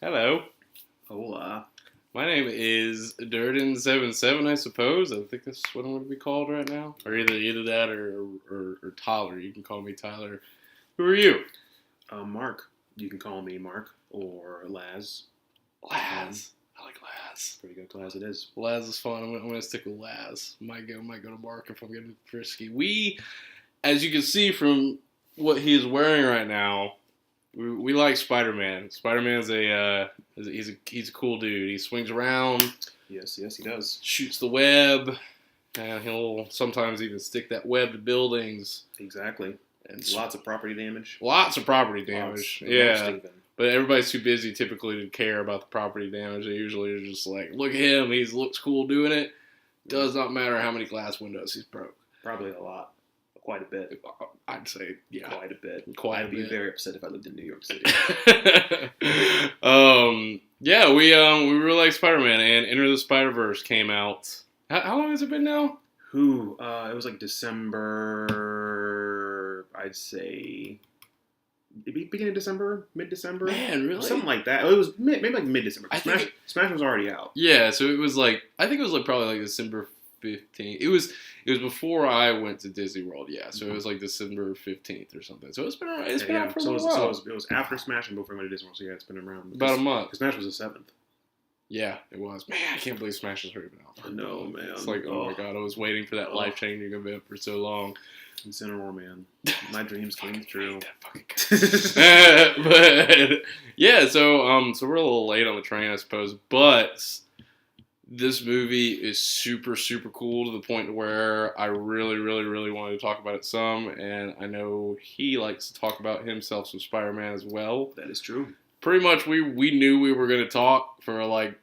Hello. Hola. My name is Durden77, I suppose. I think that's what I'm going to be called right now. Or either that or Tyler. You can call me Tyler. Who are you? Mark. You can call me Mark or Laz. Laz. I like Laz. Pretty good Laz it is. Laz is fun. I'm going to stick with Laz. Might go to Mark if I'm getting frisky. We, as you can see from what he is wearing right now, we like Spider-Man. Spider-Man's he's a cool dude. He swings around. Yes, he does. Shoots the web. And he'll sometimes even stick that web to buildings. Exactly. And lots of property damage. Lots of property damage. Yeah. But everybody's too busy typically to care about the property damage. They usually are just like, look at him. He looks cool doing it. Does not matter how many glass windows he's broke. Probably a lot. Quite a bit. I'd say, yeah. Quite a bit. I'd be very upset if I lived in New York City. Yeah, we really like Spider-Man, and Enter the Spider-Verse came out. How long has it been now? It was like December, I'd say, beginning of December, mid-December? Man, really? Something like that. It was maybe like mid-December. Smash was already out. Yeah, so it was like, I think it was like probably like December 15th. It was before I went to Disney World, yeah. So it was like December 15th or something. So it's been around. It's been out for a while. So it was after Smash and before I went to Disney World. So yeah, it's been around about a month. Smash was the 7th. Yeah, it was. Man, I can't believe Smash has already been out. I know, man. It's like, oh my god, I was waiting for that life-changing event for so long. Incineroar, man. My dreams came true. But yeah, so we're a little late on the train, I suppose. But this movie is super, super cool to the point where I really, really, really wanted to talk about it some, and I know he likes to talk about himself some Spider-Man as well. That is true. Pretty much, we knew we were going to talk for like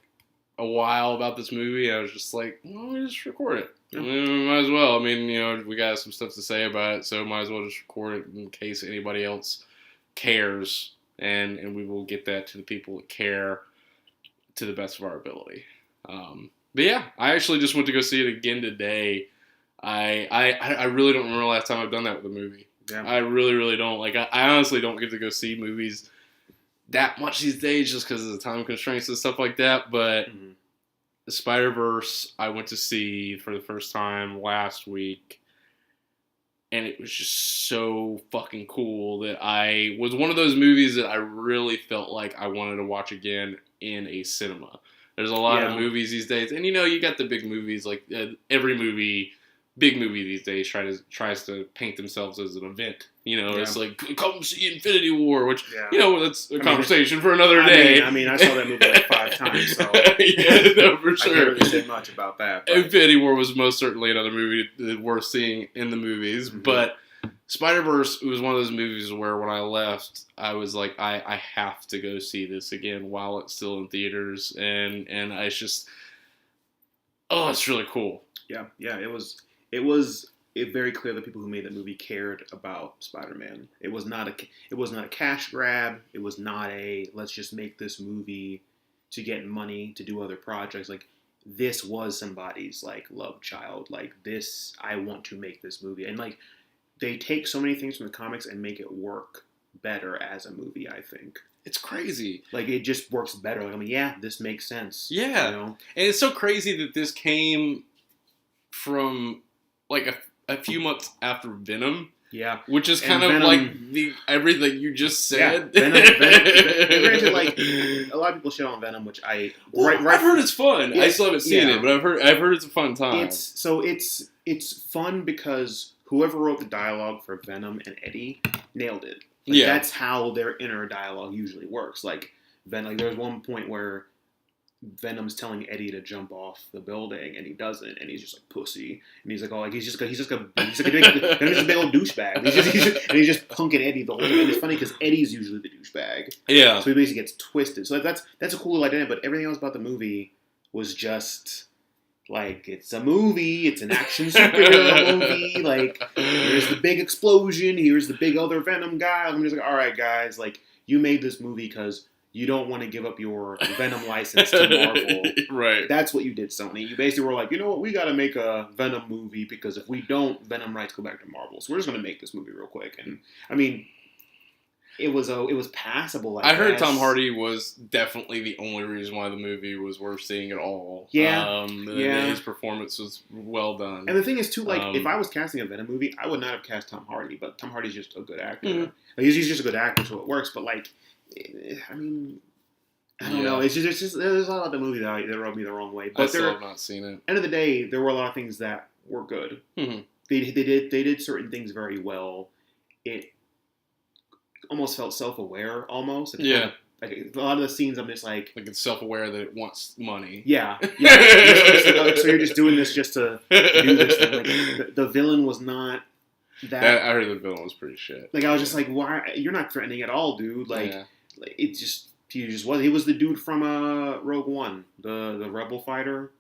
a while about this movie. I was just like, well, we just record it. Yeah. Might as well. I mean, we got some stuff to say about it, so might as well just record it in case anybody else cares, and we will get that to the people that care to the best of our ability. But yeah, I actually just went to go see it again today. I really don't remember the last time I've done that with a movie. Yeah. I really, really don't. Like, I honestly don't get to go see movies that much these days just because of the time constraints and stuff like that. But the Spider-Verse I went to see for the first time last week, and it was just so fucking cool that I was one of those movies that I really felt like I wanted to watch again in a cinema. There's a lot of movies these days, and you got the big movies, like every big movie these days tries to paint themselves as an event. It's like, come see Infinity War, which, that's a conversation for another day. I saw that movie like 5 times, so yeah, no, for sure. I can't really say much about that. But Infinity War was most certainly another movie worth seeing in the movies, but Spider-Verse was one of those movies where when I left, I was like, I have to go see this again while it's still in theaters, and it's just, it's really cool. Yeah, it was very clear that people who made that movie cared about Spider-Man. It was not a cash grab. It was not a let's just make this movie to get money to do other projects. Like, this was somebody's like love child. Like, this, I want to make this movie, and like, they take so many things from the comics and make it work better as a movie, I think. It's crazy. Like, it just works better. Like, yeah, this makes sense. Yeah. And it's so crazy that this came from like a few months after Venom. Yeah. Which is kind of Venom, like everything you just said. Yeah, Venom, like, a lot of people shit on Venom, which I've heard it's fun. I still haven't seen it, but I've heard it's a fun time. It's fun because whoever wrote the dialogue for Venom and Eddie nailed it. Like, that's how their inner dialogue usually works. Like, there's one point where Venom's telling Eddie to jump off the building, and he doesn't, and he's just like pussy, and he's like, he's just a big old douchebag. He's just punking Eddie the whole time. And it's funny because Eddie's usually the douchebag. Yeah. So he basically gets twisted. So that's a cool little idea, but everything else about the movie was just like, it's a movie, it's an action superhero movie. Like, here's the big explosion, here's the big other Venom guy. I'm just like, all right, guys, like, you made this movie because you don't want to give up your Venom license to Marvel. Right. That's what you did, Sony. You basically were like, you know what, we got to make a Venom movie because if we don't, Venom rights go back to Marvel. So we're just going to make this movie real quick. And, I mean, it was passable. I heard Tom Hardy was definitely the only reason why the movie was worth seeing at all. Yeah, His performance was well done. And the thing is too, like, if I was casting a Venom movie, I would not have cast Tom Hardy, but Tom Hardy's just a good actor. Mm-hmm. Like, he's just a good actor, so it works. But like, I mean, I don't know. It's just there's a lot of the movie that rubbed me the wrong way. But I still have not seen it. End of the day, there were a lot of things that were good. Mm-hmm. They did certain things very well. It almost felt self-aware, almost. Yeah. Like a lot of the scenes, I'm just like it's self-aware that it wants money. Yeah. So you're just doing this just to do this thing. Like, the villain was not that. I heard the villain was pretty shit. Like I was just like, why? You're not threatening at all, dude. Like it just he just was. He was the dude from Rogue One, the rebel fighter.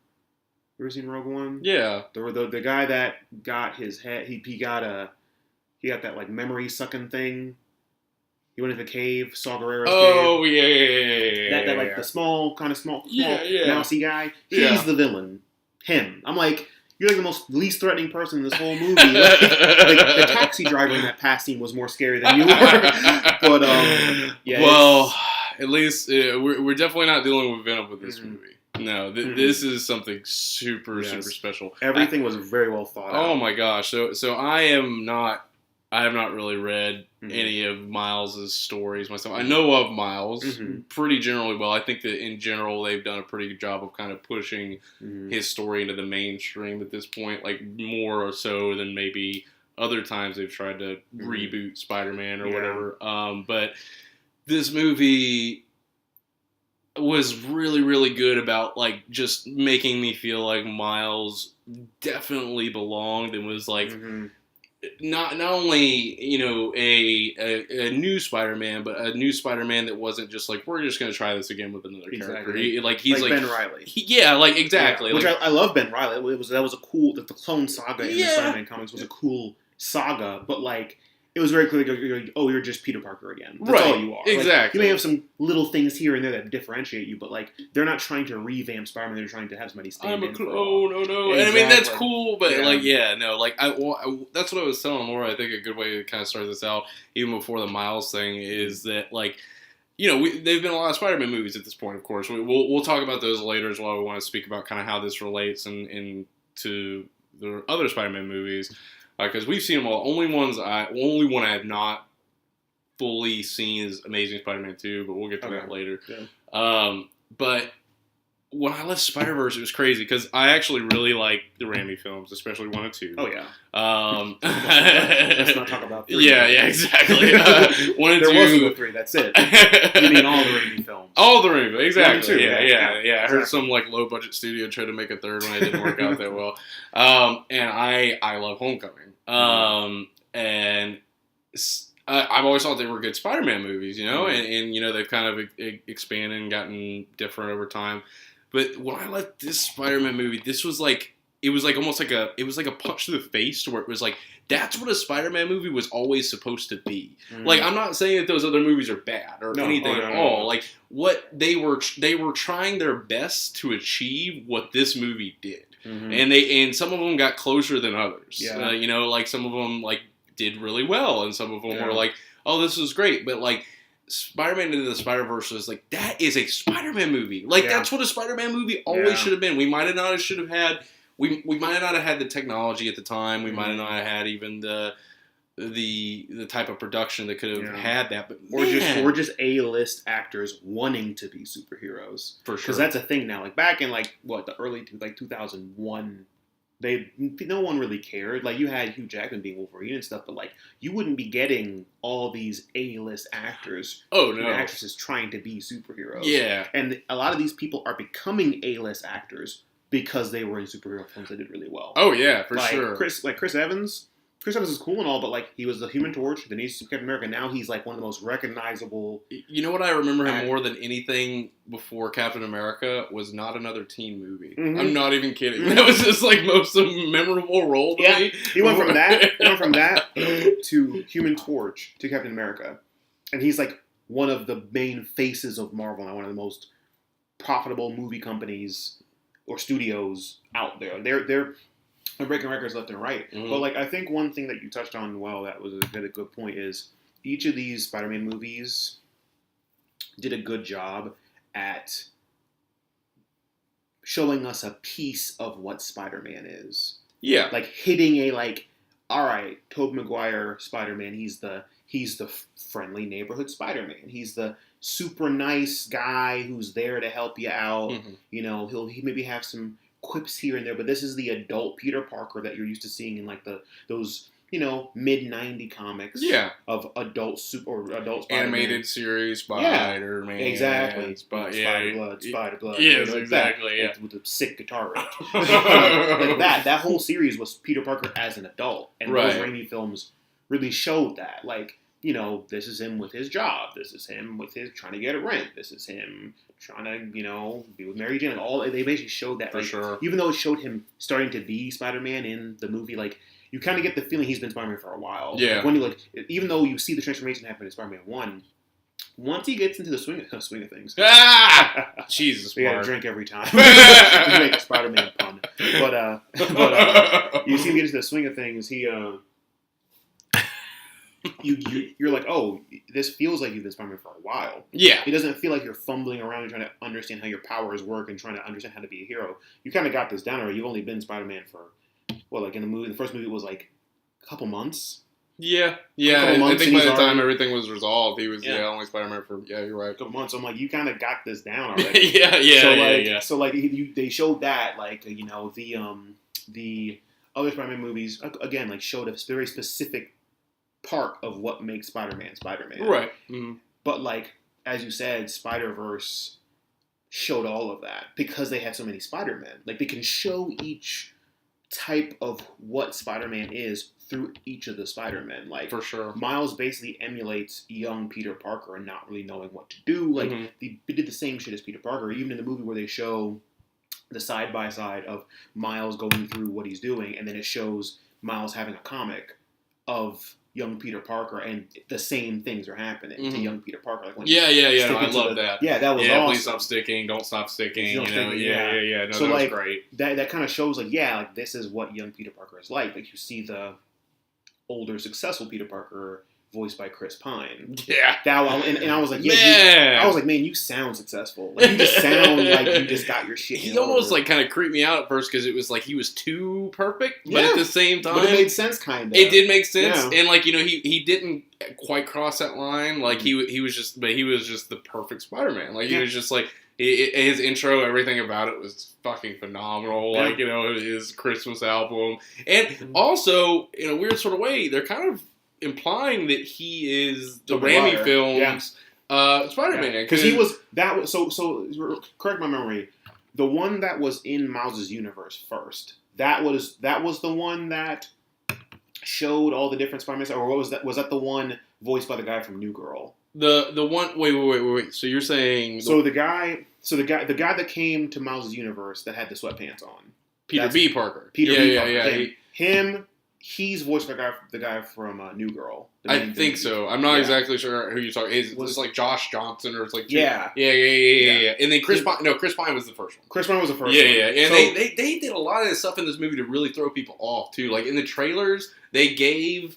You ever seen Rogue One? Yeah. The guy that got his head. He got that like memory sucking thing. He went into the cave, Saw Gerrera's cave. Oh, yeah. That like the small yeah. mousy guy. He's the villain. Him. I'm like, you're like the most least threatening person in this whole movie. Like the taxi driver in that past scene was more scary than you were. But well, at least we're definitely not dealing with Venom with this movie. No, this is something super special. Everything was very well thought out. Oh my gosh! So I have not really read any of Miles's stories myself. I know of Miles pretty generally well. I think that in general they've done a pretty good job of kind of pushing his story into the mainstream at this point, like more or so than maybe other times they've tried to reboot Spider-Man or whatever. But this movie was really, really good about like just making me feel like Miles definitely belonged and was like not only a new Spider-Man, but a new Spider-Man that wasn't just like we're just gonna try this again with another character. He's like Ben Reilly. Exactly. Yeah. Which I love Ben Reilly. That was a cool. The Clone Saga in the Spider-Man comics was a cool saga, but like. It was very clear, you're just Peter Parker again. That's all you are. Exactly. Like, you may have some little things here and there that differentiate you, but like they're not trying to revamp Spider-Man. They're trying to have somebody stand in. Oh, no. Exactly. And I mean, that's cool, but that's what I was telling Laura. I think a good way to kind of start this out, even before the Miles thing, is that like, they've been a lot of Spider-Man movies at this point, of course. We'll talk about those later as well. We want to speak about kind of how this relates and to the other Spider-Man movies. Because we've seen them all. Only one I have not fully seen is Amazing Spider-Man 2, but we'll get to that later. Yeah. But when I left Spider-Verse, it was crazy because I actually really like the Raimi films, especially 1 and 2. Oh, yeah. Let's not talk about 3. Yeah, exactly. 1 and 2. There wasn't a 3, that's it. You mean all the Raimi films. All the Raimi, exactly. 2, yeah. I heard some like low-budget studio try to make a third one. It didn't work out that well. And I love Homecoming. And I've always thought they were good Spider-Man movies, and they've kind of expanded and gotten different over time. But when I left this Spider-Man movie, this was like it was like almost like a punch to the face, to where it was like that's what a Spider-Man movie was always supposed to be. Like I'm not saying that those other movies are bad or anything at all. Like what they were trying their best to achieve what this movie did. And some of them got closer than others. Yeah. Like some of them like did really well, and some of them were like, "Oh, this is great." But like Spider-Man Into the Spider-Verse was like that is a Spider-Man movie. Like that's what a Spider-Man movie always should have been. We might have not had the technology at the time. We might have not had even the type of production that could have had that, but or just A-list actors wanting to be superheroes for sure. Because that's a thing now. Like back in the early 2001, no one really cared. Like you had Hugh Jackman being Wolverine and stuff, but like you wouldn't be getting all these A-list actors and actresses trying to be superheroes. Yeah, and a lot of these people are becoming A-list actors because they were in superhero films that did really well. Oh yeah, for sure. Chris Evans. Chris Evans is cool and all, but like he was the Human Torch, then he's Captain America. Now he's like one of the most recognizable. You know what I remember him more than anything before Captain America was Not Another Teen Movie. I'm not even kidding. That was just like most memorable role to me. He went from that to Human Torch to Captain America, and he's like one of the main faces of Marvel now, one of the most profitable movie companies or studios out there. They're breaking records left and right. But like I think one thing that you touched on that was a good point is each of these Spider-Man movies did a good job at showing us a piece of what Spider-Man is. Yeah. Like hitting a like, all right, Tobey Maguire Spider-Man, he's the friendly neighborhood Spider-Man. He's the super nice guy who's there to help you out. Mm-hmm. You know, he maybe have some quips here and there, but this is the adult Peter Parker that you're used to seeing in like those mid-90 comics of adult Spider-Man. Animated series, Spider-Man. Yeah, exactly. Spider-Blood. Yes, exactly, yeah. With a sick guitar riff. Like that whole series was Peter Parker as an adult. And those Raimi films really showed that. Like, this is him with his job. This is him with his trying to get a rent. This is him trying to, be with Mary Jane. They basically showed that. For sure. Even though it showed him starting to be Spider-Man in the movie, like, you kind of get the feeling he's been Spider-Man for a while. Yeah. Like when you even though you see the transformation happen in Spider-Man 1, once he gets into the swing of things. Jesus, we gotta drink every time. We make a Spider-Man pun. But you see him get into the swing of things, you're like, oh, this feels like you've been Spider-Man for a while. Yeah. It doesn't feel like you're fumbling around and trying to understand how your powers work and trying to understand how to be a hero. You kind of got this down, or you've only been Spider-Man for, in the first movie it was like a couple months. Yeah. I think by the time everything was resolved, he was only Spider-Man for, you're right. A couple months. I'm like, you kind of got this down already. Yeah. So like they showed that, like, the other Spider-Man movies, again, like showed a very specific part of what makes Spider-Man Spider-Man. Right. Mm-hmm. But like, as you said, Spider-Verse showed all of that because they had so many Spider-Men. Like, they can show each type of what Spider-Man is through each of the Spider-Men. Like, for sure. Miles basically emulates young Peter Parker and not really knowing what to do. Like, they did the same shit as Peter Parker. Even in the movie where they show the side-by-side of Miles going through what he's doing, and then it shows Miles having a comic of young Peter Parker, and the same things are happening to young Peter Parker. Like when I love that. Yeah, that was awesome. Please stop sticking. Don't stop sticking. No, so that like, was great. That kind of shows like this is what young Peter Parker is like. Like, you see the older, successful Peter Parker voiced by Chris Pine. Yeah. And I was like, man, you sound successful. Like, you just sound like you just got your shit. He almost like kind of creeped me out at first because it was like he was too perfect, but at the same time, but it made sense, kind of. It did make sense, and like he didn't quite cross that line. Like he was just the perfect Spider-Man. Like he was just like his intro, everything about it was fucking phenomenal. Like his Christmas album, and also in a weird sort of way, they're kind of implying that he is the Raimi films Spider-Man, because so correct my memory, the one that was in Miles' universe first, that was the one that showed all the different Spider-Man, or what was that? Was that the one voiced by the guy from New Girl? The one. Wait. So you're saying the guy that came to Miles' universe that had the sweatpants on, Peter B. Parker. Peter B. Parker. Him. He's voiced by the guy from New Girl. I think so. I'm not exactly sure who you're talking. It's like Josh Johnson, or it's like yeah. And then Chris Pine. No, Chris Pine was the first one. Chris Pine was the first one. Yeah. And so, they did a lot of this stuff in this movie to really throw people off too. Like in the trailers, they gave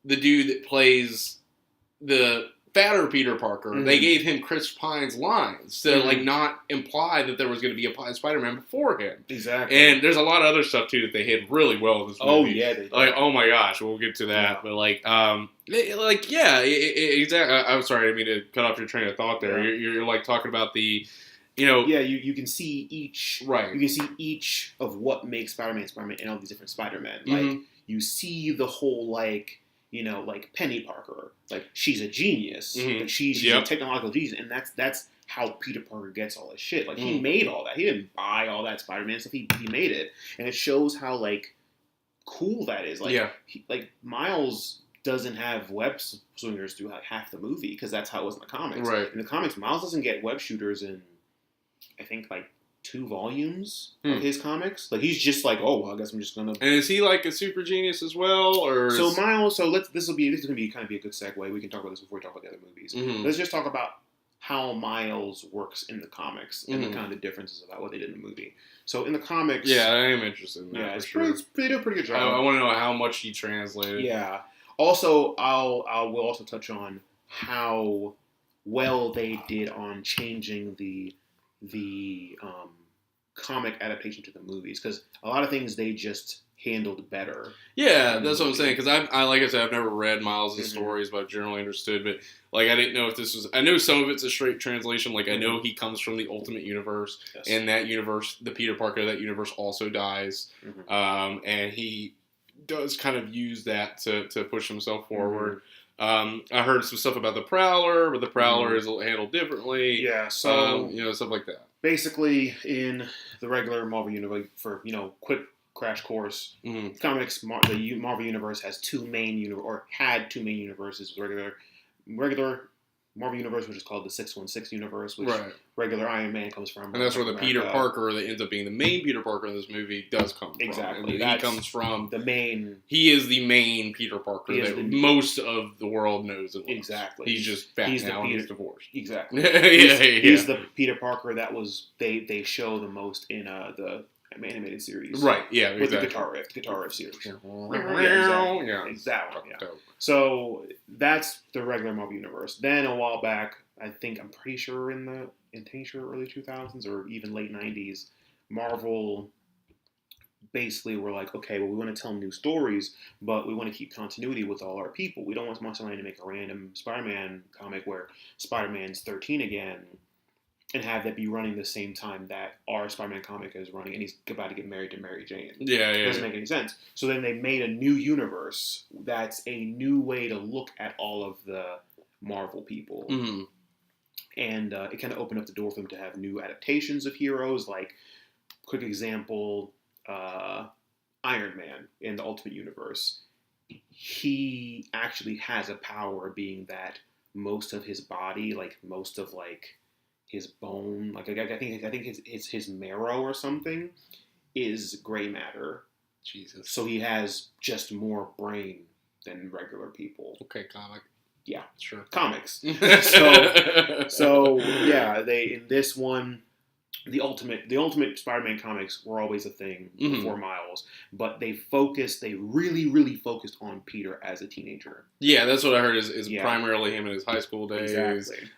the dude that plays the fatter Peter Parker, they gave him Chris Pine's lines to like not imply that there was going to be a Spider-Man before him. Exactly. And there's a lot of other stuff too that they hid really well in this movie. Oh yeah, they did. Like, oh my gosh, we'll get to that. Yeah. But exactly. I'm sorry, I didn't mean to cut off your train of thought there. Yeah. You're like talking about the, you can see each. Right. You can see each of what makes Spider-Man and all these different Spider-Men. Like, you see the whole like Penny Parker, like she's a genius, like she's a technological genius, and that's how Peter Parker gets all his shit. Like he made all that. He didn't buy all that Spider-Man stuff. He made it, and it shows how like cool that is. Like Miles doesn't have web swingers through like half the movie because that's how it was in the comics. Right. In the comics, Miles doesn't get web shooters in, I think, like 2 volumes of his comics. Like, he's just like, oh, well, I guess I'm just gonna. And is he like a super genius as well, or? So Miles. So this is gonna be kind of a good segue. We can talk about this before we talk about the other movies. Let's just talk about how Miles works in the comics and the kind of the differences about what they did in the movie. So in the comics, I am interested in that. They do a pretty good job. I want to know how much he translated. Yeah. Also, I will also touch on how well they did on changing the comic adaptation to the movies, because a lot of things they just handled better. Yeah, that's what I'm saying. Because I like I said, I've never read Miles' stories, but I've generally understood. But like, I didn't know if this was. I know some of it's a straight translation. Like, I know he comes from the Ultimate Universe, and that universe, the Peter Parker of that universe, also dies, and he does kind of use that to push himself forward. I heard some stuff about the Prowler, but the Prowler is handled differently. Yeah, so stuff like that. Basically, in the regular Marvel universe, for quick crash course, comics, the Marvel universe has had two main universes. Regular Marvel universe, which is called the 616 universe, which regular Iron Man comes from, and that's where the Peter Parker that ends up being the main Peter Parker in this movie does come from. Exactly, he comes from the main. He is the main Peter Parker that most of the world knows and loves. Exactly, he's just fat now and he's divorced. Exactly, he's the Peter Parker that was they show the most in the animated series. Right, yeah, with the guitar riff series. Exactly. So that's the regular Marvel universe. Then a while back, I'm pretty sure in the early 2000s or even late 90s, Marvel basically were like, okay, well, we want to tell new stories, but we want to keep continuity with all our people. We don't want somebody to make a random Spider-Man comic where Spider-Man's 13 again, and have that be running the same time that our Spider-Man comic is running, and he's about to get married to Mary Jane. It doesn't make any sense. So then they made a new universe that's a new way to look at all of the Marvel people. And it kind of opened up the door for them to have new adaptations of heroes. Like, quick example, Iron Man in the Ultimate Universe. He actually has a power, being that most of his body, most of his bone, I think his marrow or something, is gray matter. Jesus. So he has just more brain than regular people. Okay, comic. Yeah, sure. Comics. so yeah, in this one, the ultimate Spider-Man comics were always a thing before Miles, but they really focused on Peter as a teenager. Yeah, that's what I heard is primarily him in his high school days. Exactly.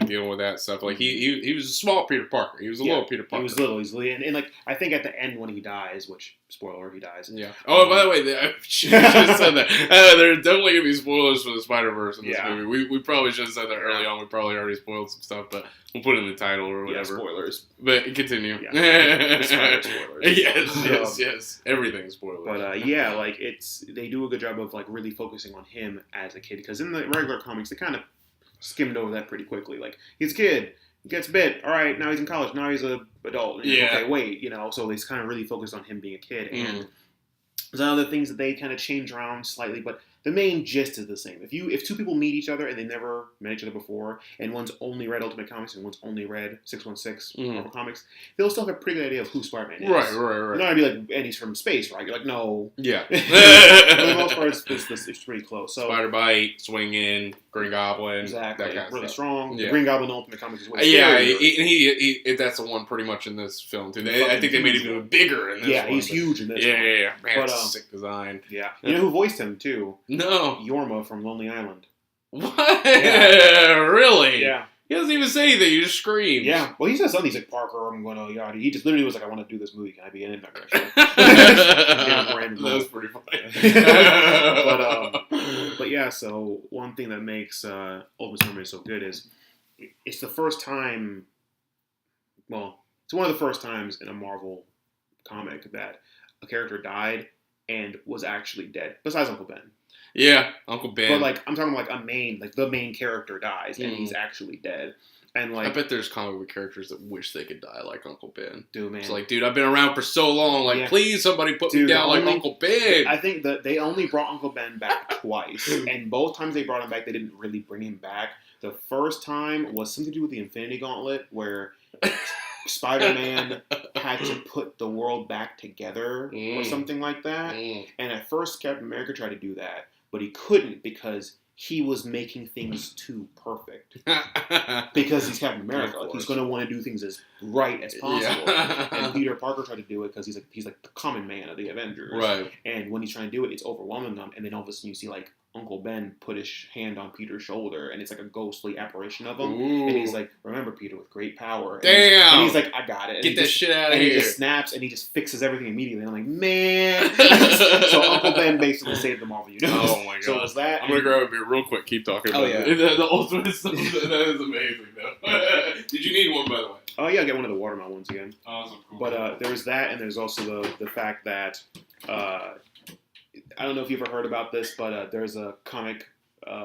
Dealing with that stuff. Like he was a small Peter Parker. He was a little Peter Parker. He was little, easily, and I think at the end when he dies, which spoiler, he dies. Yeah. Oh, by the way, I should have said that. There's definitely gonna be spoilers for the Spider-Verse in this movie. We probably should have said that early on. We probably already spoiled some stuff, but we'll put it in the title or whatever. Yeah, spoilers. But continue. Yeah. Spoilers. Yes. Everything's spoilers. But they do a good job of really focusing on him as a kid, because in the regular comics they kind of skimmed over that pretty quickly. Like, he's a kid, he gets bit, all right, now he's in college, now he's a adult. Okay, wait, so they kind of really focused on him being a kid. And there's other things that they kind of change around slightly, but the main gist is the same. If two people meet each other and they never met each other before, and one's only read Ultimate Comics and one's only read 616 Marvel Comics, they'll still have a pretty good idea of who Spider-Man is. Right. You're not gonna be like, and he's from space, right? You're like, no. Yeah. For the most part, it's pretty close. So Spider Bite, Swinging, Green Goblin, exactly, that kind of really stuff. strong. Yeah. The Green Goblin in Ultimate Comics is way scarier. He that's the one pretty much in this film too. I think they made him even bigger in this one. Yeah, he's huge in this one. Yeah. Man, but, sick design. Yeah. You know who voiced him too? No. Yorma from Lonely Island. What? Yeah. Really? Yeah. He doesn't even say anything. He just screams. Yeah. Well, he says something. He's like, Parker, I'm going to yada. He just literally was like, I want to do this movie. Can I be in it? That was pretty funny. But yeah, so one thing that makes Ultimate Spider-Man so good is it's the first time, well, it's one of the first times in a Marvel comic that a character died and was actually dead, besides Uncle Ben. Yeah, Uncle Ben. But I'm talking the main character dies and he's actually dead. And I bet there's comic book characters that wish they could die like Uncle Ben. Dude, man. It's like, dude, I've been around for so long. Please, somebody put me down like Uncle Ben. I think that they only brought Uncle Ben back twice, and both times they brought him back, they didn't really bring him back. The first time was something to do with the Infinity Gauntlet, where Spider-Man had to put the world back together or something like that. And at first, Captain America tried to do that, but he couldn't because he was making things too perfect. Because he's Captain America. He's going to want to do things as right as possible. Yeah. And Peter Parker tried to do it because he's like the common man of the Avengers. Right. And when he's trying to do it, it's overwhelming them. And then all of a sudden you see Uncle Ben put his hand on Peter's shoulder, and it's like a ghostly apparition of him. Ooh. And he's like, "Remember, Peter, with great power." And Damn. And he's like, "I got it." And Get that shit out of here. here. And he just snaps, and he just fixes everything immediately. And I'm like, man. So Uncle Ben basically saved them all for you. Oh my god. So it was that. I'm gonna grab a beer real quick. Keep talking about it. The ultimate stuff. That is amazing, though. Did you need one, by the way? Oh yeah, I'll get one of the watermelon ones again. Awesome. Cool. But there's that, and there's also the fact that I don't know if you've ever heard about this, but there's a comic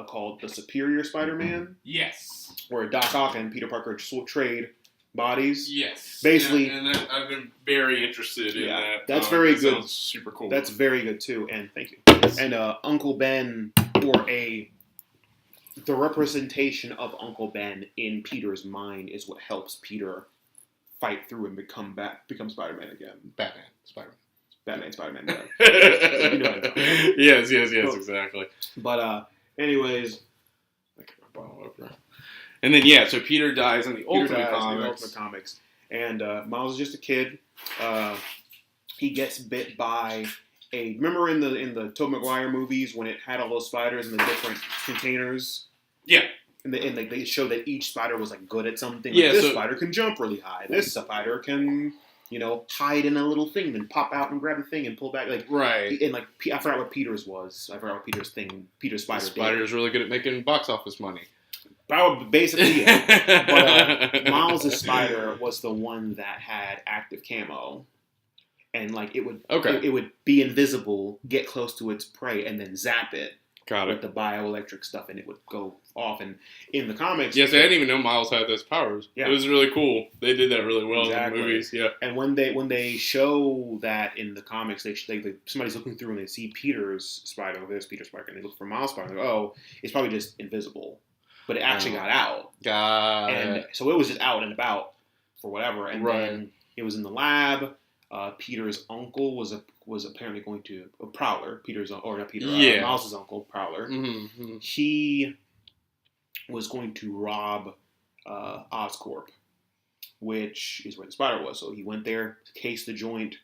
called The Superior Spider-Man. Yes. Where Doc Ock and Peter Parker trade bodies. Yes. Basically. Yeah, and I've been very interested in that. That's very good. Sounds super cool. That's very good too, and thank you. And Uncle Ben, or the representation of Uncle Ben in Peter's mind is what helps Peter fight through and become Spider-Man again. Batman. Spider-Man. Batman, Spider-Man. Yeah. You know what I'm talking. Yes, exactly. But anyways, I get my bottle opener. And then so Peter dies in the Ultimate Comics. And Miles is just a kid. He gets bit by remember in the Tobey Maguire movies when it had all those spiders in the different containers? Yeah. And they showed that each spider was like good at something. Yeah, this spider can jump really high. This spider can, hide in a little thing, then pop out and grab the thing and pull back. Like right. And like I forgot what Peter's was. I forgot what Peter's spider. The spider's really good at making box office money. Basically, yeah. But Miles' spider was the one that had active camo, and like it would be invisible, get close to its prey, and then zap it. Got it. With the bioelectric stuff, and it would go off. And in the comics, yes, I didn't even know Miles had those powers. Yeah. It was really cool. They did that really well in the movies. Yeah. And when they show that in the comics, somebody's looking through and they see Peter's spider. There's Peter's spider, and they look for Miles' spider. And they go, oh, it's probably just invisible, but it actually got out. And so it was just out and about for whatever. And then it was in the lab. Peter's uncle was apparently going to Prowler. Miles' uncle Prowler. Mm-hmm. He was going to rob Oscorp, which is where the spider was. So he went there, cased the joint.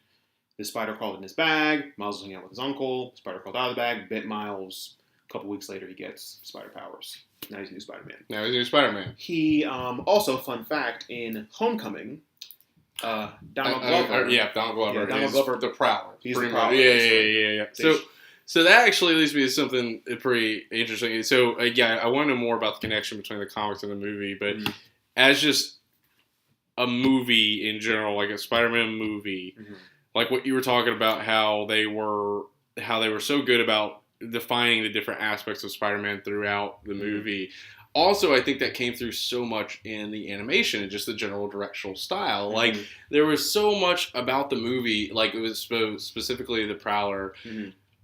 The spider crawled in his bag. Miles was hanging out with his uncle. The spider crawled out of the bag, bit Miles. A couple weeks later, he gets spider powers. Now he's a new Spider-Man. He also, fun fact, in Homecoming. Donald Glover. Donald Glover. Donald Glover, the Prowler. He's the Prowler. Yeah. So that actually leads me to something pretty interesting. So I want to know more about the connection between the comics and the movie, but as just a movie in general, like a Spider-Man movie, like what you were talking about, how they were so good about defining the different aspects of Spider-Man throughout the movie. Also, I think that came through so much in the animation and just the general directional style. Like, there was so much about the movie, like, it was specifically the Prowler.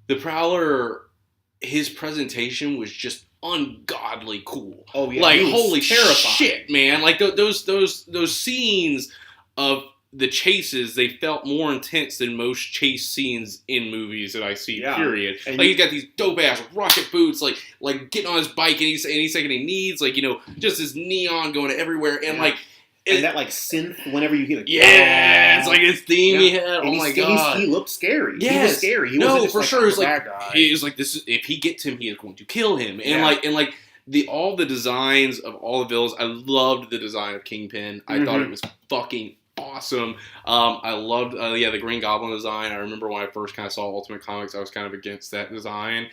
The Prowler, his presentation was just ungodly cool. Oh, yeah. Like, holy shit, man. Like, those scenes of the chases, they felt more intense than most chase scenes in movies that I see, period. And like, he's got these dope-ass rocket boots, like getting on his bike, and he's saying he needs, like, just this neon going everywhere, and, like... And that, like, synth, whenever you hear, like... Yeah, it's like his theme he had. And oh, my God. He looked scary. Yes. He was scary. He wasn't just sure. He was like, this is... If he gets him, he is going to kill him. And, all the designs of all the villains, I loved the design of Kingpin. I thought it was fucking awesome. I loved the Green Goblin design. I remember when I first kind of saw Ultimate Comics, I was kind of against that design,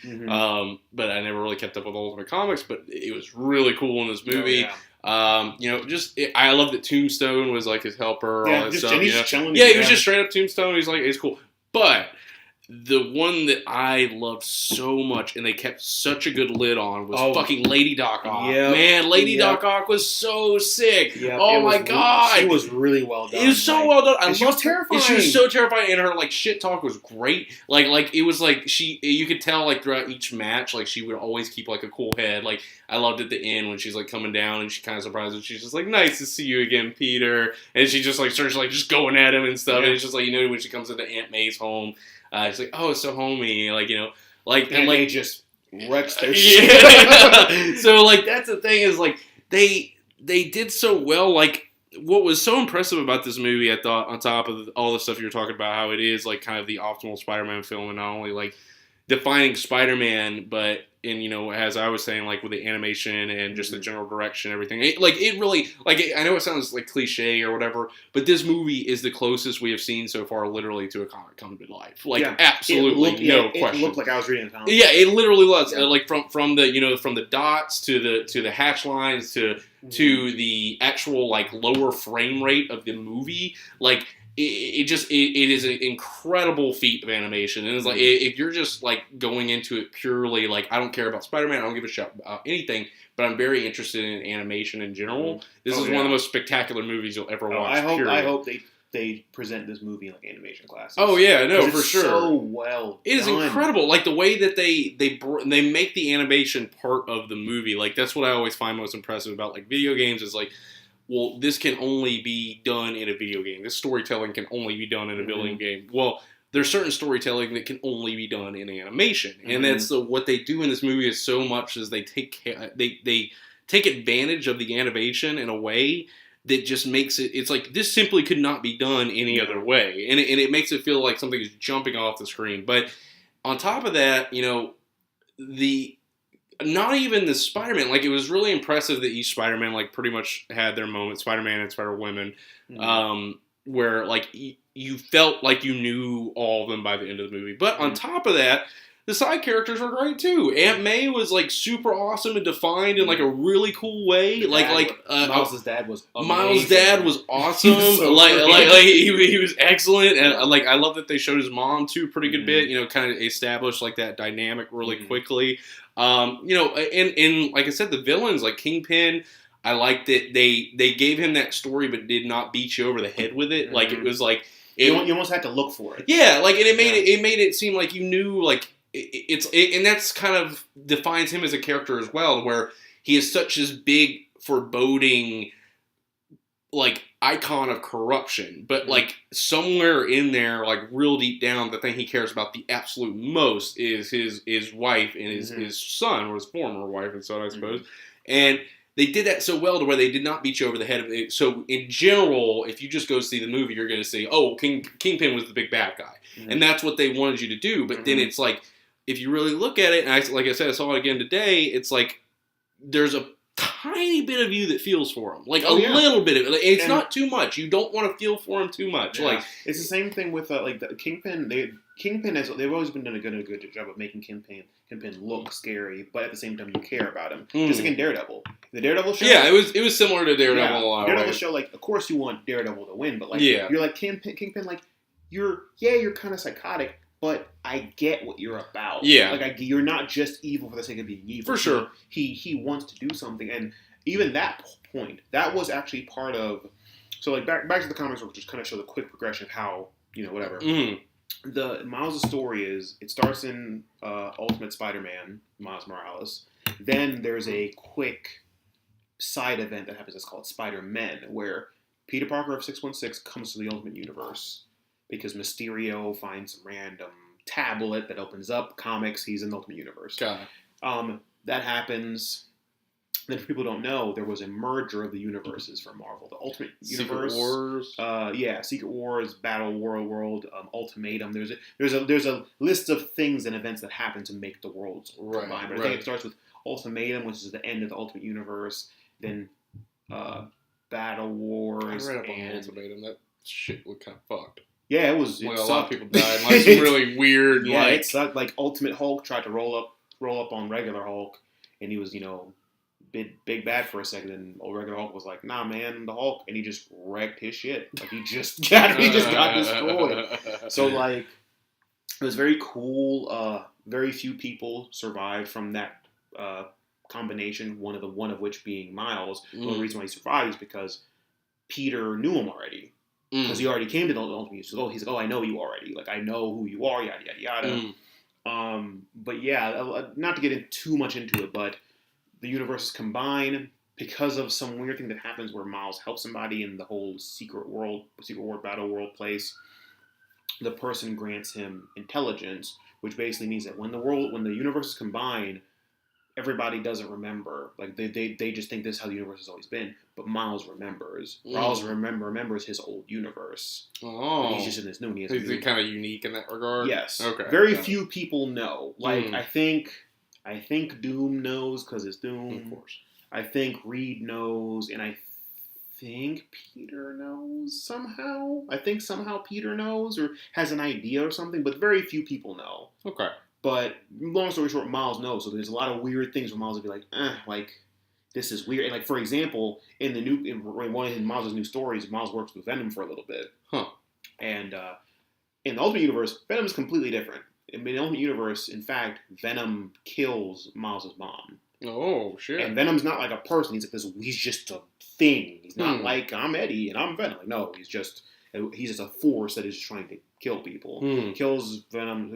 but I never really kept up with Ultimate Comics. But it was really cool in this movie. I love that Tombstone was like his helper. All that stuff. He's chilling. Yeah, he was just straight up Tombstone. He's like, it's cool, but. The one that I loved so much and they kept such a good lid on was fucking Lady Doc Ock. Man, Lady Doc Ock was so sick. Oh my God. She was really well done. It was so well done. She was terrifying. She was so terrifying, and her shit talk was great. Like it was like you could tell throughout each match, she would always keep a cool head. I loved at the end when she's coming down and she kind of surprised and she's just nice to see you again, Peter. And she just starts just going at him and stuff. And it's just when she comes into Aunt May's home. It's like, oh, it's so homey, and they just wrecks their shit. So that's the thing is they did so well. What was so impressive about this movie, I thought, on top of all the stuff you were talking about, how it is kind of the optimal Spider-Man film, and not only defining Spider-Man, but as I was saying, like with the animation and just the general direction, everything, it really, I know it sounds like cliche or whatever, but this movie is the closest we have seen so far, literally, to a comic come to life. Absolutely, no question. It looked like I was reading a comic. Yeah, it literally was. Like from the dots to the hatch lines to the actual lower frame rate of the movie, It is an incredible feat of animation, and it's if you're just going into it purely I don't care about Spider-Man, I don't give a shit about anything, but I'm very interested in animation in general. This is one of the most spectacular movies you'll ever watch. I hope they present this movie in animation classes. Oh yeah, no, for sure. So well, it is incredible. The way that they make the animation part of the movie. That's what I always find most impressive about video games is well, this can only be done in a video game. This storytelling can only be done in a video game. Well, there's certain storytelling that can only be done in animation, and that's what they do in this movie is so much as they take advantage of the animation in a way that just makes it. It's this simply could not be done any other way, and it makes it feel like something is jumping off the screen. But on top of that, not even the Spider-Man. It was really impressive that each Spider-Man, pretty much had their moment. Spider-Man and Spider-Woman, where, you felt like you knew all of them by the end of the movie. But on top of that, the side characters were great, too. Aunt May was, super awesome and defined in, a really cool way. Miles' dad was amazing. Miles' dad was awesome. He was excellent. And, I love that they showed his mom, too, pretty good bit. Kind of established, that dynamic really quickly. And like I said, the villains Kingpin, I liked that they gave him that story, but did not beat you over the head with it. It was you almost had to look for it. Yeah, and it made it seem like you knew and that's kind of defines him as a character as well, where he is such this big foreboding icon of corruption, but somewhere in there, real deep down, the thing he cares about the absolute most is his wife and his son, or his former wife and son, I suppose. And they did that so well to where they did not beat you over the head of it. So in general, if you just go see the movie, you're going to say, oh, Kingpin was the big bad guy, and that's what they wanted you to do. But then it's if you really look at it, and I said, I saw it again today. It's there's a tiny bit of you that feels for him, little bit of it. It's not too much. You don't want to feel for him too much. Yeah. It's the same thing with the Kingpin. Kingpin they've always been doing a good job of making Kingpin look scary, but at the same time you care about him. Just like in Daredevil, the Daredevil show. Yeah, it was similar to Daredevil a lot. Daredevil show, of course you want Daredevil to win, but you're Kingpin, you're kind of psychotic. But I get what you're about. Yeah. You're not just evil for the sake of being evil. For sure. He wants to do something. And even that point, that was actually part of... So, back to the comics, we'll just kind of show the quick progression of how, whatever. The Miles' story is, it starts in Ultimate Spider-Man, Miles Morales. Then there's a quick side event that happens that's called Spider-Men, where Peter Parker of 616 comes to the Ultimate Universe. Because Mysterio finds some random tablet that opens up comics. He's in the Ultimate Universe. Got it. That happens. Then, for people who don't know, there was a merger of the universes for Marvel. The Ultimate Universe, Secret Wars. Secret Wars, Battle World, Ultimatum. There's a list of things and events that happen to make the worlds combine. But I think it starts with Ultimatum, which is the end of the Ultimate Universe. Then Battle Wars. I read up on Ultimatum. That shit was kind of fucked. Yeah, it was. A lot of people died. Some really weird. Yeah, it sucked. Ultimate Hulk tried to roll up on regular Hulk, and he was big bad for a second. And regular Hulk was like, "Nah, man, the Hulk," and he just wrecked his shit. He just got destroyed. So it was very cool. Very few people survived from that combination. One of which being Miles. The only reason why he survived is because Peter knew him already. Because he already came to the Ultimate Universe. So he's like, oh, I know you already. I know who you are, yada, yada, yada. But yeah, not to get too much into it, but the universes combine because of some weird thing that happens where Miles helps somebody in the whole Secret War, Battle World place. The person grants him intelligence, which basically means that when the universes combine, everybody doesn't remember. Like they just think this is how the universe has always been. But Miles remembers. Remembers his old universe. Oh, and he's just in this new. And is he kind of unique in that regard? Yes. Okay. Very few people know. Like I think Doom knows because it's Doom. Of course. I think Reed knows, and I think Peter knows somehow. I think somehow Peter knows or has an idea or something, but very few people know. Okay. But long story short, Miles knows. So there's a lot of weird things where Miles will be like, this is weird. And like for example, in one of Miles' new stories, Miles works with Venom for a little bit. Huh. And in the Ultimate Universe, Venom is completely different. In the Ultimate Universe, in fact, Venom kills Miles' mom. Oh shit! And Venom's not like a person. He's like this. He's just a thing. He's not like I'm Eddie and I'm Venom. Like, no, he's just a force that is trying to kill people. Kills Venom.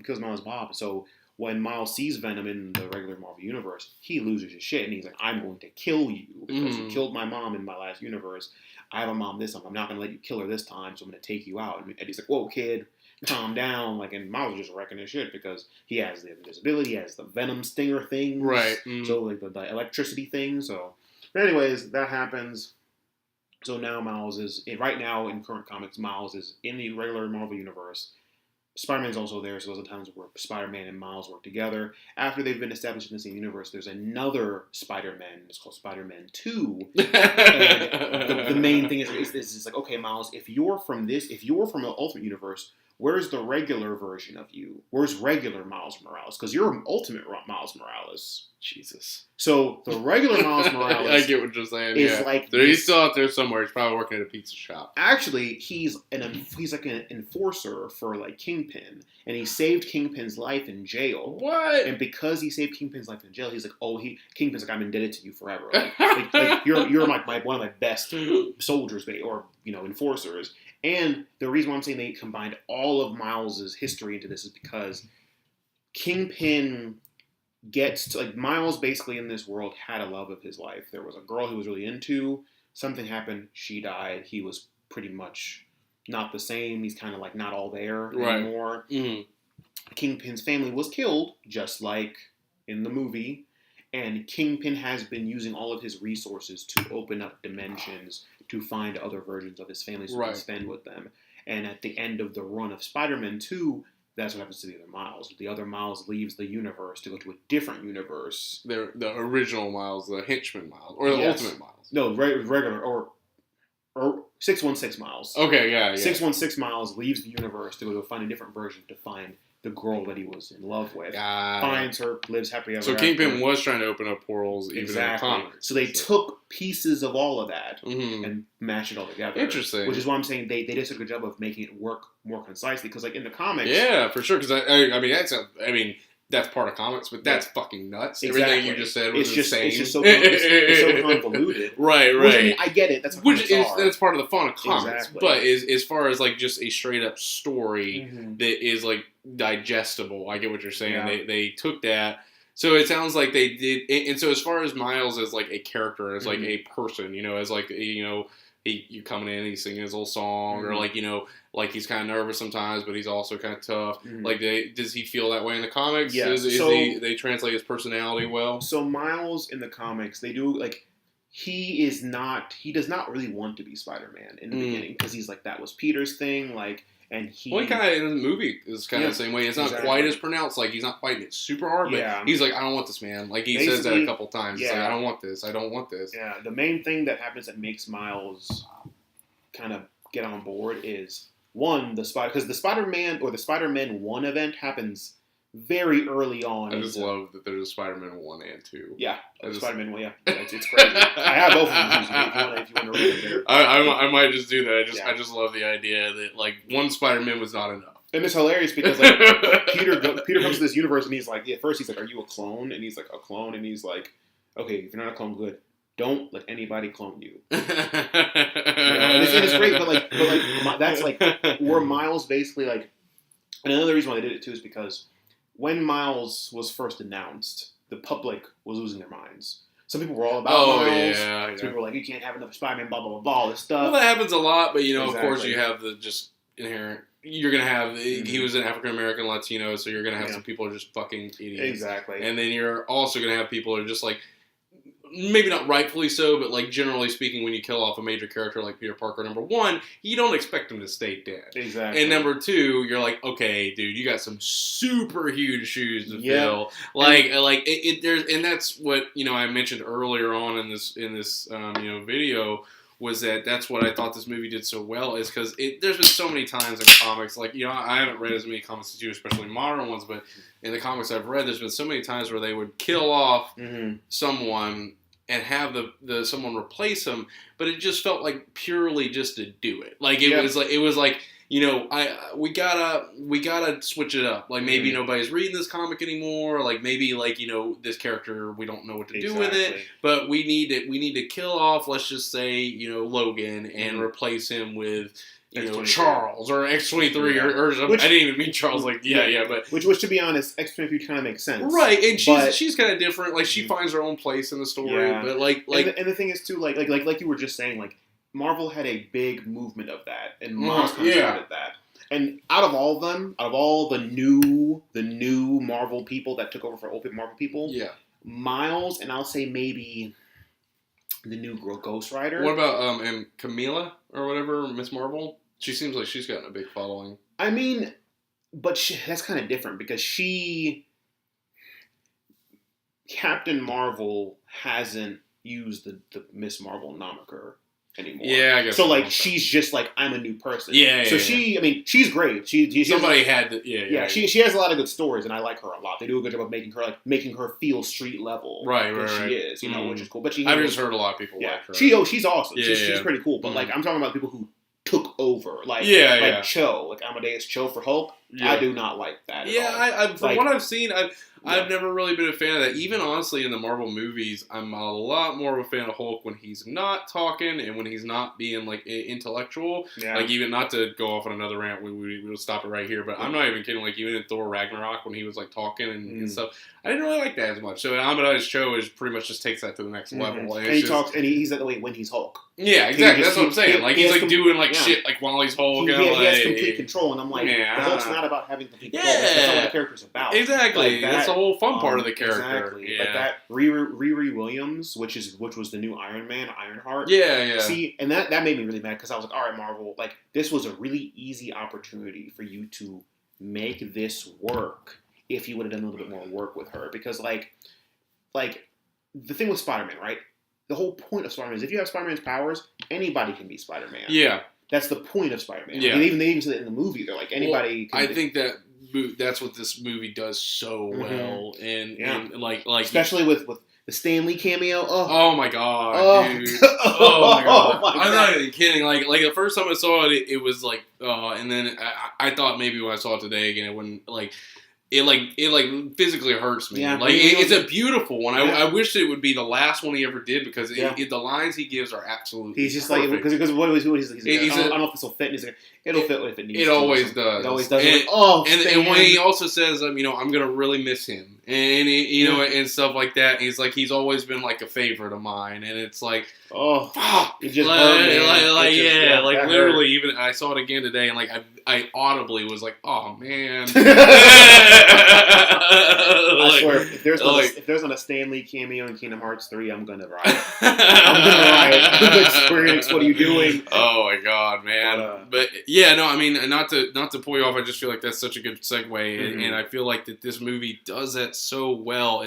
Kills Miles' mom. So when Miles sees Venom in the regular Marvel universe, he loses his shit and he's like, "I'm going to kill you because you killed my mom in my last universe. I have a mom this time. I'm not going to let you kill her this time. So I'm going to take you out." And Eddie's like, "Whoa, kid." Calm down, and Miles is just wrecking his shit because he has the invisibility, he has the Venom stinger thing, right? So like the electricity thing. So, but anyways, that happens. So now Miles is right now in current comics. Miles is in the regular Marvel universe. Spider-Man's also there, so those are times where Spider-Man and Miles work together. After they've been established in the same universe, there's another Spider-Man. It's called Spider-Man 2. And the main thing is like, okay, Miles, if you're from the Ultimate Universe, where's the regular version of you? Where's regular Miles Morales? Because you're Ultimate Miles Morales. Jesus. So the regular Miles Morales, I get what you're saying. Is like he's still out there somewhere. He's probably working at a pizza shop. Actually, he's like an enforcer for like Kingpin, and he saved Kingpin's life in jail. What? And because he saved Kingpin's life in jail, he's like, Kingpin's like, I'm indebted to you forever. Like you're one of my best soldiers, or enforcers. And the reason why I'm saying they combined all of Miles' history into this is because Kingpin gets to, like, Miles basically in this world had a love of his life. There was a girl he was really into. Something happened. She died. He was pretty much not the same. He's kind of like not all there anymore. Kingpin's family was killed, just like in the movie. And Kingpin has been using all of his resources to open up dimensions to find other versions of his family so he can spend with them. And at the end of the run of Spider-Man 2, that's what happens to the other Miles. The other Miles leaves the universe to go to a different universe. The original Miles, the henchman Miles, or the Ultimate Miles. No, regular, or 616 Miles. Okay, yeah. 616 Miles leaves the universe to go to find a different version to find the girl that he was in love with. Finds her, lives happily ever after. So Kingpin was trying to open up portals even in the comics. So they took pieces of all of that and mashed it all together. Interesting. Which is why I'm saying they did a good job of making it work more concisely. Because like in the comics... Yeah, for sure. Because I mean, that's part of comics, but that's fucking nuts. Exactly. Everything you just said was insane. It's just so convoluted. Right. Which, I mean, I get it. That's that's part of the fun of comics. Exactly. But as far as like just a straight up story that is like digestible, I get what you're saying. Yeah. They took that. So it sounds like they did. And so as far as Miles as like a character, as like a person, as like you coming in, he's singing his little song, or like he's kind of nervous sometimes, but he's also kind of tough. Like, does he feel that way in the comics? Yeah. They translate his personality well? So Miles in the comics, they do like he does not really want to be Spider-Man in the beginning because he's like that was Peter's thing, like. And he kind of in the movie is kind of the same way. It's not quite as pronounced. Like he's not fighting it super hard, but he's like, I don't want this, man. Like he says that a couple times. He's like, I don't want this. I don't want this. Yeah. The main thing that happens that makes Miles kind of get on board is one because the Spider-Man 1 event happens very early on. I just love that there's a Spider-Man 1 and 2. Yeah, Spider-Man 1. Yeah, it's crazy. I have both of them if you want to read them. I might just do that. I just love the idea that like one Spider-Man was not enough. And it's hilarious because like Peter comes to this universe and he's like, at first he's like, "Are you a clone?" And he's like, "A clone." And he's like, "Okay, if you're not a clone, good. Don't let anybody clone you." And it's great, but like that's like where Miles basically like. And another reason why they did it too is because when Miles was first announced, the public was losing their minds. Some people were all about Miles. Some people were like, you can't have another Spider-Man, blah, blah, blah, blah, all this stuff. Well, that happens a lot, but, of course, you have the just inherent you're gonna have he was an African American Latino, so you're gonna have some people who are just fucking idiots. Exactly. And then you're also gonna have people who are just like, maybe not rightfully so, but like generally speaking, when you kill off a major character like Peter Parker, number one, you don't expect him to stay dead. Exactly. And number two, you're like, okay, dude, you got some super huge shoes to fill. Like there's, and that's what I mentioned earlier on in this video. Was that's what I thought this movie did so well, is because there's been so many times in comics, like, I haven't read as many comics as you, especially modern ones, but in the comics I've read, there's been so many times where they would kill off someone and have the someone replace him, but it just felt like purely just to do it. Like it was like we gotta switch it up. Like maybe nobody's reading this comic anymore. Like maybe this character, we don't know what to do with it. But we need to kill off, let's just say, Logan, and replace him with Charles or X-23 or I didn't even mean Charles. But which to be honest, X-23 kind of makes sense, right? And she's kind of different. Like she finds her own place in the story. But and the thing is too, like you were just saying, like, Marvel had a big movement of that, and Miles kind of started that. And out of all the new Marvel people that took over for old Marvel people, Miles, and I'll say maybe the new girl Ghost Rider. What about and Camila or whatever, Miss Marvel? She seems like she's gotten a big following. I mean, but that's kind of different because Captain Marvel hasn't used the Miss Marvel moniker anymore. Yeah, I guess so. Like, she's just like, I'm a new person. So I mean, she's great. Somebody had to. She has a lot of good stories, and I like her a lot. They do a good job of making her feel street level. Right. She is, which is cool. But I've just heard a lot of people like her. She's awesome. She's pretty cool. But like, I'm talking about people who took over, like Cho, like Amadeus Cho for Hulk. I do not like that. From what I've seen, I've never really been a fan of that. Even honestly, in the Marvel movies, I'm a lot more of a fan of Hulk when he's not talking and when he's not being like intellectual. Like, even not to go off on another rant, we'll stop it right here. But I'm not even kidding. Like, even in Thor Ragnarok when he was like talking and stuff, I didn't really like that as much. So Amadeus Cho is pretty much just takes that to the next level. And he talks, and he's that way when he's Hulk. Yeah, exactly. That's what I'm saying. Like, he's like doing like shit like while he's Hulk. He has complete control, and I'm like, the Hulk's not about having complete control. That's not what the character's about. Exactly. That's the whole fun part of the character. Exactly. Like that Riri Williams, which was the new Iron Man, Ironheart. Yeah. See, and that made me really mad because I was like, all right, Marvel, like, this was a really easy opportunity for you to make this work if you would have done a little bit more work with her. Because like the thing with Spider-Man, right? The whole point of Spider-Man is if you have Spider-Man's powers, anybody can be Spider-Man. Yeah. That's the point of Spider-Man. Yeah. They even said it in the movie. They're like, anybody can. I think that's what this movie does so well. And like especially with the Stan Lee cameo. Oh my god, dude. Oh my god. I'm not even kidding. Like the first time I saw it, it was like, and then I thought maybe when I saw it today again, it wouldn't like. It physically hurts me. Yeah, it's a beautiful one. I wish it would be the last one he ever did because the lines he gives are absolutely. He's just perfect. Like because what he's I don't know if this will fit. It'll fit if it needs. It always does. It always does. And when he also says, I'm gonna really miss him, and and stuff like that. He's like, he's always been like a favorite of mine, and it's like, fuck, it just hurt me. Literally. Even I saw it again today, and like I audibly was like, oh man. I swear, if there's not a Stan Lee cameo in Kingdom Hearts 3, I'm gonna riot. I'm gonna Square, what are you doing? Oh my god, man! But yeah, no, I mean, not to pull you off. I just feel like that's such a good segue, and I feel like that this movie does that so well.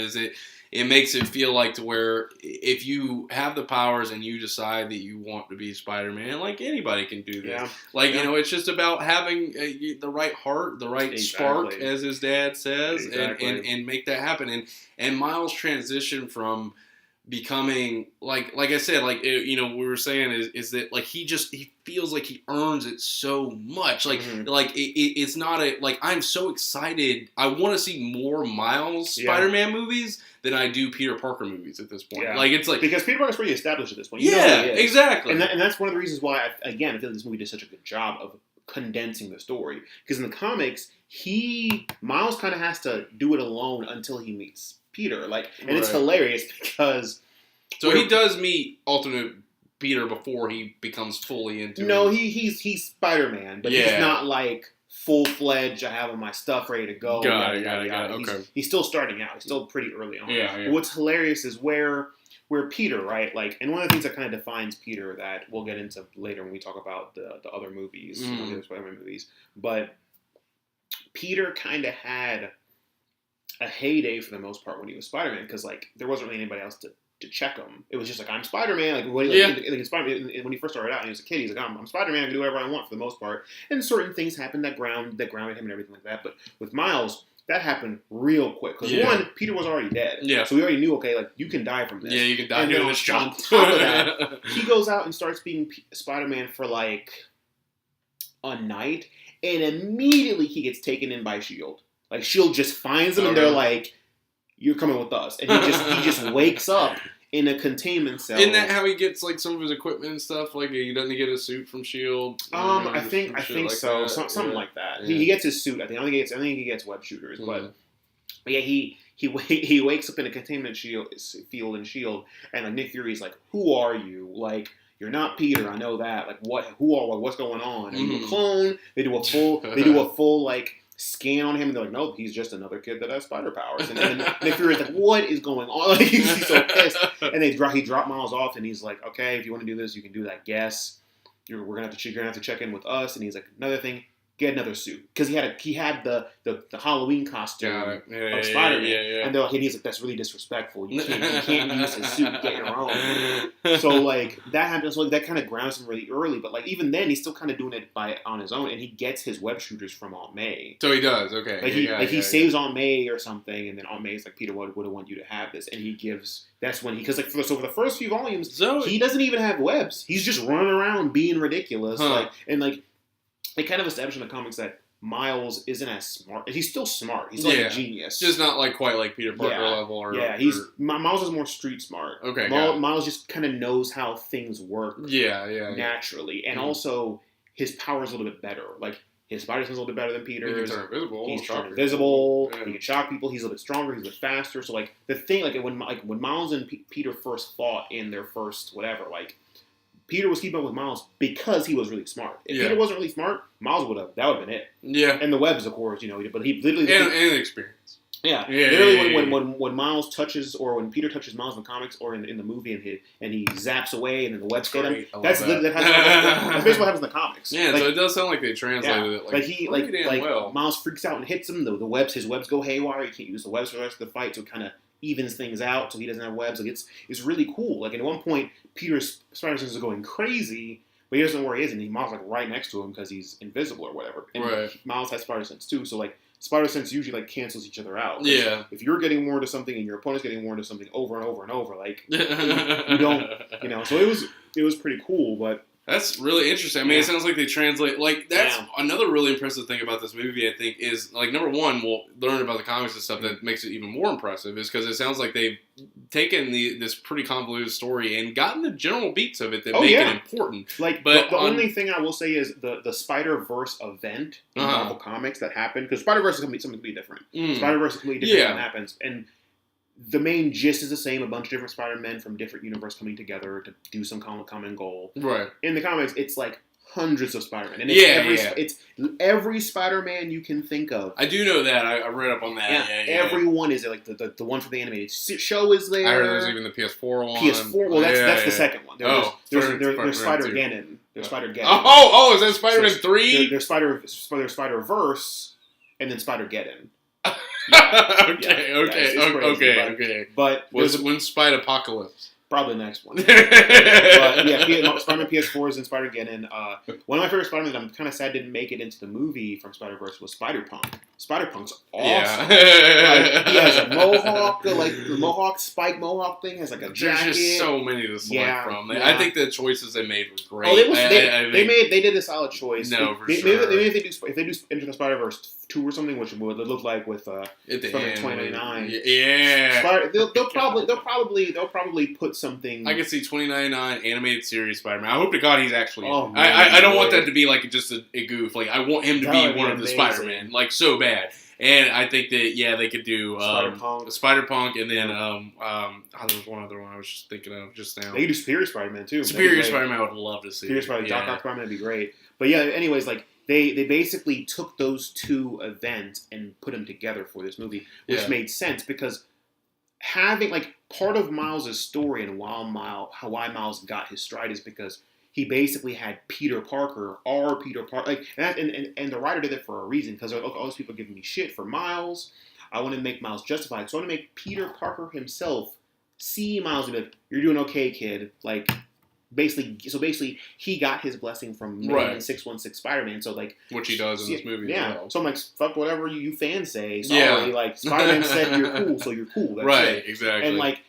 It makes it feel like to where if you have the powers and you decide that you want to be Spider-Man, like anybody can do this. It's just about having the right heart, the right spark, as his dad says, and make that happen. And Miles' transition from becoming like I said, we were saying is that like he feels like he earns it so much. Like it's not I'm so excited. I want to see more Miles Spider-Man movies than I do Peter Parker movies at this point. Yeah. Like it's like because Peter Parker's pretty established at this point. Exactly. And that's one of the reasons why I feel like this movie did such a good job of condensing the story. Because in the comics, Miles kind of has to do it alone until he meets Peter. And it's hilarious because he does meet alternate Peter before he becomes fully into. No, he's Spider-Man, but he's not like full-fledged, I have all my stuff ready to go. Got it. Okay. He's still starting out. He's still pretty early on. Yeah. But what's hilarious is where Peter, right? Like, and one of the things that kind of defines Peter that we'll get into later when we talk about the other movies, the other Spider-Man movies. But Peter kind of had a heyday for the most part when he was Spider-Man, because like there wasn't really anybody else to check him. It was just like, I'm Spider-Man. Like when he first started out and he was a kid, he's like, I'm Spider-Man. I can do whatever I want for the most part. And certain things happened that grounded him and everything like that. But with Miles, that happened real quick. Because one, Peter was already dead. Yeah. So we already knew, okay, like you can die from this. Yeah, you can die doing this job. On top of that, he goes out and starts being Spider-Man for like a night, and immediately he gets taken in by S.H.I.E.L.D. Like S.H.I.E.L.D. just finds him and they're like, "You're coming with us," and he just wakes up in a containment cell. Isn't that how he gets like some of his equipment and stuff? Like he doesn't get a suit from S.H.I.E.L.D. I think like so. Something like that. Yeah. He gets his suit. I think he gets web shooters, but yeah, he wakes up in a containment field in S.H.I.E.L.D. and like Nick Fury's like, "Who are you?" Like, "You're not Peter. I know that. Like, what's going on? Are you a clone?" They do a full like scan on him, and they're like, "Nope, he's just another kid that has spider powers." And then Nick Fury's like, "What is going on?" Like, he's so pissed. And he dropped Miles off, and he's like, "Okay, if you want to do this, you can do that. I guess you're gonna have to check in with us." And he's like, "Another thing, get another suit," because he had the Halloween costume of Spider-Man, and they're like, and he's like, "That's really disrespectful. You can't use his suit. Get your own." So like that happens. So like, that kind of grounds him really early, but like even then, he's still kind of doing it on his own, and he gets his web shooters from Aunt May. So he does. Okay. He saves Aunt May or something, and then Aunt May's like, "Peter would want you to have this," and he gives. That's when because like for the first few volumes, he doesn't even have webs. He's just running around being ridiculous, They kind of established in the comics that Miles isn't as smart. He's still smart. He's like a genius. Just not like quite like Peter Parker level. Miles is more street smart. Okay. Miles just kind of knows how things work. Yeah. Naturally, and also his power is a little bit better. Like his spider sense is a little bit better than Peter's. He can turn invisible. He's invisible. Yeah. He can shock people. He's a little bit stronger. He's a bit faster. So like the thing, like when Miles and Peter first fought in their first whatever, like. Peter was keeping up with Miles because he was really smart. If Peter wasn't really smart, Miles would have been it. Yeah. And the webs, of course, but he literally and the experience. Yeah. Literally, when Miles touches or when Peter touches Miles in the comics or in the movie and he zaps away and then the webs get him. That's basically what happens in the comics. Yeah. So it does sound like they translated it well. Miles freaks out and hits him. His webs go haywire. He can't use the webs for the rest of the fight. So it kind of evens things out so he doesn't have webs. Like it's really cool. Like at one point, Peter's spider sense is going crazy, but he doesn't know where he is, and Miles like right next to him because he's invisible or whatever. And Miles has spider sense too, so like spider sense usually like cancels each other out. Yeah. If you're getting warned of something and your opponent's getting warned of something over and over and over, like you don't, So it was pretty cool, but. That's really interesting. I mean, it sounds like they translate... Like, that's another really impressive thing about this movie, I think, is, like, number one, we'll learn about the comics and stuff that makes it even more impressive, is because it sounds like they've taken this pretty convoluted story and gotten the general beats of it that make it important. Like, but the only thing I will say is the Spider-Verse event in Marvel Comics that happened, because Spider-Verse is going to be something completely different. Spider-Verse is completely different when it happens, and... The main gist is the same, a bunch of different Spider-Men from different universes coming together to do some common goal. Right. In the comics, it's like hundreds of Spider-Man. And it's every Spider-Man you can think of. I do know that. I read up on that. Everyone is there. Like the one for the animated show is there. I heard there's even the PS4 one. PS4, well, that's the second one. There's Spider-Geddon. There's Spider-Geddon. Oh, is that Spider-Man 3? There's Spider-Verse, and then Spider-Geddon. Okay. But when's Spider-Apocalypse? Probably the next one. But yeah, Spider-Man PS4 is in Spider-Geddon. One of my favorite Spider-Man that I'm kind of sad didn't make it into the movie from Spider-Verse was Spider-Punk. Spider-Punk's awesome. He has a mohawk, like the mohawk, spike mohawk thing, has like a jacket. There's just so many to select from. I think the choices they made were great. They did a solid choice. No, for sure. Maybe if they do Into the Spider-Verse 2 or something, which would look like with from 2099. Yeah. They'll probably put something. I can see 2099 animated series Spider-Man. I hope to God he's actually. I don't want that to be like just a goof. Like I want him to be one of the Spider-Man. Like so bad. And I think that they could do Spider-Punk, and then there was one other one I was just thinking of just now. They could do Superior Spider-Man too. Superior Spider-Man I would love to see. Doc Ock Spider-Man would be great. But yeah, anyways, like they basically took those two events and put them together for this movie, which made sense because having like part of Miles' story and why Miles got his stride is because he basically had Peter Parker, like, and the writer did it for a reason because all those people giving me shit for Miles. I want to make Miles justified, so I want to make Peter Parker himself see Miles and be like, "You're doing okay, kid." Like, basically, he got his blessing from Man 616 Spider-Man. So like, which he does in this movie. Yeah. As well. So I'm like, fuck whatever you fans say. Sorry, like Spider-Man said you're cool, so you're cool. That's it. Exactly. And like,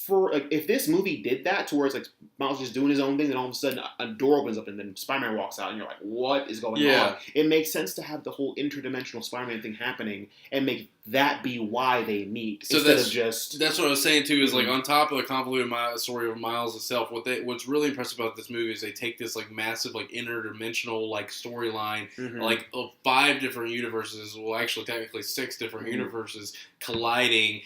for like, if this movie did that, to where it's like Miles just doing his own thing, then all of a sudden a door opens up and then Spider-Man walks out, and you're like, what is going on? It makes sense to have the whole interdimensional Spider-Man thing happening and make that be why they meet instead of just. That's what I was saying too. Is like on top of the convoluted story of Miles itself, what's really impressive about this movie is they take this like massive like interdimensional like storyline, like of 5 different universes. Well, actually, technically 6 different universes colliding.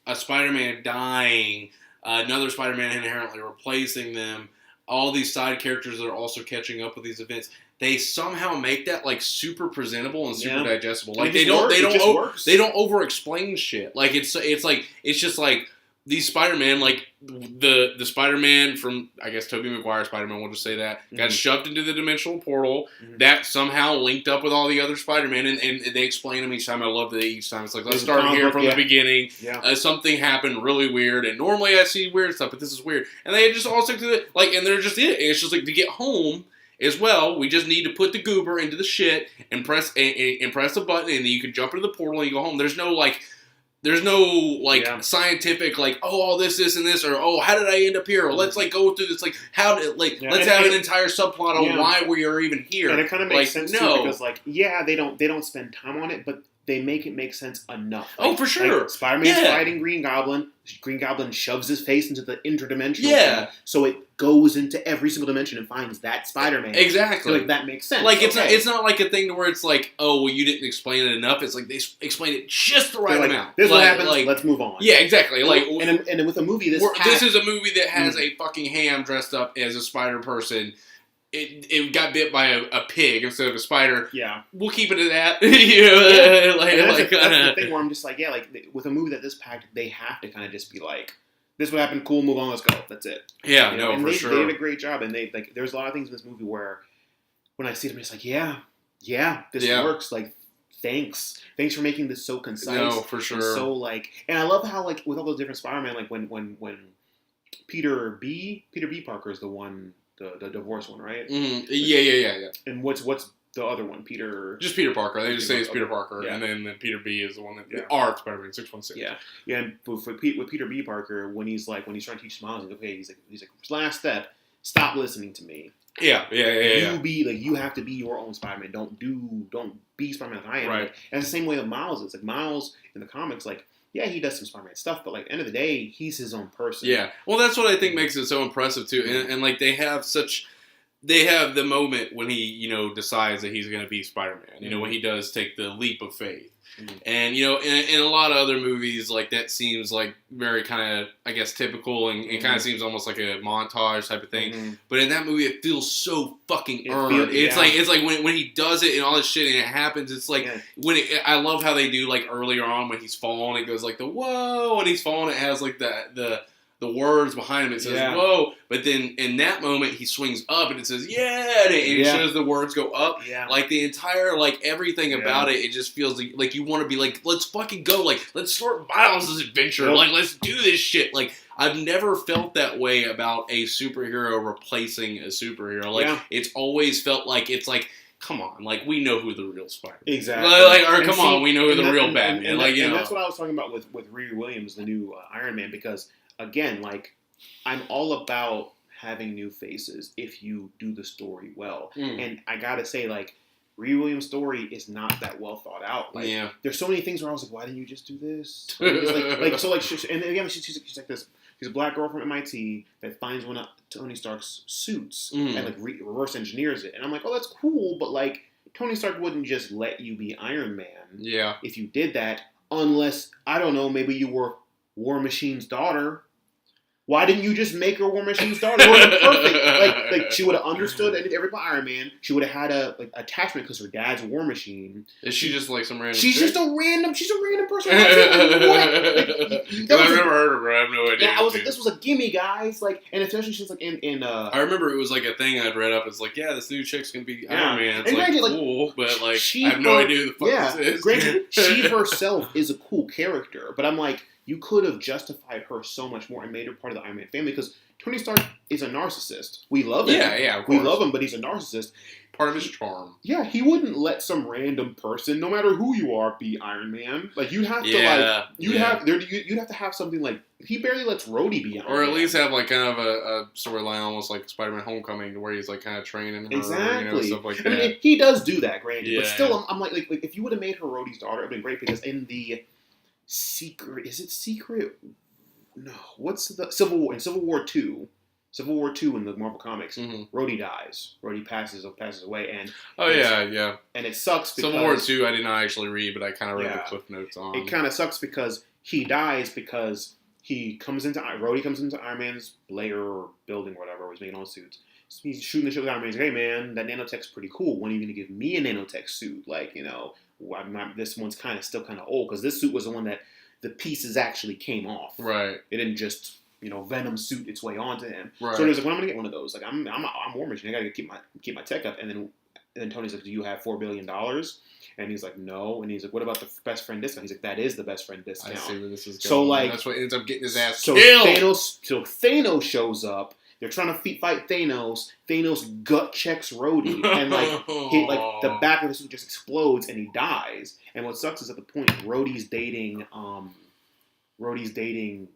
A Spider-Man dying, another Spider-Man inherently replacing them, all these side characters that are also catching up with these events. They somehow make that like super presentable and super digestible. Like they don't over-explain shit. Like it's just like these Spider-Man, like the Spider-Man from, I guess, Tobey Maguire Spider-Man, we'll just say that, got shoved into the dimensional portal. That somehow linked up with all the other Spider-Man, and they explain them each time. I love that each time. It's like, let's start here from the beginning. Something happened really weird, and normally I see weird stuff, but this is weird. And they just all stick to it, like, and they're just it. And it's just like, to get home as well, we just need to put the goober into the shit and press the button, and then you can jump into the portal and you go home. There's no scientific like, oh, all this and this, or oh, how did I end up here? Or let's like go through this, like how did let's have an entire subplot on why we are even here. And it kind of makes sense too, because like they don't spend time on it, but they make it make sense enough. Like, oh, for sure. Like Spider-Man's fighting Green Goblin. Green Goblin shoves his face into the interdimensional thing, so it goes into every single dimension and finds that Spider-Man. Exactly. So, like, that makes sense. Like, it's not like a thing where it's like, oh, well, you didn't explain it enough. It's like they explained it just the right amount. This is what happens, let's move on. Yeah, exactly. Like, and with a movie this is a movie that has a fucking ham dressed up as a spider person. It got bit by a pig instead of a spider. Yeah. We'll keep it at that. That's the thing where I'm just like, with a movie that this packed, they have to kind of just be like, this is what happened, cool, move on, let's go. That's it. Yeah, and for sure. They did a great job, and they like. There's a lot of things in this movie where, when I see them, I'm just like, this works. Like, thanks for making this so concise. No, for sure. And so like, and I love how like with all those different Spider-Man, like when Peter B. Parker is the one, the divorce one, right? Mm-hmm. Yeah. And what's the other one? Just Peter Parker. They just say it's Peter Parker, and then Peter B is the one that Spider-Man 616. Yeah. And with Peter B. Parker, when he's trying to teach Miles, he's like, last step, stop listening to me. Yeah. You have to be your own Spider-Man. Don't be Spider-Man like I am. Right. Like, and it's the same way with Miles is. Like Miles in the comics, like, yeah, he does some Spider-Man stuff, but like at the end of the day, he's his own person. Yeah. Well, that's what I think makes it so impressive too. And like they have the moment when he, decides that he's going to be Spider-Man, when he does take the leap of faith. And, in a lot of other movies, like, that seems, like, very kind of, I guess, typical, and it kind of seems almost like a montage type of thing. But in that movie, it feels so fucking earned. It's like when he does it and all this shit and it happens, it's like, I love how they do, like, earlier on when he's falling, it goes like the whoa, and he's falling, it has, like, the words behind him, it says, whoa, but then in that moment, he swings up, and it says, yeah, and it shows the words go up. Yeah. Like, the entire, like, everything about it just feels like you want to be like, let's fucking go, like, let's start Miles' adventure, like, let's do this shit, like, I've never felt that way about a superhero replacing a superhero, like, it's always felt like, it's like, come on, like, we know who the real Spider-Man is. Exactly. Come on, we know who the real Batman is. And that's what I was talking about with Riri Williams, the new Iron Man, because again, like, I'm all about having new faces if you do the story well. And I gotta say, like, Riri Williams' story is not that well thought out. Like, there's so many things where I was like, why didn't you just do this? And again, she's like this. She's a black girl from MIT that finds one of Tony Stark's suits and like reverse engineers it. And I'm like, oh, that's cool, but like, Tony Stark wouldn't just let you be Iron Man. Yeah. If you did that, unless, I don't know, maybe you were War Machine's daughter. Why didn't you just make her War Machine's daughter? It would have been perfect. Like she would have understood everything Iron Man. She would have had a attachment because her dad's War Machine. Is she just like some random? She's chick? just a random. She's a random person. Like, what? I've never heard of her. I have no idea. Yeah, I was like, this was a gimme, guys. Like, and especially she's like in. I remember it was like a thing I'd read up. It's like, yeah, this new chick's gonna be Iron Man. It's and like granted, cool, but like I have no idea who the fuck this is. Granted, she herself is a cool character, but I'm like. You could have justified her so much more and made her part of the Iron Man family because Tony Stark is a narcissist. We love him. Yeah, of course. We love him, but he's a narcissist. Part of his charm. Yeah, he wouldn't let some random person, no matter who you are, be Iron Man. Like you'd have to you'd have to have something like he barely lets Rhodey be Iron Man. Or at least have like kind of a storyline almost like Spider-Man Homecoming where he's like kind of training her, exactly. stuff like that. I mean, he does do that, granted, but still, I'm like if you would have made her Rhodey's daughter, it'd been great because in the Secret? Is it Secret? No. What's the Civil War? In Civil War 2 in the Marvel Comics, Rhodey dies. Rhodey passes away, and and it sucks because Civil War 2 I did not actually read, but I kind of read the cliff notes on. It kind of sucks because he dies because Rhodey comes into Iron Man's lair or building, or whatever, where he's making all the suits. So he's shooting the shit with Iron Man. He's like, hey man, that nanotech's pretty cool. When are you going to give me a nanotech suit? Like, this one's still kind of old because this suit was the one that the pieces actually came off. Right. It didn't just Venom suit its way onto him. Right. So he was like, "When I'm gonna get one of those? Like I'm War Machine. I gotta keep my tech up." And then Tony's like, "Do you have $4 billion?" And he's like, "No." And he's like, "What about the best friend discount?" He's like, "That is the best friend discount." I see where this is going. So like that's what ends up getting his ass killed. Thanos shows up. They're trying to fight Thanos. Thanos gut checks Rhodey, and the back of the suit just explodes, and he dies. And what sucks is at the point Rhodey's dating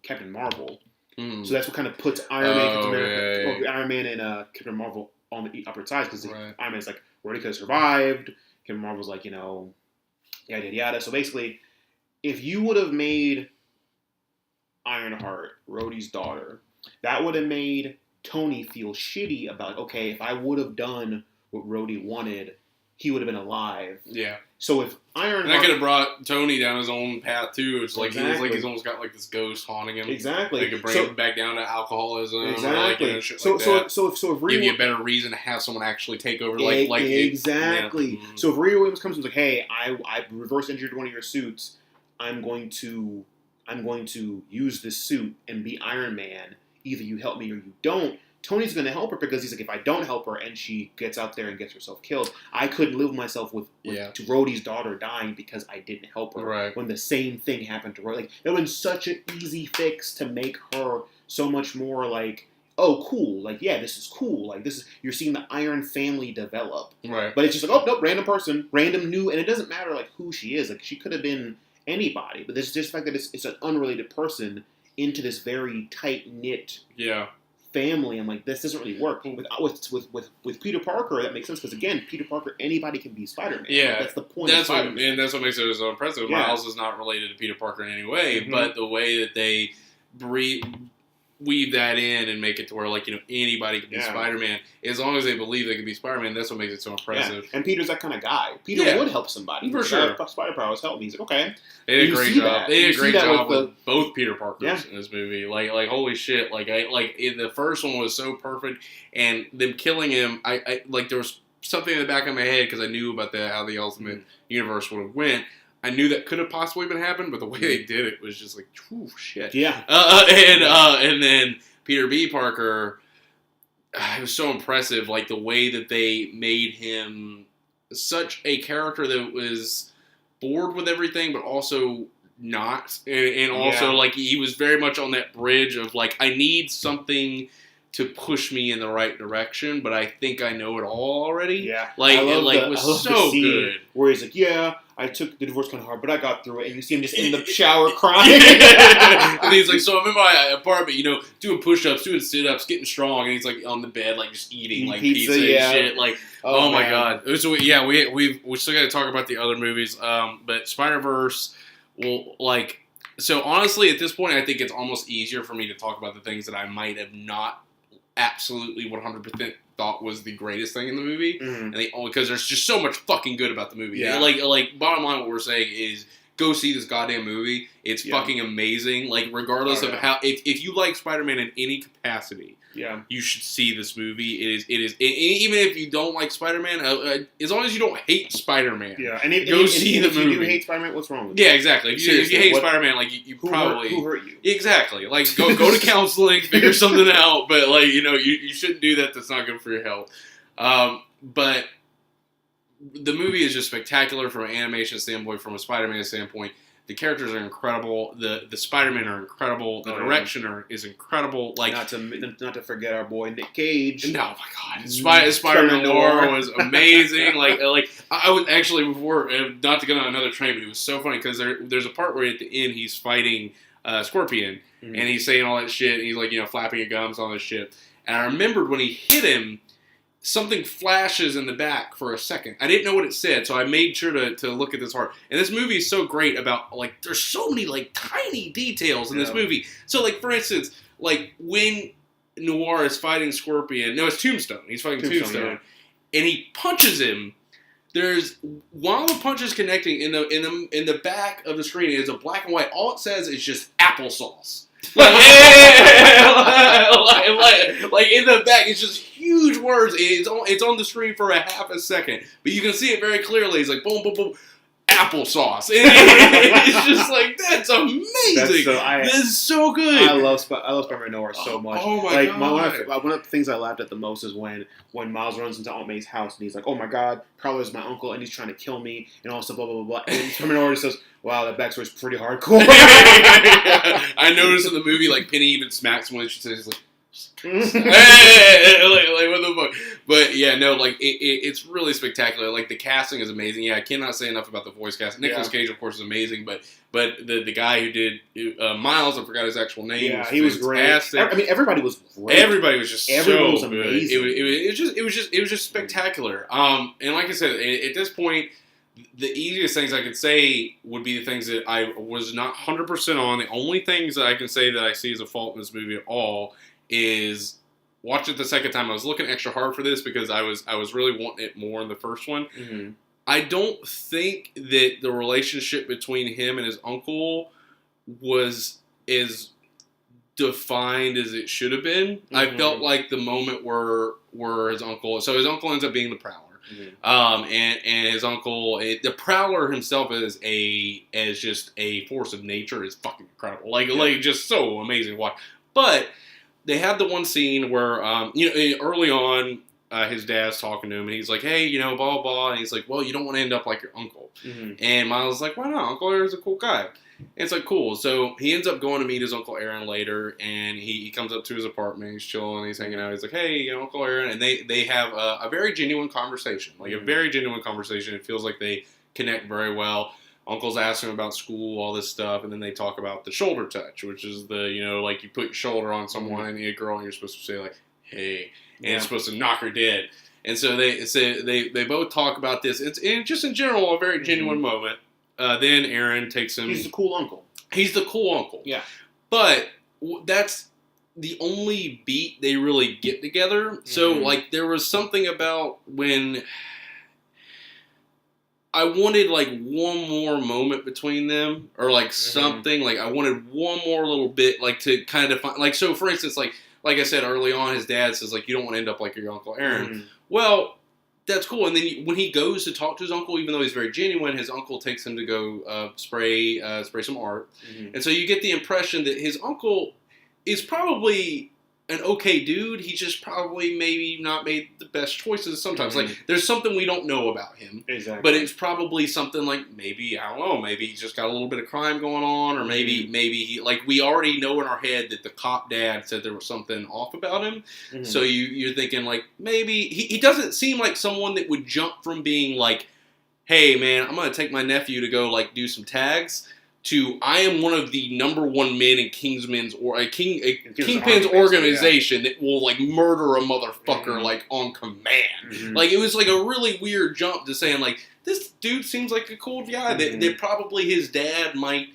Captain Marvel. Mm. So that's what kind of puts Iron Man and Captain Marvel on the upper side because Iron Man's like Rhodey could have survived. Captain Marvel's like yada yada. So basically, if you would have made Ironheart Rhodey's daughter, that would have made Tony feel shitty about, okay, if I would have done what Rhodey wanted, he would have been alive. Yeah. So if Ironheart... And that could have brought Tony down his own path, too. It's like, he's almost got, like, this ghost haunting him. Exactly. They could bring him back down to alcoholism. Exactly. Or, like, shit like that. So if give you a better reason to have someone actually take over. Exactly. So if Riri Williams comes and is like, hey, I reverse engineered one of your suits. I'm going to use this suit and be Iron Man. Either you help me or you don't. Tony's going to help her because he's like, if I don't help her and she gets out there and gets herself killed, I couldn't live with myself with Rhodey's daughter dying because I didn't help her. Right. When the same thing happened to Rhodey. Like, it would have been such an easy fix to make her so much more like, oh, cool. Like, yeah, this is cool. Like, you're seeing the Iron family develop. Right. But it's just like, oh, nope, random person, random new, and it doesn't matter like who she is. Like, she could have been anybody, but there's just the fact that it's an unrelated person into this very tight-knit family. I'm like, this doesn't really work. With Peter Parker, that makes sense because again, Peter Parker, anybody can be Spider-Man. Yeah, that's the point. That's what makes it so impressive. Yeah. Miles is not related to Peter Parker in any way, but the way that they weave that in and make it to where anybody can be Spider-Man as long as they believe they can be Spider-Man. That's what makes it so impressive. Yeah. And Peter's that kind of guy. Peter would help somebody for sure. Spider powers help me. He's like, okay. They did a great job. They did a great job with both Peter Parkers in this movie. Like holy shit! The first one was so perfect, and them killing him. I there was something in the back of my head because I knew about how the Ultimate Universe would have went. I knew that could have possibly been happened, but the way they did it was just like, whew, shit. Yeah. And then Peter B. Parker, it was so impressive, like the way that they made him such a character that was bored with everything, but also not. And also, like, he was very much on that bridge of, like, I need something to push me in the right direction, but I think I know it all already. Yeah. It was so good. Where he's like, yeah, I took the divorce kind of hard, but I got through it. And you see him just in the shower crying. And he's like, so I'm in my apartment, doing push-ups, doing sit-ups, getting strong. And he's like on the bed, like just eating like pizza and shit. Like, oh my God. So yeah, we still got to talk about the other movies. But Spider-Verse will so honestly at this point, I think it's almost easier for me to talk about the things that I might have not absolutely 100% thought was the greatest thing in the movie, and because there's just so much fucking good about the movie. Yeah. Like bottom line, what we're saying is go see this goddamn movie. It's fucking amazing. Like, regardless of how, if you like Spider-Man in any capacity, you should see this movie. Even if you don't like Spider-Man, as long as you don't hate Spider-Man, and go see the movie. If you do hate Spider-Man, what's wrong with you? Yeah, exactly. If you hate Spider-Man, like, you probably... Who hurt you? Exactly. Like, go to counseling, figure something out, but, like, you know, you shouldn't do that. That's not good for your health. But the movie is just spectacular from an animation standpoint, from a Spider-Man standpoint. The characters are incredible. The Spider-Man are incredible. The direction is incredible. Like, not to forget our boy Nick Cage. No, my God, Spider-Man Noir was amazing. like I was actually before, not to get on another train, but it was so funny because there's a part where at the end he's fighting Scorpion and he's saying all that shit. And he's like, you know, flapping his gums, all this shit. And I remembered when he hit him, something flashes in the back for a second. I didn't know what it said, so I made sure to look at this hard. And this movie is so great about, like, there's so many, like, tiny details in this movie. So, like, for instance, like, when Noir is fighting Scorpion, no, it's Tombstone. He's fighting Tombstone. And he punches him. While the punch is connecting, in the back of the screen is a black and white. All it says is just applesauce. Like in the back, it's just huge words. It's on the screen for a half a second, but you can see it very clearly. It's like boom, boom, boom, applesauce. It's just like, that's amazing. This is so good. I love Spider-Man Noir so much. Oh my God! One of the things I laughed at the most is when Miles runs into Aunt May's house and he's like, "Oh my God, Prowler's my uncle and he's trying to kill me," and all stuff, blah blah blah blah. And Spider-Man Noir says, "Wow, that backstory's pretty hardcore." I noticed in the movie, like, Penny even smacks when she says, like, hey, what the fuck? But yeah, no, like, it's really spectacular. Like, the casting is amazing. Yeah, I cannot say enough about the voice cast. Nicolas Cage, of course, is amazing, but the guy who did Miles, I forgot his actual name. Yeah, he was great. I mean, everybody was great. Everybody was just so was good. Amazing. It was just spectacular. And like I said, at this point, the easiest things I could say would be the things that I was not 100% on. The only things that I can say that I see as a fault in this movie at all is watch it the second time. I was looking extra hard for this because I was really wanting it more in the first one. Mm-hmm. I don't think that the relationship between him and his uncle was as defined as it should have been. Mm-hmm. I felt like the moment where his uncle ends up being the Prowler. Mm-hmm. And his uncle, the Prowler himself as just a force of nature is fucking incredible. Like just so amazing to watch. But they had the one scene where, early on, his dad's talking to him, and he's like, hey, blah, blah, blah. And he's like, well, you don't want to end up like your uncle. Mm-hmm. And Miles is like, why not? Uncle Aaron's a cool guy. And it's like, cool. So he ends up going to meet his Uncle Aaron later, and he comes up to his apartment. He's chilling. He's hanging out. He's like, hey, Uncle Aaron. And they have a very genuine conversation. Like, a very genuine conversation. It feels like they connect very well. Uncle's asking him about school, all this stuff, and then they talk about the shoulder touch, which is like you put your shoulder on someone and a girl, and you're supposed to say, like, hey, and it's supposed to knock her dead. And so they both talk about this. It's just in general a very genuine moment. Then Aaron takes him. He's the cool uncle. He's the cool uncle. Yeah. But that's the only beat they really get together. Mm-hmm. So, like, there was something about when I wanted, like, one more moment between them, or, like, something. Like, I wanted one more little bit, like, to kind of define. Like, so, for instance, like I said early on, his dad says, like, you don't want to end up like your Uncle Aaron. Mm-hmm. Well, that's cool. And then when he goes to talk to his uncle, even though he's very genuine, his uncle takes him to go spray some art. Mm-hmm. And so you get the impression that his uncle is probably an okay dude. He just probably maybe not made the best choices sometimes. Mm-hmm. Like, there's something we don't know about him. Exactly. But it's probably something like, maybe, I don't know, maybe he's just got a little bit of crime going on, or maybe he, like, we already know in our head that the cop dad said there was something off about him. Mm-hmm. So you're thinking, like, maybe, he doesn't seem like someone that would jump from being like, hey, man, I'm going to take my nephew to go, like, do some tags, to I am one of the number one men in Kingpin's organization that will, like, murder a motherfucker like on command. Mm-hmm. Like, it was like a really weird jump to saying, like, this dude seems like a cool guy that probably his dad might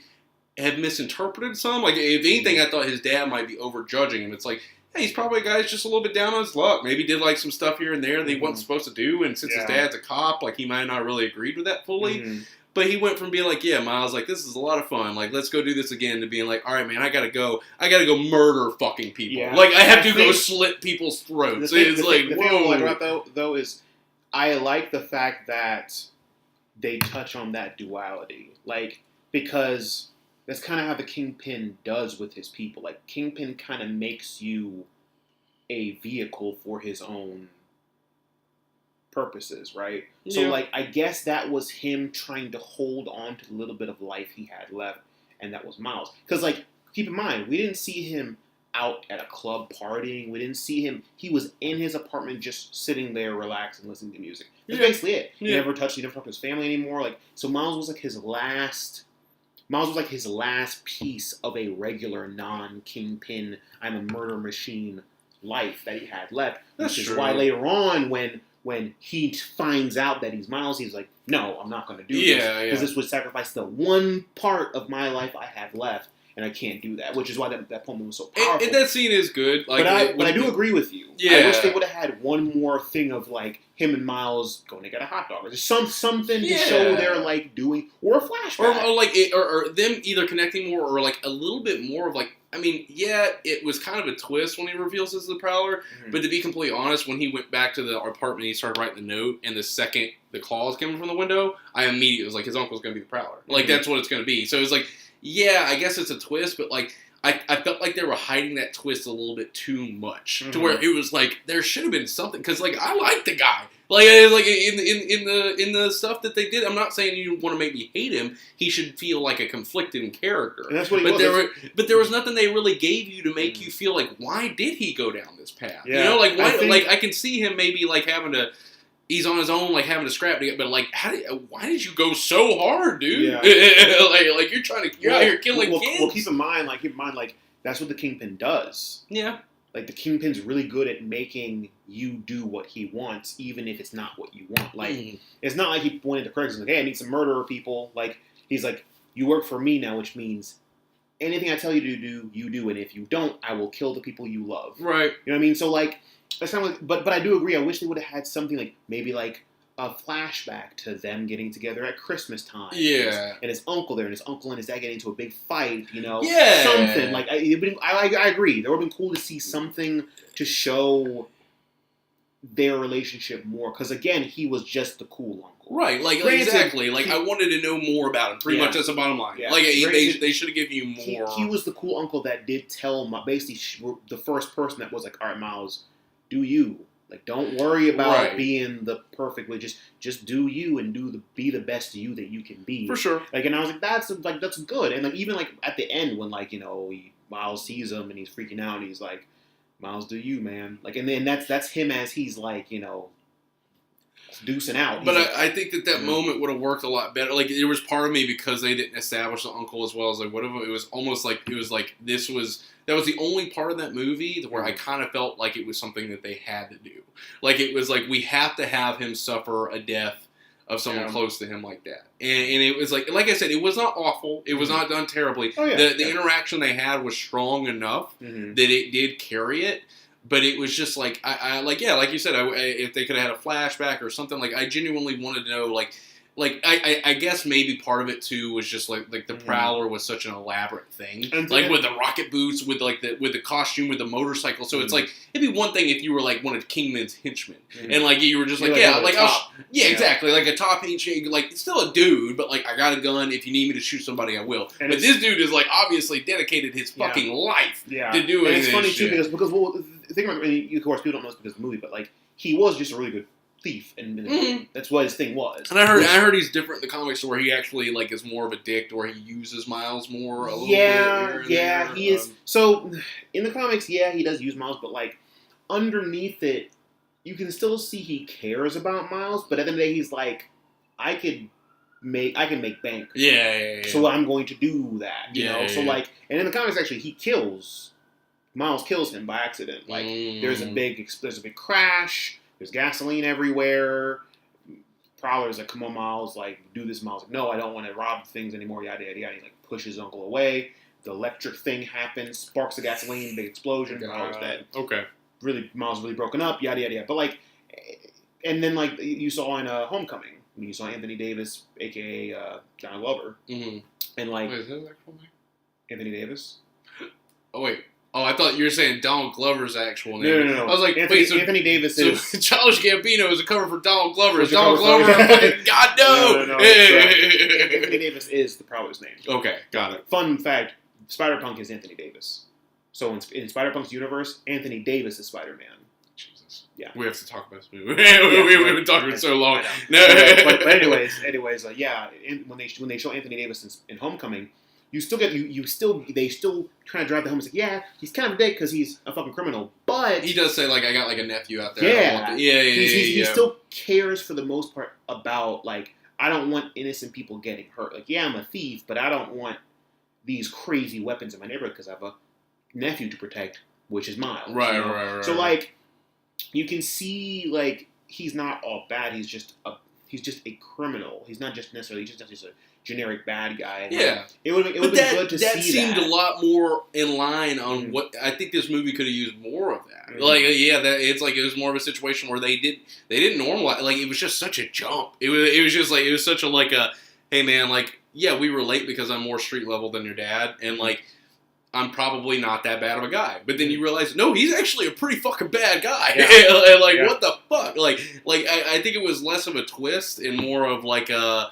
have misinterpreted some. Like, if anything, I thought his dad might be overjudging him. It's like, hey, he's probably a guy who's just a little bit down on his luck. Maybe did, like, some stuff here and there that he wasn't supposed to do, and since his dad's a cop, like, he might not really agreed with that fully. Mm-hmm. But he went from being like, yeah, Miles, like, this is a lot of fun. Like, let's go do this again, to being like, all right, man, I gotta go murder fucking people. Yeah. Like, I have to go slit people's throats. The It's like, thing I like about though is I like the fact that they touch on that duality. Like, because that's kind of how the Kingpin does with his people. Like, Kingpin kind of makes you a vehicle for his own purposes, right? Yeah. So, like, I guess that was him trying to hold on to the little bit of life he had left, and that was Miles. Because, like, keep in mind, we didn't see him out at a club partying. We didn't see him. He was in his apartment just sitting there relaxing, listening to music. That's basically it. He never talked to his family anymore. Like, so Miles was like his last piece of a regular non-Kingpin, I'm a murder machine life that he had left. Which is why later on when he finds out that he's Miles, he's like, no, I'm not going to do this. Because this would sacrifice the one part of my life I have left, and I can't do that. Which is why that moment was so powerful. And that scene is good. Like, but I do agree with you. Yeah. I wish they would have had one more thing of, like, him and Miles going to get a hot dog. Or just something to show they're, like, doing, or a flashback. Or them either connecting more, or, like, a little bit more of, like, I mean, yeah, it was kind of a twist when he reveals this is the Prowler, but to be completely honest, when he went back to the apartment and he started writing the note, and the second the claws came from the window, I immediately was like, his uncle's going to be the Prowler. Like, that's what it's going to be. So it was like, yeah, I guess it's a twist, but, like, I felt like they were hiding that twist a little bit too much, to where it was like, there should have been something, because, like, I like the guy. Like in the stuff that they did, I'm not saying you want to make me hate him. He should feel like a conflicting character. And that's what he was. But there was nothing they really gave you to make you feel like, why did he go down this path? Yeah. You know, like why? I can see him maybe like having to. He's on his own, like having to scrap to get. But like, why did you go so hard, dude? Yeah. like you're out here killing kids. Well, keep in mind, like that's what the Kingpin does. Yeah. Like, the Kingpin's really good at making you do what he wants, even if it's not what you want. Like, it's not like he went into Craigslist and like, hey, I need some murderer people. Like, he's like, you work for me now, which means anything I tell you to do, you do. And if you don't, I will kill the people you love. Right. You know what I mean? So, like, that's kind of like, but I do agree. I wish they would have had something like, maybe like a flashback to them getting together at Christmas time. Yeah. And his uncle there, and his uncle and his dad getting into a big fight, you know? Yeah. Something. Like, I agree. It would have been cool to see something to show their relationship more. Because, again, he was just the cool uncle. Right. Like, exactly. Like, I wanted to know more about him. Pretty much that's the bottom line. Yeah. Like, they should have given you more. He was the cool uncle that did tell, basically, the first person that was like, all right, Miles, do you. Like, don't worry about being the perfect way. Just do you and be the best you that you can be. For sure. Like, and I was like, that's good. And like, even like at the end when, like, you know, Miles sees him and he's freaking out and he's like, Miles, do you, man? Like, and then that's him as he's like, you know, deucing out. But I think that moment would have worked a lot better. Like, there was part of me, because they didn't establish the uncle as well as like whatever. It was almost like that was the only part of that movie where I kind of felt like it was something that they had to do. Like, it was like, we have to have him suffer a death of someone close to him like that. And it was like I said, it was not awful. It was not done terribly. Oh, yeah. The interaction they had was strong enough that it did carry it. But it was just like, I like you said, if they could have had a flashback or something, like, I genuinely wanted to know, like I guess maybe part of it too was just like the Prowler was such an elaborate thing, like with the rocket boots, with the costume, with the motorcycle. So it's like, it'd be one thing if you were like one of Kingman's henchmen, and like you were just like, exactly, like a top henchman, like still a dude, but like, I got a gun. If you need me to shoot somebody, I will. And but this dude is like obviously dedicated his fucking life to doing this. And it's funny shit. too because the thing about, of course, people don't know this because of the movie, but like, he was just a really good thief, and that's what his thing was. And I heard he's different in the comics, where he actually like is more of a dick, where he uses Miles more. A little bit he is. So in the comics, he does use Miles, but like underneath it, you can still see he cares about Miles. But at the end of the day, he's like, I can make bank. Yeah. So I'm going to do that. You know. So like, and in the comics, actually, Miles kills him by accident. Like there's a big crash. There's gasoline everywhere. Prowler's like, come on, Miles, like, do this, Miles. Like, no, I don't want to rob things anymore, yada, yada, yada. He, like, pushes his uncle away. The electric thing happens, sparks the gasoline, big explosion. Prowler's dead. Okay. Miles really broken up, yada, yada, yada. But, like, and then, like, you saw in Homecoming, when you saw Anthony Davis, aka John Glover, Mm-hmm. and like Wait, is that his actual name? Anthony Davis. Oh wait. Oh, I thought you were saying Donald Glover's actual name. No. I was like, Anthony, wait, so Anthony Davis is Childish Gambino is a cover for Donald Glover. Is Was a Donald cover Glover? for- Fucking God no! No, Anthony Davis is the Prowler's name. Okay, got it. Fun fact: Spider-Punk is Anthony Davis. So in Spider-Punk's universe, Anthony Davis is Spider-Man. Jesus. Yeah. We have to talk about this movie. We've been talking for so long. No. but anyways, when they show Anthony Davis in Homecoming, you still get they still trying to drive the home. It's like, yeah, he's kind of a dick because he's a fucking criminal, but He does say, like, I got, like, a nephew out there. Yeah. He Yeah. still cares for the most part about, like, I don't want innocent people getting hurt. Like, yeah, I'm a thief, but I don't want these crazy weapons in my neighborhood because I have a nephew to protect, which is Miles. Right, you know? right. So, like, you can see, like, he's not all bad. He's just a criminal. He's not just necessarily just a generic bad guy. And, Yeah. like, it would have been good to see that seemed a lot more in line on what I think this movie could have used more of that. Mm-hmm. Like, it's like it was more of a situation where they didn't normalize. Like, it was just such a jump. It was just like it was such a like a hey man, like, yeah, we relate because I'm more street level than your dad, and like I'm probably not that bad of a guy. But then you realize, no, he's actually a pretty fucking bad guy. Yeah. And like, Yeah. what the fuck? Like I think it was less of a twist and more of like a.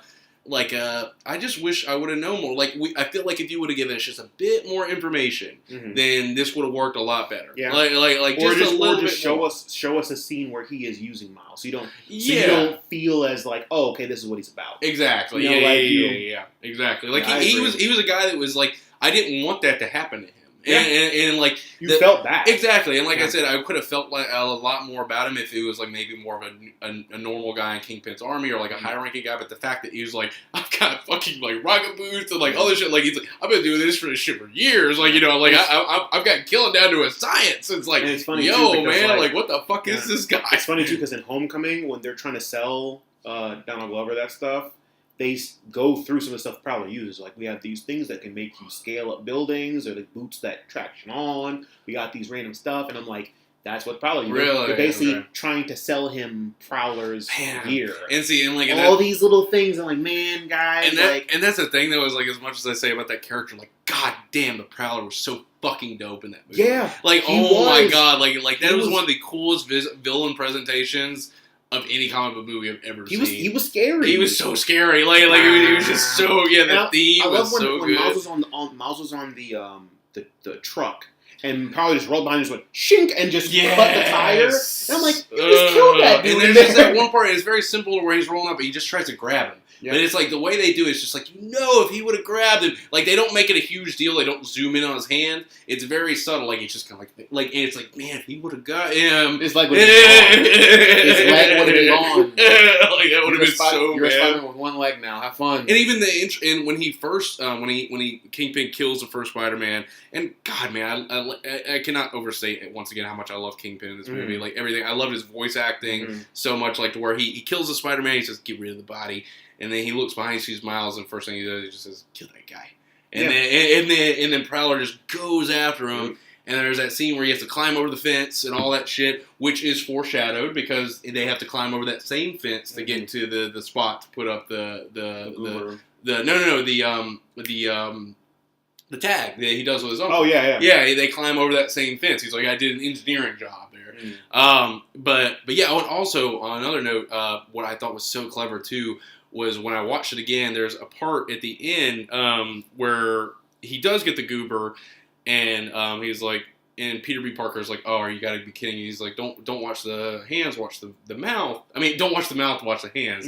I just wish I would have known more. Like, I feel like if you would have given us just a bit more information, then this would have worked a lot better. Yeah. Like Or just a little bit show more. show us a scene where he is using Miles, so you don't feel as like, oh, okay, this is what he's about. Exactly. You know, Yeah. Exactly. Like Yeah, he was a guy that was like, I didn't want that to happen to him. Yeah. And like You felt that. Exactly, and like Yeah. I said, I could have felt like a lot more about him if he was like maybe more of a normal guy in Kingpin's army or like a high ranking guy. But the fact that he was like, I've got fucking like rocket boots and like all this shit, like he's like, I've been doing this shit for years, like, you know, like I've got killing down to a science. It's like, it's funny yo too, because, man, like what the fuck is this guy? It's funny too because in Homecoming, when they're trying to sell Donald Glover that stuff, they go through some of the stuff Prowler uses. Like, we have these things that can make you scale up buildings, or the boots that traction on. We got these random stuff, and I'm like, that's what Prowler uses. Really? They're basically Okay. trying to sell him Prowler's gear. And see, and like all these little things, I'm like, man, guys, and that's the thing though, is like, as much as I say about that character, like, god damn, the Prowler was so fucking dope in that movie. Yeah, like, my god, like that was one of the coolest villain presentations of any comic book movie I've ever seen. He was scary. He was so scary. Like it was just so the theme I love was when, so when good. Miles was on the truck. And probably just rolled behind and just went shink and just cut the tire. And I'm like, you just killed that dude. And there's just that one part, it's very simple where he's rolling up, but he just tries to grab him. Yeah. But it's like the way they do it, it's just like, if he would have grabbed him, like they don't make it a huge deal. They don't zoom in on his hand. It's very subtle. Like it's just kind of like, and it's like, man, if he would have got him, his leg would have been gone. His leg would have been gone. Like that would have been so You're a bad. Spider-Man with one leg now. Have fun. And even and when he first, when he Kingpin kills the first Spider-Man, and God, man, I cannot overstate it once again how much I love Kingpin in this movie. Like everything, I loved his voice acting so much. Like to where he kills the Spider-Man, he says, "Get rid of the body," and then he looks behind, he sees Miles, and first thing he does, he just says, "Kill that guy." And then Prowler just goes after him. And there's that scene where he has to climb over the fence and all that shit, which is foreshadowed because they have to climb over that same fence to get to the spot to put up the tag that he does with his uncle. Oh yeah. They climb over that same fence. He's like, I did an engineering job there. But yeah. And also on another note, what I thought was so clever too was when I watched it again. There's a part at the end where he does get the goober. And he's like, and Peter B. Parker's like, oh, you gotta be kidding me. He's like, don't watch the hands, watch the mouth. I mean, don't watch the mouth, watch the hands.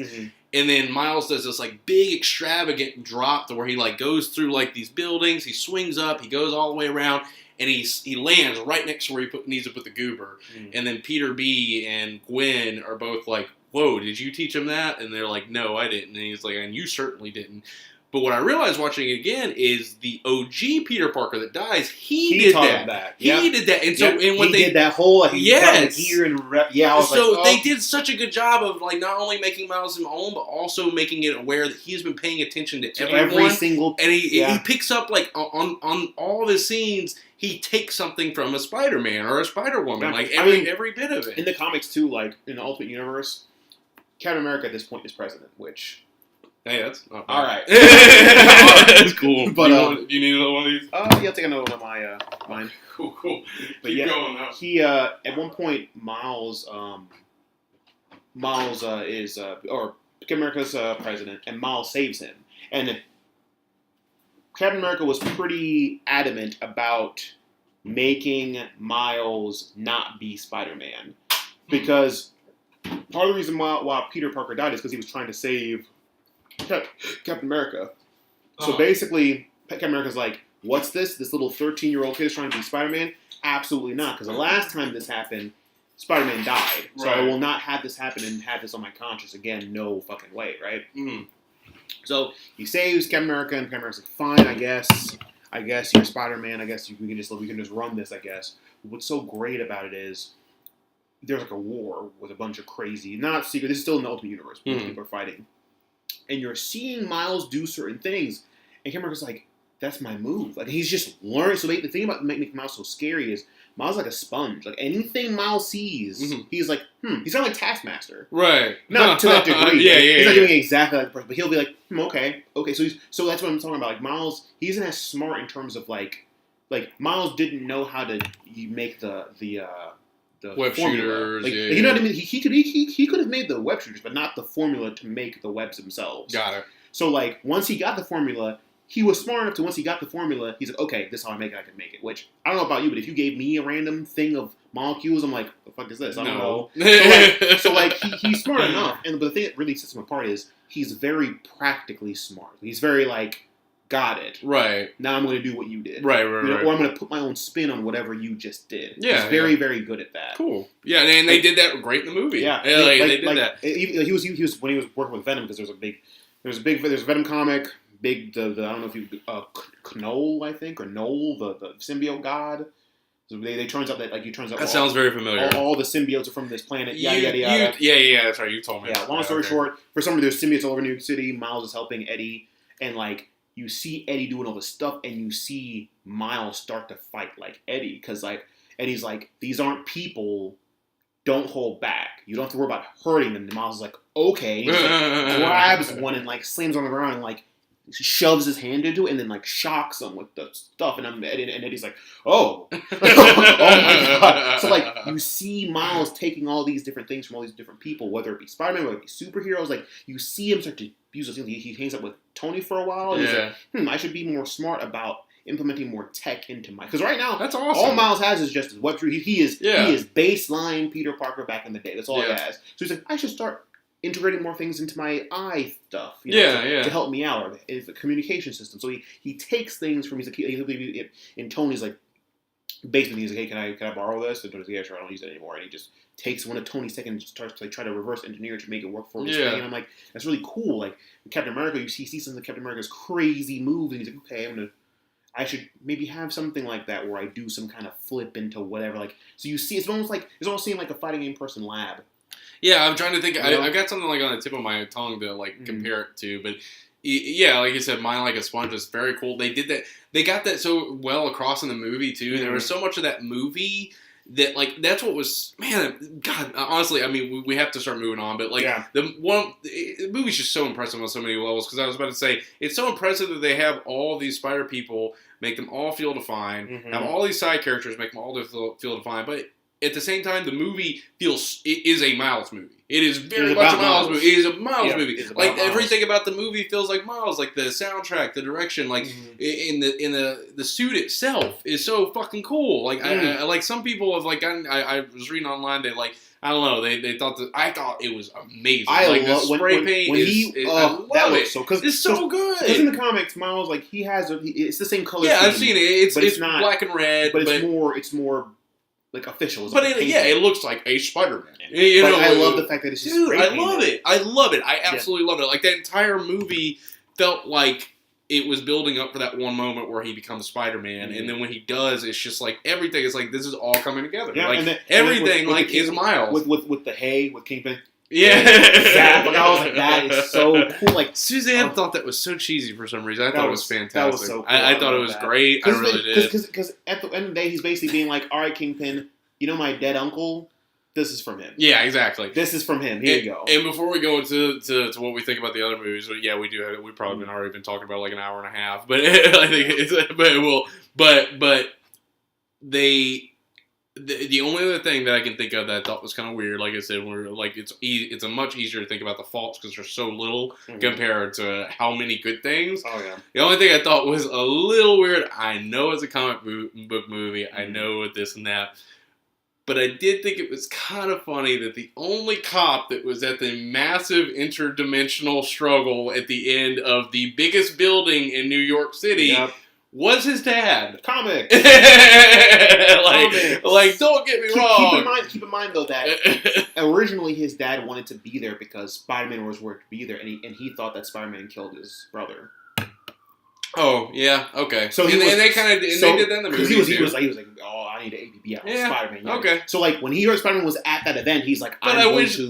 And then Miles does this like big extravagant drop to where he like goes through like these buildings. He swings up, he goes all the way around, and he lands right next to where he needs to put the goober. And then Peter B. and Gwen are both like, whoa, did you teach him that? And they're like, no, I didn't. And he's like, and you certainly didn't. But what I realized watching it again is the OG Peter Parker that dies. He did that. He did that, and so and when he did that whole yes, gear and rep. Yeah, I was so like, they did such a good job of like not only making Miles his own, but also making it aware that he's been paying attention to everyone. Every single, and he picks up like on all of his scenes. He takes something from a Spider-Man or a Spider-Woman, like every bit of it. In the comics too, like in the Ultimate Universe, Captain America at this point is president, which... Hey, that's not all right. That's cool. But do you need another one of these? Yeah, I'll take another one of my mine. Cool. But Keep yeah, going now. he at one point Miles is or Captain America's president, and Miles saves him. And Captain America was pretty adamant about making Miles not be Spider-Man, because part of the reason why Peter Parker died is because he was trying to save Captain America. So basically, Captain America's like, what's this? This little 13-year-old kid is trying to be Spider-Man? Absolutely not, because the last time this happened, Spider-Man died. So I will not have this happen and have this on my conscience again. No fucking way, right? Mm-hmm. So he saves Captain America, and Captain America's like, fine, I guess you're Spider-Man. I guess we can just run this, I guess. What's so great about it is there's like a war with a bunch of crazy, not secret, this is still in the Ultimate Universe, people are fighting. And you're seeing Miles do certain things, and Captain America's like, that's my move. Like, he's just learning. So the thing about making Miles so scary is Miles is like a sponge. Like, anything Miles sees, he's like, he's kind of like Taskmaster. Right. Not to that degree. He's not doing exactly like the person, but he'll be like, okay. So that's what I'm talking about. Like, Miles, he isn't as smart in terms of like Miles didn't know how to make the web formula. shooters. Like, you know what I mean? He could have made the web shooters, but not the formula to make the webs themselves. Got it. So like, once he got the formula, he was smart enough to, once he got the formula, he's like, okay, this is how I make it, I can make it. Which, I don't know about you, but if you gave me a random thing of molecules, I'm like, the fuck is this? I don't know. So he's smart enough. But the thing that really sets him apart is he's very practically smart. He's very like, got it. Right. Now I'm going to do what you did. Right. Or I'm going to put my own spin on whatever you just did. Yeah. He's very, very good at that. Cool. Yeah, and they did that great in the movie. Yeah. They did that. He was when he was working with Venom, because there's a Venom comic. I don't know if you Knoll, I think, or Knoll, the symbiote god. So they turns out that that sounds very familiar. All the symbiotes are from this planet. Yada. Yeah, that's right. You told me. Yeah. Long story short, for some reason there's symbiotes all over New York City. Miles is helping Eddie, and like you see Eddie doing all this stuff, and you see Miles start to fight like Eddie, because like Eddie's like, these aren't people. Don't hold back. You don't have to worry about hurting them. And Miles is like, okay. And he just, like, grabs one and like slams on the ground and like shoves his hand into it and then like shocks him with the stuff. And Eddie's like, oh. Oh my god. So like you see Miles taking all these different things from all these different people, whether it be Spider-Man, whether it be superheroes. Like you see him start to use those things. He hangs up with Tony for a while. And he's like, I should be more smart about implementing more tech into my... Because right now, that's awesome. All Miles has is just his web shooter. He is baseline Peter Parker back in the day. That's all he has. So he's like, I should start integrating more things into my eye stuff, to help me out. Or it's a communication system. So he takes things from... And Tony's like, basically he's like, hey, can I borrow this? And Tony's like, yeah, sure, I don't use it anymore. And he just takes one of Tony's tech and starts to like, try to reverse engineer to make it work for his thing. And I'm like, that's really cool. Like, in Captain America, you see some of Captain America's crazy moves, and he's like, okay, I should maybe have something like that where I do some kind of flip into whatever. Like, so you see, it's almost seeing like a fighting game person lab. Yeah, I'm trying to think. I've got something like on the tip of my tongue to like compare it to, but yeah, like you said, Mine Like a Sponge is very cool. They did that. They got that so well across in the movie too. There was so much of that movie that like that's what was, man. God, honestly, I mean, we have to start moving on, but like the movie's just so impressive on so many levels. Because I was about to say, it's so impressive that they have all these spider people, make them all feel defined, have all these side characters, make them all feel defined, but at the same time, the movie is a Miles movie. It is very much a Miles movie. It is a Miles movie. Like everything about the movie feels like Miles. Like the soundtrack, the direction, like in the suit itself is so fucking cool. Like I like some people have like gotten. I was reading online. They like. I don't know. They thought that. I thought it was amazing. The spray paint. I love it. It's so good. Because in the comics, Miles like he has. It's the same color. Yeah, I've seen it. It's not black and red. But it's more. Like official, but it looks like a Spider-Man. I love the fact that it's just I love it. I absolutely love it. Like that entire movie felt like it was building up for that one moment where he becomes Spider-Man, and then when he does, it's just like everything is like this is all coming together. Yeah, like everything with is Miles with the hay with Kingpin. Yeah, exactly. I was like, that is so cool. Like Suzanne thought that was so cheesy for some reason. I thought it was fantastic. That was so cool. I thought it was great. I really did. Because at the end of the day, he's basically being like, all right, Kingpin, you know my dead uncle? this is from him. Yeah, exactly. This is from him. Here you go. And before we go into to what we think about the other movies, yeah, we do. We've probably already been talking about like an hour and a half, but I think but the only other thing that I can think of that I thought was kind of weird, like I said, we're like it's a much easier to think about the faults because there's so little compared to how many good things. Oh yeah. The only thing I thought was a little weird. I know it's a comic book movie. I know this and that. But I did think it was kind of funny that the only cop that was at the massive interdimensional struggle at the end of the biggest building in New York City was his dad. Comics. like, don't get me wrong. Keep in mind though that originally his dad wanted to be there because Spider-Man was worth to be there, and he thought that Spider-Man killed his brother. Oh yeah, okay. So they did that in the movie. He was like, oh, I need to be out with Spider-Man. You know? Okay. So like when he heard Spider-Man was at that event, he's like, I wish there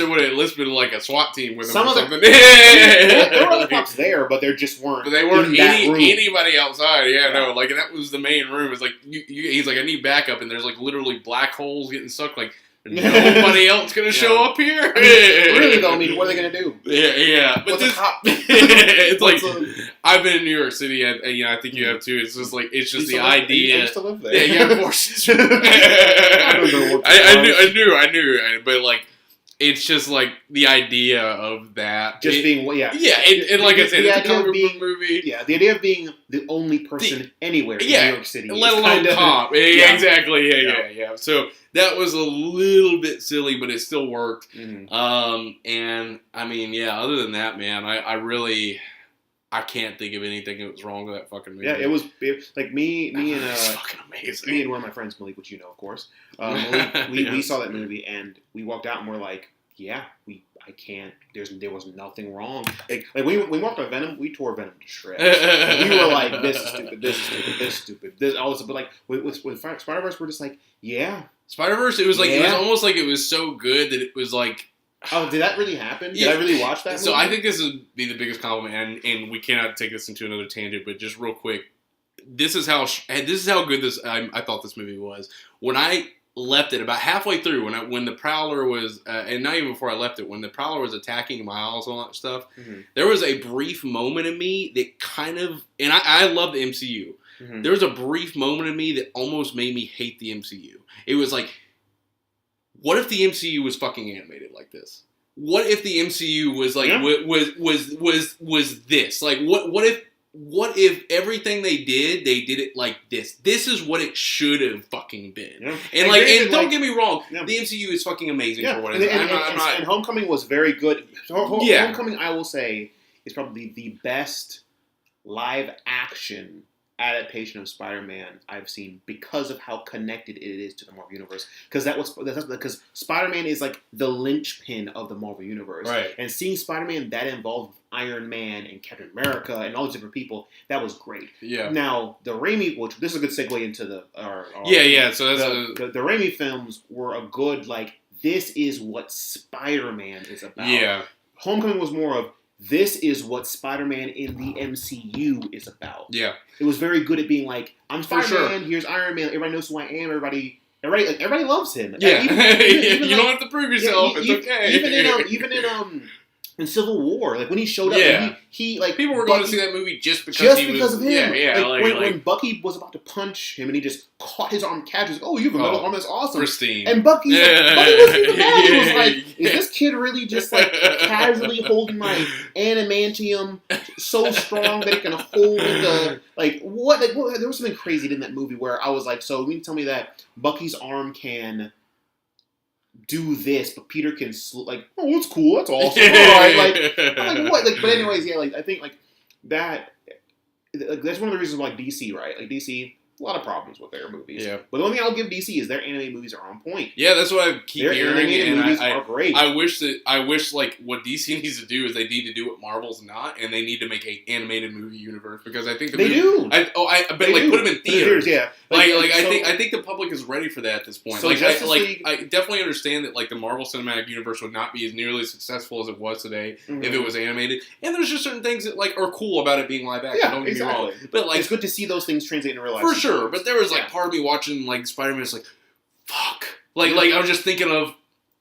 would have at least been like a SWAT team with him or something. There were other cops there, but there just weren't. But they weren't anybody outside. Yeah, no. Like that was the main room. It's like he's like, I need backup, and there's like literally black holes getting sucked. Like. Nobody else gonna show up here. Really though, I mean, what are they gonna do? Yeah. But What's a cop? It's like I've been in New York City, and I think you have too. It's just like the idea. I used to live there. Yeah, of course. I don't know what I knew, but like. It's just like the idea of that. Just being, and like I said, it's a comic book movie. Yeah, the idea of being the only person anywhere in New York City. Let alone cop. Yeah, exactly. Yeah. So that was a little bit silly, but it still worked. Mm-hmm. And I mean, other than that, man, I can't think of anything that was wrong with that fucking movie. Yeah, it was like me and fucking amazing. Me and one of my friends, Malik, which you know, of course. Malik, we saw that movie and we walked out and we're like, I can't. There was nothing wrong. Like we walked by Venom, we tore Venom to shreds. We were like, this is stupid. This is stupid. This is stupid. This all this. But like with Spider-Verse, we're just like, Spider-Verse. It was like it was almost like it was so good that it was like. Oh, did that really happen? Did I really watch that movie? So I think this would be the biggest compliment, and we cannot take this into another tangent, but just real quick, this is how good I thought this movie was. When I left it about halfway through, when the Prowler was, and not even before I left it, when the Prowler was attacking Miles and all that stuff, there was a brief moment in me that kind of, and I love the MCU. There was a brief moment in me that almost made me hate the MCU. It was like, what if the MCU was fucking animated like this? What if the MCU was like was this? Like what if everything they did it like this? This is what it should have fucking been. Yeah. And don't get me wrong, the MCU is fucking amazing for what it is. And Homecoming was very good. Homecoming, I will say, is probably the best live action adaptation of Spider-Man I've seen because of how connected it is to the Marvel Universe. Because Spider-Man is like the linchpin of the Marvel Universe. Right. And seeing Spider-Man that involved with Iron Man and Captain America and all these different people, that was great. Yeah. Now, the Raimi, which this is a good segue into the So that's the Raimi films were a good, like, this is what Spider-Man is about. Yeah. Homecoming was more of, this is what Spider-Man in the MCU is about. Yeah. It was very good at being like, I'm Spider-Man, here's Iron Man, everybody knows who I am, everybody loves him. Yeah. Even you don't have to prove yourself, it's okay. Even in Civil War, like when he showed up, he like people were going to see that movie just because of him. When Bucky was about to punch him and he just caught his arm, catches, you have a metal arm, that's awesome, pristine. And Bucky wasn't even mad. He was like, is this kid really just like casually holding my adamantium so strong that it can hold the like what? Like there was something crazy in that movie where I was like, so you mean to tell me that Bucky's arm can do this, but Peter can that's cool, that's awesome. All right, like, I'm like, what? Like, but anyways, I think like that. That's one of the reasons why DC, right? Like DC, a lot of problems with their movies. Yeah. But the only thing I'll give DC is their anime movies are on point. Yeah, that's what I keep hearing. Their animated movies are great. I wish like what DC needs to do is they need to do what Marvel's not, and they need to make an animated movie universe because I think they do. But put them in theaters. Yeah. I think the public is ready for that at this point. So I definitely understand that like the Marvel Cinematic Universe would not be as nearly as successful as it was today if it was animated. And there's just certain things that like are cool about it being live action. Yeah, don't get me wrong. But like it's good to see those things translate in real life. For sure. But there was like part of me watching like Spider-Man is like, fuck. Like I was just thinking of,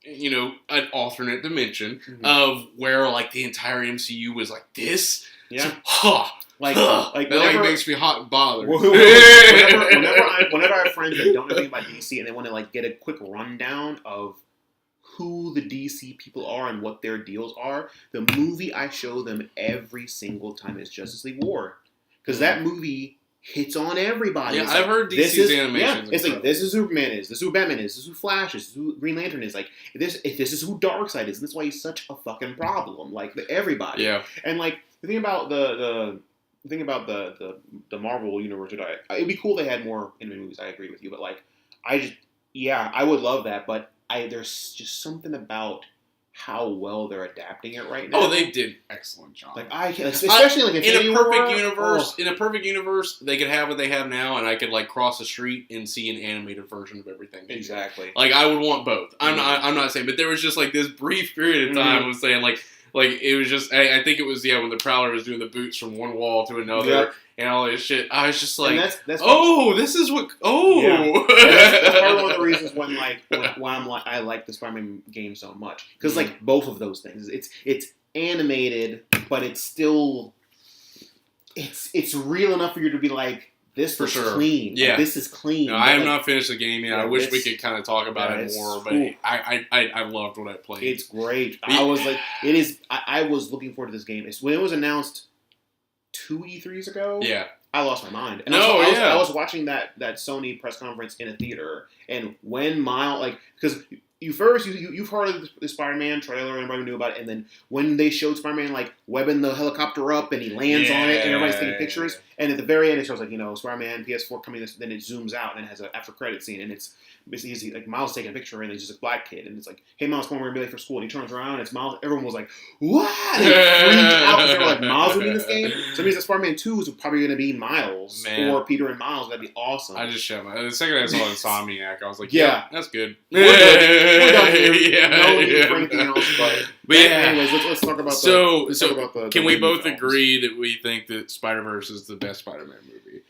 you know, an alternate dimension of where like the entire MCU was like this. Yeah. So, that like makes me hot and bothered. Whenever I have friends that don't know anything about DC and they want to like get a quick rundown of who the DC people are and what their deals are, the movie I show them every single time is Justice League War, because that movie hits on everybody. Yeah, it's I've heard DC's animations. Yeah, it's like this is who Superman is, this is who Batman is, this is who Flash is, this is who Green Lantern is. Like this is who Darkseid is, and that's why he's such a fucking problem. Like everybody. Yeah. And like the thing about the Marvel universe, it'd be cool if they had more anime movies. I agree with you, but like I would love that, but there's just something about how well they're adapting it right now. Oh, they did excellent job. Like especially like in a perfect universe. In a perfect universe, they could have what they have now, and I could like cross the street and see an animated version of everything. Exactly. Like I would want both. I'm not saying, but there was just like this brief period of time. I was saying like it was just. I think it was when the Prowler was doing the boots from one wall to another. Yep. And all this shit, I was just like, this is what. Oh, yeah. That's part of one of the reasons why I like the Spider-Man game so much, because like both of those things, it's animated, but it's still it's real enough for you to be like, this is clean. Yeah, like, this is clean. No, I have not finished the game yet. Yeah, I wish we could kind of talk about it more, but I loved what I played. It's great. I was like, it is. I was looking forward to this game. When it was announced 2 E3s ago, I lost my mind. And I was watching that Sony press conference in a theater, and when Miles, because you've heard of the Spider-Man trailer and everybody knew about it, and then when they showed Spider-Man webbing the helicopter up and he lands on it and everybody's taking pictures, and at the very end it shows Spider-Man PS4 coming, then it zooms out and it has an after credit scene, and it's basically like Miles taking a picture and he's just a black kid, and it's like, hey Miles, come on, we're gonna be late for school, and he turns around and it's Miles. Everyone was like, what? They freaked out because they were like, Miles would be in this game, so it means that Spider-Man 2 is probably gonna be Miles or Peter and Miles. That'd be awesome. I just shut the second I saw Insomniac, I was like, yeah, that's good. We're done here. No need for anything else, but anyways, let's talk about can we both agree that we think that Spider-Verse is the best Spider-Man movie?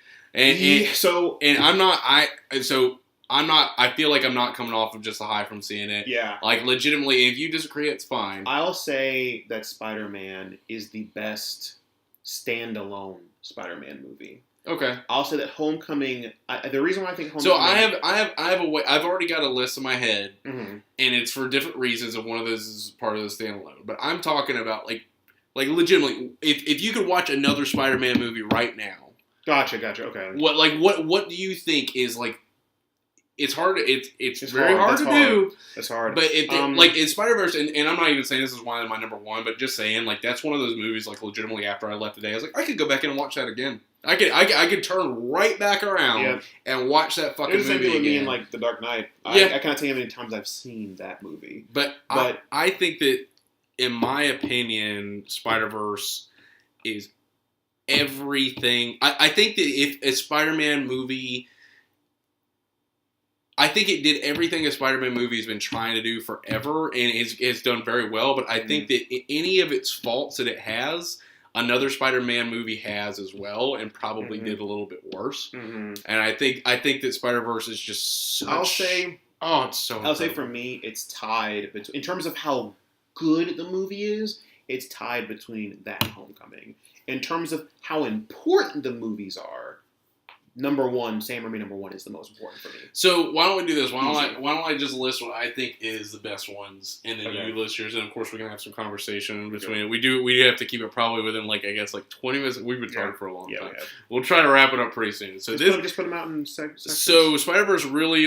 I feel like I'm not coming off of just a high from seeing it. Yeah. Like, legitimately, if you disagree, it's fine. I'll say that Spider-Man is the best standalone Spider-Man movie. Okay. I'll say that Homecoming. The reason why I think Homecoming. So I've already got a list in my head, and it's for different reasons. And one of those is part of the standalone. But I'm talking about like legitimately, if you could watch another Spider-Man movie right now. Gotcha. Okay. What do you think is like? It's hard. It's very hard to do. It's hard. But in Spider-Verse, and I'm not even saying this is one of my number one, but just saying that's one of those movies legitimately after I left today, I was like, I could go back in and watch that again. I could turn right back around and watch that fucking movie again. Me in The Dark Knight. I can't tell you how many times I've seen that movie. But I think that, in my opinion, Spider-Verse is everything. I think that if a Spider-Man movie, I think it did everything a Spider-Man movie has been trying to do forever, and it's done very well. But I think that any of its faults that it has, another Spider-Man movie has as well, and probably did a little bit worse. And I think that Spider-Verse is just such... I'll say for me, it's tied in terms of how good the movie is. It's tied between that and Homecoming. In terms of how important the movies are, number one, Sam Raimi number one is the most important for me. So why don't we do this? Why don't I just list what I think is the best ones, and then you list yours, and of course we can have some conversation between it. We have to keep it probably within 20 minutes. We've been talking for a long time. We'll try to wrap it up pretty soon. So just put them out in sections. So Spider-Verse really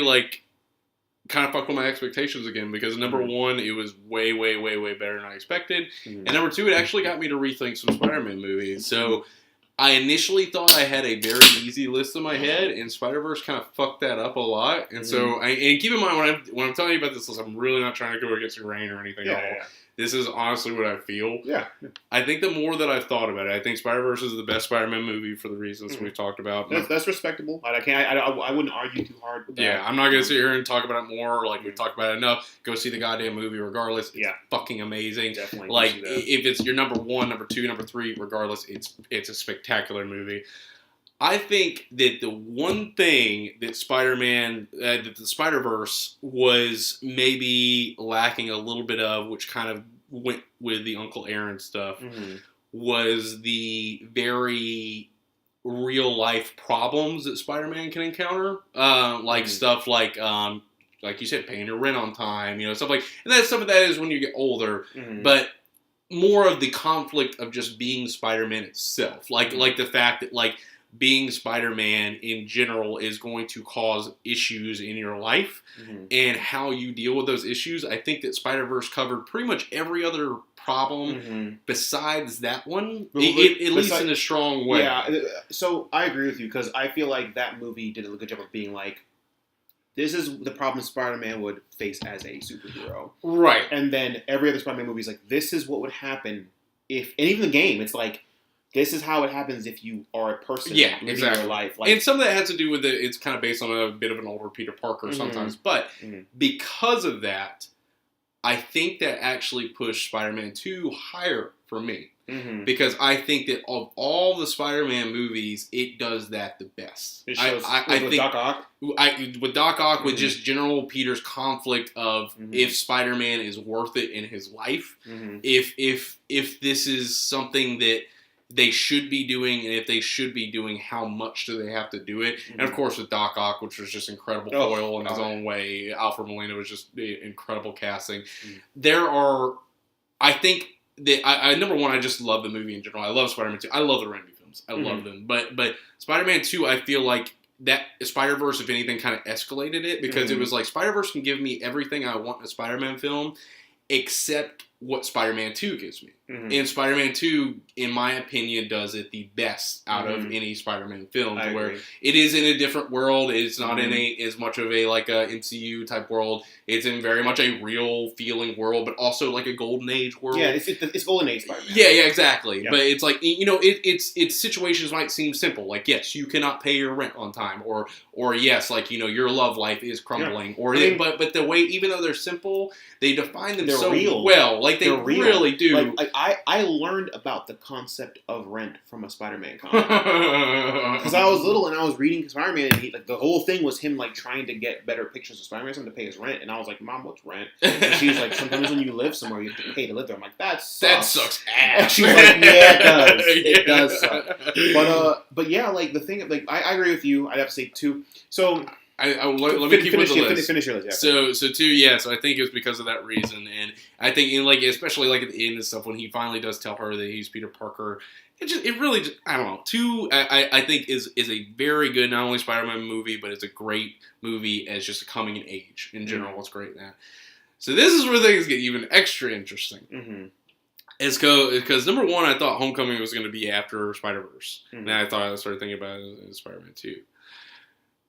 kind of fucked with my expectations again, because number one, it was way, way, way, way better than I expected, and number two, it actually got me to rethink some Spider-Man movies. So I initially thought I had a very easy list in my head, and Spider-Verse kind of fucked that up a lot. And so, and keep in mind when I'm telling you about this list, I'm really not trying to go against the grain or anything at all. Yeah. This is honestly what I feel. Yeah. I think the more that I've thought about it, I think Spider-Verse is the best Spider-Man movie for the reasons we've talked about. That's respectable. I wouldn't argue too hard with that. Yeah, I'm not going to sit here and talk about it more. We've talked about it enough. Go see the goddamn movie regardless. It's fucking amazing. Definitely. If it's your number one, number two, number three, regardless, it's a spectacular movie. I think that the one thing that Spider-Man, that the Spider-Verse was maybe lacking a little bit of, which kind of went with the Uncle Aaron stuff, was the very real-life problems that Spider-Man can encounter. Stuff like you said, paying your rent on time, stuff like, and that stuff that is when you get older, but more of the conflict of just being Spider-Man itself. Like the fact that, like, being Spider-Man in general is going to cause issues in your life, and how you deal with those issues. I think that Spider-Verse covered pretty much every other problem besides that one, at least in a strong way. Yeah, so I agree with you, because I feel like that movie did a good job of being like, this is the problem Spider-Man would face as a superhero. Right. And then every other Spider-Man movie is like, this is what would happen if, and even the game, it's like, this is how it happens if you are a person living your life. Like, and some of that has to do with it's kind of based on a bit of an older Peter Parker sometimes. But because of that, I think that actually pushed Spider-Man 2 higher for me. Because I think that of all the Spider-Man movies, it does that the best. It shows with Doc Ock? With Doc Ock, with just general Peter's conflict of if Spider-Man is worth it in his life, if this is something that they should be doing, and if they should be doing, how much do they have to do it? And of course with Doc Ock, which was just incredible foil in his own way. Alfred Molina was just incredible casting. There are, I think that number one, I just love the movie in general. I love Spider-Man 2. I love the Raimi films. I love them. But Spider-Man 2, I feel like that Spider-Verse, if anything, kind of escalated it, because it was like, Spider-Verse can give me everything I want in a Spider-Man film, except what Spider-Man 2 gives me. And Spider-Man 2, in my opinion, does it the best out of any Spider-Man film, where it is in a different world. It's not in as much of a like a MCU type world. It's in very much a real feeling world, but also like a golden age world. Yeah, it's golden age Spider-Man. Yeah, exactly. Yep. But it's like, it's situations might seem simple. Like, yes, you cannot pay your rent on time, or yes, like, your love life is crumbling, but the way, even though they're simple, they define them so real. Well. Like, they really do. Like I learned about the concept of rent from a Spider-Man comic. Because I was little and I was reading Spider-Man, and the whole thing was him like trying to get better pictures of Spider-Man, something to pay his rent. And I was like, Mom, what's rent? And she was like, sometimes when you live somewhere, you have to pay to live there. I'm like, that sucks ass. She's like, yeah, it does. It does suck. But yeah, like the thing, like I agree with you. I'd have to say 2. So. Let me keep with the list. Finish your list. Yeah. So 2, yeah. So I think it was because of that reason, and I think especially like at the end and stuff, when he finally does tell her that he's Peter Parker, it really I don't know. 2, I think is a very good, not only Spider-Man movie, but it's a great movie as just a coming in age in general. It's great in that. So this is where things get even extra interesting. It's because number 1, I thought Homecoming was going to be after Spider-Verse, and then I started thinking about it as Spider-Man 2.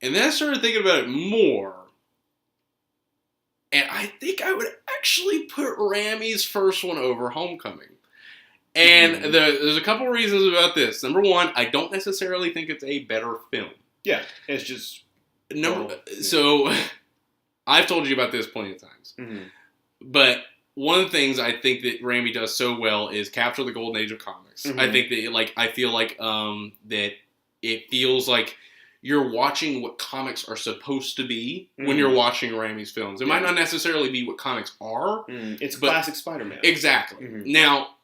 And then I started thinking about it more, and I think I would actually put Raimi's first one over Homecoming. And there's a couple reasons about this. Number 1, I don't necessarily think it's a better film. Yeah, it's just... So, I've told you about this plenty of times. But one of the things I think that Raimi does so well is capture the golden age of comics. I think that, I feel like that it feels like you're watching what comics are supposed to be when you're watching Raimi's films. It might not necessarily be what comics are. It's classic Spider-Man. Exactly. Now,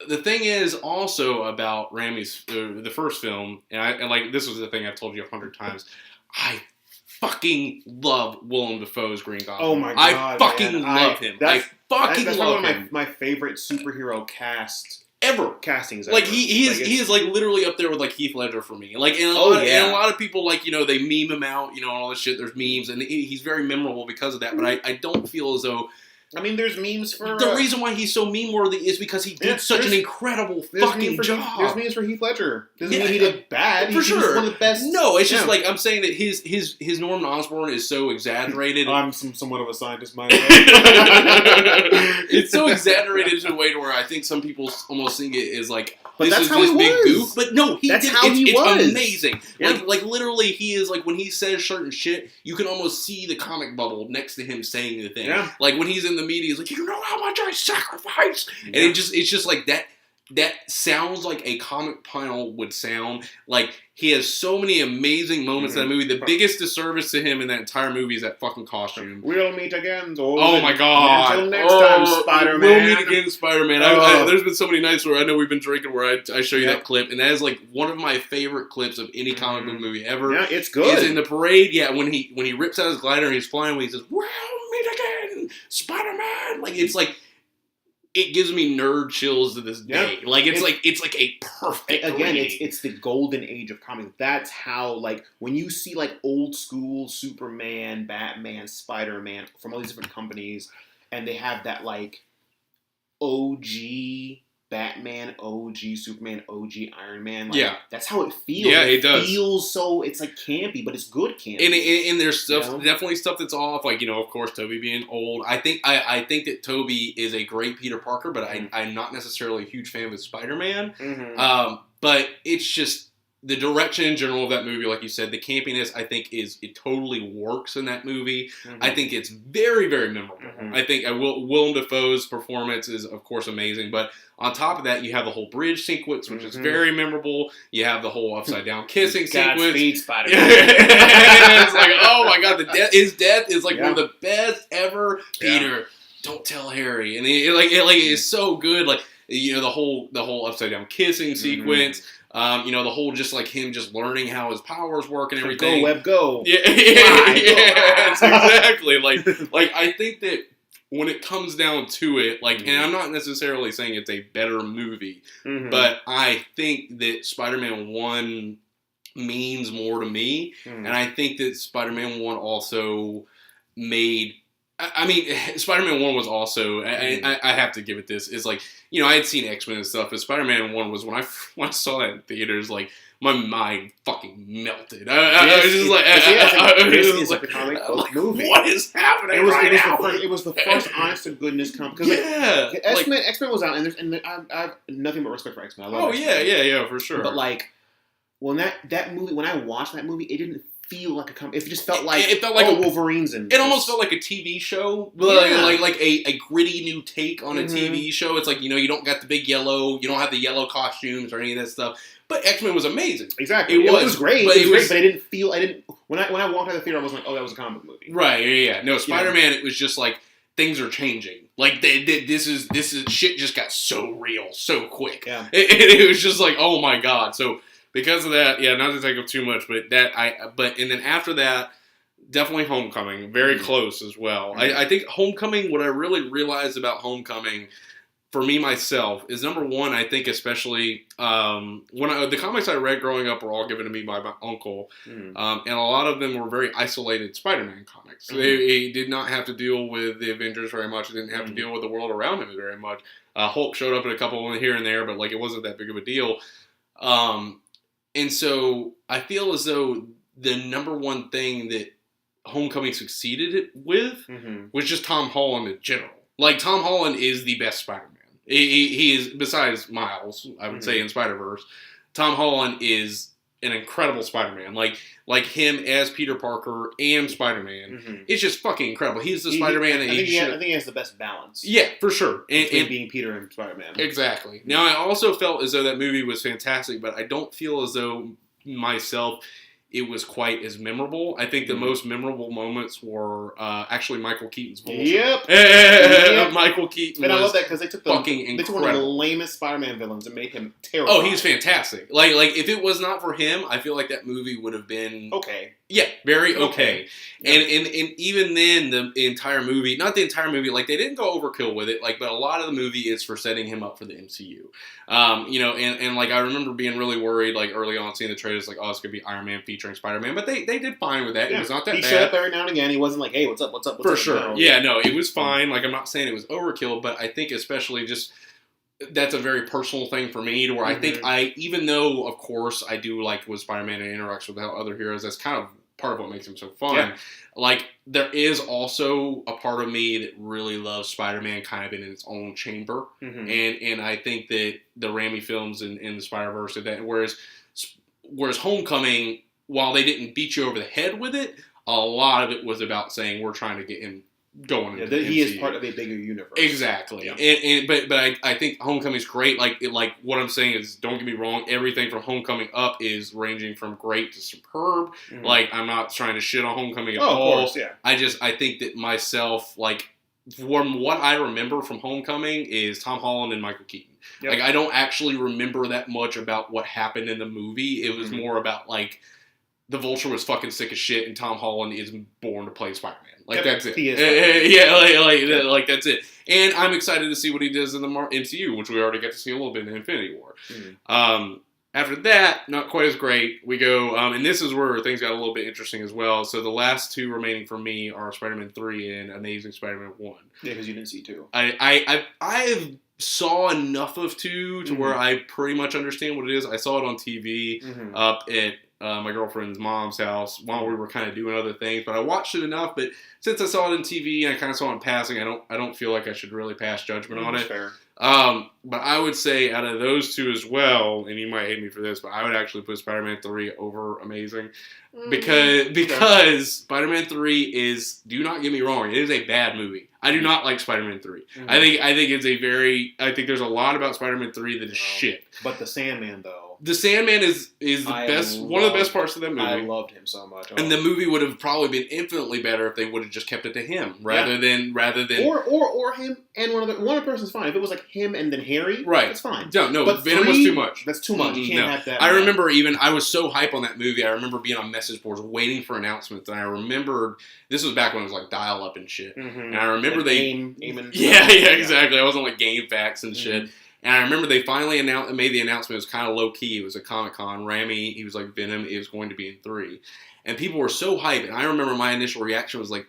the thing is also about Raimi's the first film, and this was the thing I've told you 100 times. I fucking love Willem Dafoe's Green Goblin. Oh my god, I fucking love him. That's one of my favorite superhero cast. Ever castings ever. Like he is like literally up there with like Heath Ledger for me. Like and a lot of people like they meme him out, and all this shit. There's memes, and he's very memorable because of that. But I don't feel as though. I mean, there's memes for... The reason why he's so meme-worthy is because he did such an incredible fucking job. There's memes for Heath Ledger. Doesn't mean he did bad. For sure. He's one of the best... No, it's just like, I'm saying that his Norman Osborn is so exaggerated. I'm somewhat of a scientist myself. It's so exaggerated to a way to where I think some people almost think it is like... But this is this big goof. But no, it's amazing. Yeah. Like literally, he is like, when he says certain shit, you can almost see the comic bubble next to him saying the thing. Yeah. Like when he's in the media, he's like, you know how much I sacrificed? And it's just like that. that sounds like a comic panel would sound. Like, he has so many amazing moments in that movie. The biggest disservice to him in that entire movie is that fucking costume. We'll meet again. Oh my god. Until next time, Spider-Man. We'll meet again, Spider-Man. There's been so many nights where I know we've been drinking where I show you that clip, and that is like one of my favorite clips of any comic book movie ever. Yeah, it's good. Is in the parade, when he rips out his glider and he's flying, when he says, "We'll meet again, Spider-Man." Like, it's like, it gives me nerd chills to this day. Like, it's like a perfect again. reading. It's the golden age of comics. That's how, like, when you see like old school Superman, Batman, Spider-Man from all these different companies, and they have that like OG Batman, OG Superman, OG Iron Man. Like, that's how it feels. Yeah, it does. Feels so, it's like campy, but it's good campy. And there's stuff, definitely stuff that's off. Like, of course, Tobey being old. I think that Tobey is a great Peter Parker, but I'm not necessarily a huge fan of Spider-Man. But it's just the direction in general of that movie, like you said, the campiness, I think it totally works in that movie. I think it's very, very memorable. I think Willem Dafoe's performance is, of course, amazing, but on top of that, you have the whole bridge sequence, which is very memorable. You have the whole upside down kissing sequence. Godspeed, Spider-Man. It's like, oh my god, his death is like one of the best ever. Peter, don't tell Harry, and it is so good. Like, the whole upside down kissing sequence. The whole just like him just learning how his powers work and everything. Go, Web, go. Yeah, exactly. Like I think that when it comes down to it, like, and I'm not necessarily saying it's a better movie, but I think that Spider-Man 1 means more to me, and I think that Spider-Man 1 also made. I mean, Spider-Man 1 was also, I have to give it this, is like, I had seen X-Men and stuff, but Spider-Man 1 was, when I saw that in theaters, like, my mind fucking melted. I was just like, this is a comic book movie. What is happening right now? It was the first honest to goodness comic. Yeah. X-Men was out, and I have nothing but respect for X-Men. I love X-Men. Yeah, for sure. But, like, when that movie, when I watched that movie, it didn't feel like a comic. It just felt like Wolverine's in. It almost felt like a TV show, like a gritty new take on a TV show. It's like, you don't got the big yellow, you don't have the yellow costumes or any of that stuff. But X-Men was amazing. Exactly, it was great. But I didn't feel. When I walked out of the theater, I was like, oh, that was a comic book movie. Right? Yeah. No, Spider-Man. It was just like, things are changing. Like, this is shit just got so real so quick. Yeah. It was just like, oh my god. So. Because of that, not to take up too much, and then after that, definitely Homecoming, very close as well. I think Homecoming, what I really realized about Homecoming, for me myself, is number one, I think especially, the comics I read growing up were all given to me by my uncle, and a lot of them were very isolated Spider-Man comics. They did not have to deal with the Avengers very much, it didn't have to deal with the world around him very much. Hulk showed up in a couple of them here and there, but like, it wasn't that big of a deal. And so I feel as though the number one thing that Homecoming succeeded with was just Tom Holland in general. Like, Tom Holland is the best Spider-Man. He is, besides Miles, I would say, in Spider-Verse, Tom Holland is an incredible Spider-Man. Like him as Peter Parker and Spider-Man. It's just fucking incredible. He's the Spider-Man that I think he has the best balance. Yeah, for sure. And being Peter and Spider-Man. Exactly. Now, I also felt as though that movie was fantastic, but I don't feel as though myself it was quite as memorable. I think the most memorable moments were actually Michael Keaton's bullshit. Yep. Michael Keaton. And I love that because they took one of the lamest Spider-Man villains and made him terrible. Oh, he's fantastic. Like if it was not for him, I feel like that movie would have been okay. Yeah, very okay. Yeah. And even then, the entire movie, not the entire movie, like they didn't go overkill with it, like, but a lot of the movie is for setting him up for the MCU. And like I remember being really worried, like early on seeing the trailers, like, oh, it's gonna be Iron Man featuring Spider-Man, but they did fine with that. Yeah. It was not that bad. He showed up every now and again. He wasn't like, hey, what's up? For sure. No. Yeah, no, it was fine. Like, I'm not saying it was overkill, but I think especially just that's a very personal thing for me, to where I think even though of course I do like when Spider-Man interacts with other heroes, that's kind of part of what makes him so fun. Yeah. Like, there is also a part of me that really loves Spider-Man kind of in its own chamber. And I think that the Raimi films and the Spider-Verse did that. Whereas Homecoming, while they didn't beat you over the head with it, a lot of it was about saying we're trying to get him going into the he is MCU. part of a bigger universe. Exactly. Yeah. But I think Homecoming's great. Like what I'm saying is, don't get me wrong, everything from Homecoming up is ranging from great to superb. Mm-hmm. Like, I'm not trying to shit on Homecoming at all. Of course, yeah. I think that myself, like, from what I remember from Homecoming is Tom Holland and Michael Keaton. Yep. Like, I don't actually remember that much about what happened in the movie. It was more about, like, the Vulture was fucking sick as shit, and Tom Holland is born to play Spider-Man. Like, that's it. He is like that's it. And I'm excited to see what he does in the MCU, which we already got to see a little bit in Infinity War. Mm-hmm. After that, not quite as great. We go, and this is where things got a little bit interesting as well. So the last two remaining for me are Spider-Man 3 and Amazing Spider-Man 1. Yeah, because you didn't see 2. I saw enough of 2 to where I pretty much understand what it is. I saw it on TV up at my girlfriend's mom's house while we were kind of doing other things, but I watched it enough. But since I saw it on TV and I kind of saw it in passing, I don't feel like I should really pass judgment on it. Fair. But I would say out of those two as well, and you might hate me for this, but I would actually put Spider-Man 3 over Amazing because Spider-Man 3 is, do not get me wrong, it is a bad movie. I do not like Spider-Man 3. Mm-hmm. I think it's I think there's a lot about Spider-Man 3 that is shit. But the Sandman, though. The Sandman is the best, one of the best parts of that movie. I loved him so much. And the movie would have probably been infinitely better if they would have just kept it to him rather than or him and one person's fine. If it was like him and then Harry, right, that's fine. No, but Venom was too much. That's too much. You can't have that. I remember I was so hype on that movie. I remember being on message boards waiting for announcements, and I remembered this was back when it was like dial up and shit. Mm-hmm. And I remember exactly. I was on like Game Facts and shit. And I remember they finally made the announcement. It was kind of low-key. It was a Comic-Con. Rami, he was like, Venom is going to be in 3. And people were so hyped. And I remember my initial reaction was like,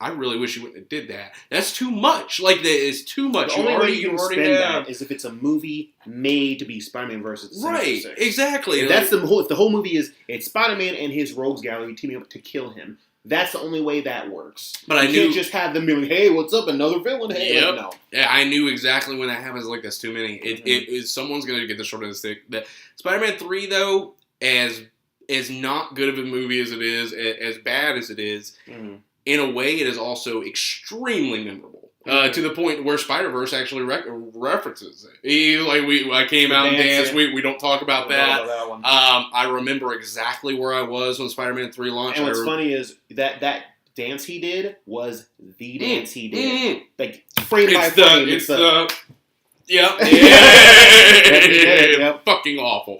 I really wish you wouldn't have did that. That's too much. Like, that is too much. The only way you can spend that is if it's a movie made to be Spider-Man versus the Right, Sinister Six. Exactly. If that's if the whole movie is, it's Spider-Man and his rogues gallery teaming up to kill him. That's the only way that works. But you can't just have them be like, hey, what's up, another villain? Hey, yep. No. Yeah, I knew exactly when that happens. Like, that's too many. Someone's going to get the short end of the stick. The Spider-Man 3, though, as not good of a movie as it is, as bad as it is, in a way, it is also extremely memorable. To the point where Spider-Verse actually references it. I came out and danced. We don't talk about that. I remember exactly where I was when Spider-Man 3 launched. And what's funny is that dance he did was the dance he did. Like, frame by frame. Yep. Fucking awful.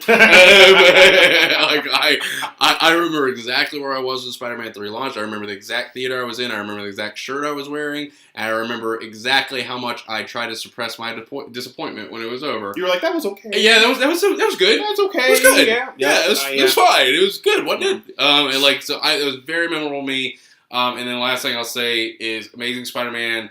I remember exactly where I was when Spider-Man 3 launched. I remember the exact theater I was in. I remember the exact shirt I was wearing. And I remember exactly how much I tried to suppress my disappointment when it was over. You were like, that was okay. Yeah, that was good. That's okay. It was good. Yeah. It was fine. It was good, wasn't it? It was very memorable to me. And then the last thing I'll say is Amazing Spider-Man.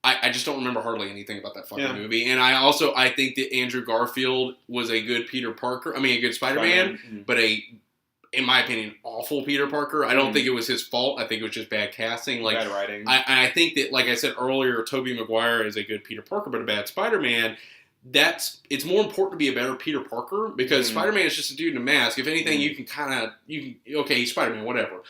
I just don't remember hardly anything about that fucking movie. And I think that Andrew Garfield was a good Peter Parker. I mean, a good Spider-Man, but in my opinion, awful Peter Parker. I don't think it was his fault. I think it was just bad casting. Like, bad writing. I think that, like I said earlier, Tobey Maguire is a good Peter Parker, but a bad Spider-Man. It's more important to be a better Peter Parker because Spider-Man is just a dude in a mask. If anything, you can okay, he's Spider-Man, whatever.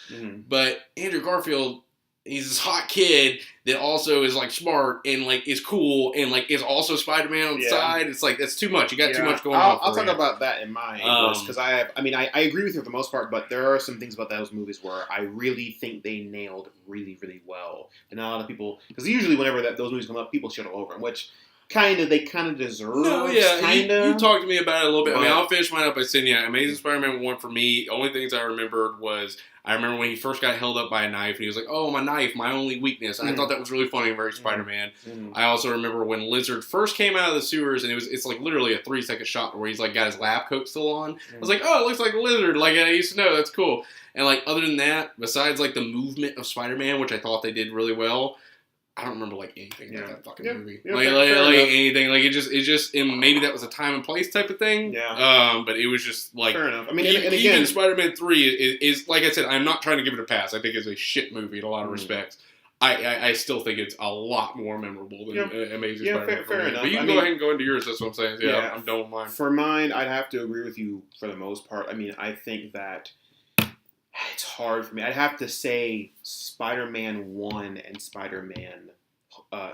But Andrew Garfield, he's this hot kid that also is like smart and like is cool and like is also Spider-Man on the side. It's like that's too much. You got too much going on. I'll talk about that in my because I agree with you for the most part, but there are some things about those movies where I really think they nailed really, really well. And a lot of people, because usually whenever those movies come up, people shit all over them, which they kind of deserve. No, yeah, you talked to me about it a little bit. I mean, I'll finish mine up by saying, Amazing Spider-Man 1 for me, only things I remembered was I remember when he first got held up by a knife, and he was like, oh, my knife, my only weakness. And I thought that was really funny and very Spider-Man. I also remember when Lizard first came out of the sewers, and it's like literally a 3-second shot where he's like got his lab coat still on. I was like, oh, it looks like a lizard. Like I used to know. That's cool. And like other than that, besides like the movement of Spider-Man, which I thought they did really well, I don't remember like anything about that fucking movie. Like anything. Like it just and maybe that was a time and place type of thing. Yeah. But it was just like fair enough. I mean, and again, Spider-Man 3 is like I said, I'm not trying to give it a pass. I think it's a shit movie in a lot of respects. I still think it's a lot more memorable than Amazing Spider-Man. Fair enough. But you can go ahead and go into yours. That's what I'm saying. I'm done with mine. For mine, I'd have to agree with you for the most part. I mean, I think that It's hard for me. I'd have to say Spider-Man 1 and Spider-Man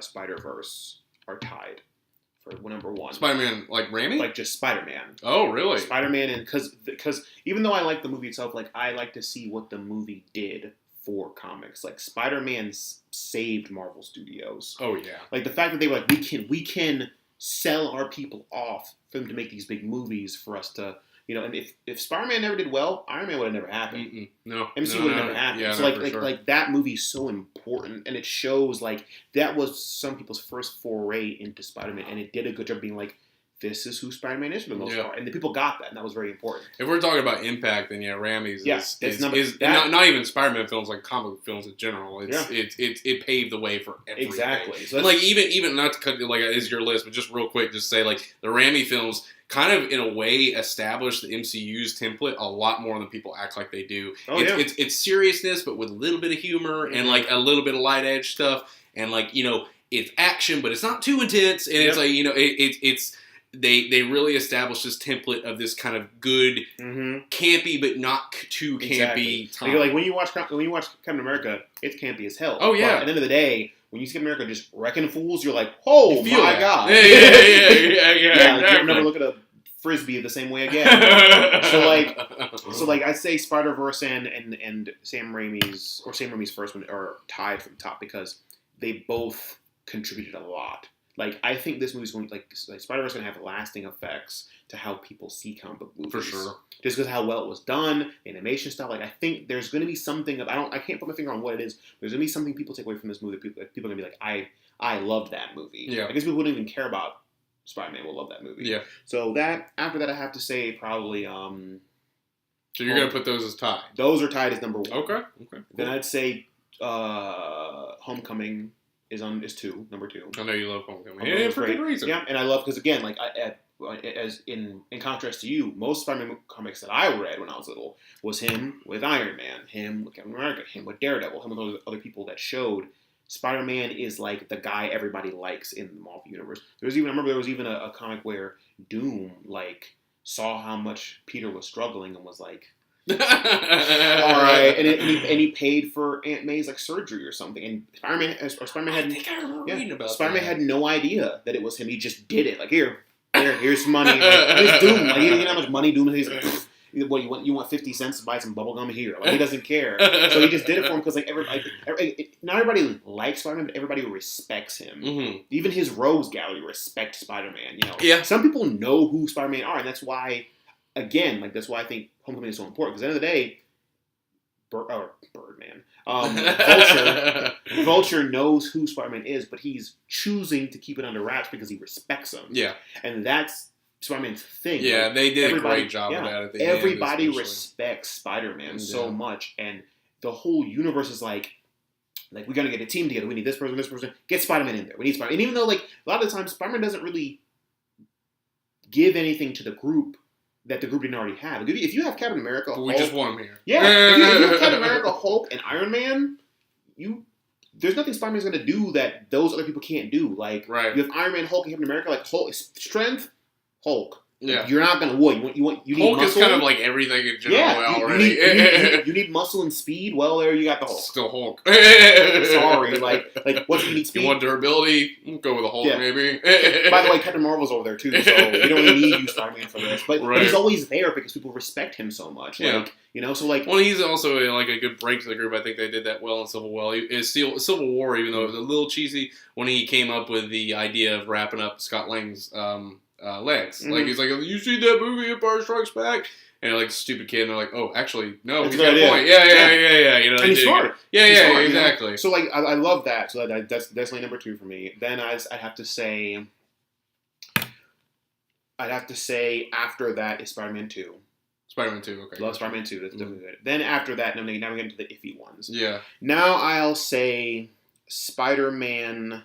Spider-Verse are tied for number one. Spider-Man, like Raimi? Like just Spider-Man. Oh, really? Spider-Man, and because even though I like the movie itself, like I like to see what the movie did for comics. Like Spider-Man saved Marvel Studios. Oh yeah. Like the fact that they were like, we can sell our people off for them to make these big movies for us to. And if Spider-Man never did well, Iron Man would have never happened. Mm-mm. No, MCU would have never happened. Yeah, so like that movie's so important, and it shows like that was some people's first foray into Spider-Man, and it did a good job being like, this is who Spider-Man is for the most part, and the people got that, and that was very important. If we're talking about impact, then Raimi's is not even Spider-Man films, like comic films in general. It paved the way for everything. Exactly. So and like even not to cut like is your list, but just real quick, just say like the Raimi films kind of in a way established the MCU's template a lot more than people act like they do. It's seriousness, but with a little bit of humor and like a little bit of light edge stuff, and like it's action, but it's not too intense, and it's like it's. They really established this template of this kind of good, campy but not too campy. Exactly. Like when you watch Captain America, it's campy as hell. Oh yeah. But at the end of the day, when you see Captain America just wrecking fools, you're like, oh my god. Yeah. Exactly. You'll never look at a frisbee the same way again. so I'd say Spider-Verse and Sam Raimi's first one are tied for the top because they both contributed a lot. Like, I think this movie's going like Spider-Verse is going to have lasting effects to how people see comic book movies. For sure. Just because of how well it was done, the animation style. Like, I think there's going to be something I can't put my finger on what it is. There's going to be something people take away from this movie. People are going to be like, I loved that movie. Yeah. I guess people wouldn't even care about Spider-Man will love that movie. Yeah. So after that, I have to say probably. So you're going to put those as tied? Those are tied as number one. Okay. Cool. Then I'd say Homecoming is number two. I know you love Homecoming. Yeah, for good reason. Yeah, and I love because again, like as in contrast to you, most Spider-Man comics that I read when I was little was him with Iron Man, him with Captain America, him with Daredevil, him with those other people that showed Spider-Man is like the guy everybody likes in the Marvel universe. I remember there was even a comic where Doom like saw how much Peter was struggling and was like, all right, and he paid for Aunt May's like surgery or something, and Spider-Man had no idea that it was him. He just did it. Like here's money. Here's Doom. Like, you know how much money Doom is. He's like, what you want 50 cents to buy some bubble gum here? Like he doesn't care. So he just did it for him because like not everybody likes Spider-Man, but everybody respects him. Mm-hmm. Even his rogues gallery respects Spider-Man. Yeah. Some people know who Spider-Man are, and that's why. Again, like that's why I think Homecoming is so important. Because at the end of the day, Vulture knows who Spider-Man is, but he's choosing to keep it under wraps because he respects him. Yeah, and that's Spider-Man's thing. Yeah, like, they did a great job of that. At the everybody end, respects Spider-Man so much, and the whole universe is like we gotta get a team together. We need this person. Get Spider-Man in there. We need Spider-Man. And even though like a lot of the times Spider-Man doesn't really give anything to the group that the group didn't already have. If you have Captain America, Hulk, we just want him here. Yeah, if you have Captain America, Hulk, and Iron Man, there's nothing Spider-Man's going to do that those other people can't do. Like, you have Iron Man, Hulk, and Captain America. Like, Hulk, strength, Hulk. Yeah, you're not going to win. You need Hulk muscle. is kind of like everything in general already. You need muscle and speed. Well, there you got the Hulk. Still Hulk. Sorry, like what do you need? Speed? You want durability? We'll go with a Hulk, maybe. By the way, Captain Marvel's over there too, so we don't really need you, Spider-Man, for this. But he's always there because people respect him so much. Like, well, he's also like a good break to the group. I think they did that well in Civil War. Civil War, even though it was a little cheesy, when he came up with the idea of wrapping up Scott Lang's legs. Mm-hmm. Like, he's like, you see that movie Empire Strikes Back? And like, stupid kid, and they're like, oh, actually, no, he's got a point. Yeah. And he's smart. Yeah, exactly. So like, I love that. So that's definitely number two for me. Then I'd have to say after that is Spider-Man 2. Spider-Man 2, okay. Love Spider-Man 2. That's definitely good. Then after that, now we get into the iffy ones. Yeah. Now I'll say Spider-Man.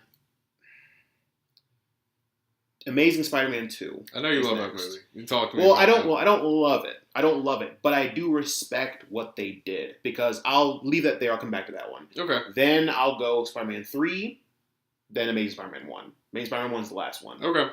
Amazing Spider-Man 2. I know you love that movie. You talked to me. I don't love it. I don't love it, but I do respect what they did because I'll leave that there. I'll come back to that one. Okay. Then I'll go Spider-Man 3, then Amazing Spider-Man 1. Amazing Spider-Man 1's the last one. Okay.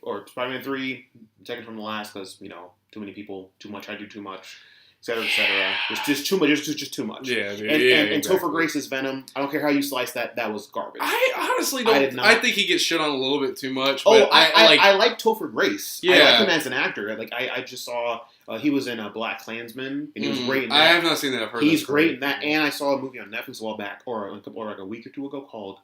Or Spider-Man 3, second from the last because too many people, too much. I do too much. etc., etc. There's just too much. There's just too much. Yeah, and exactly. Topher Grace's Venom. I don't care how you slice that. That was garbage. I honestly don't. I think he gets shit on a little bit too much. Oh, but I like Topher Grace. Yeah. I like him as an actor. Like I just saw he was in Black Klansman, and he was great in that. I have not seen that. I've heard he's great in that, and I saw a movie on Netflix a while back, or like a week or two ago, called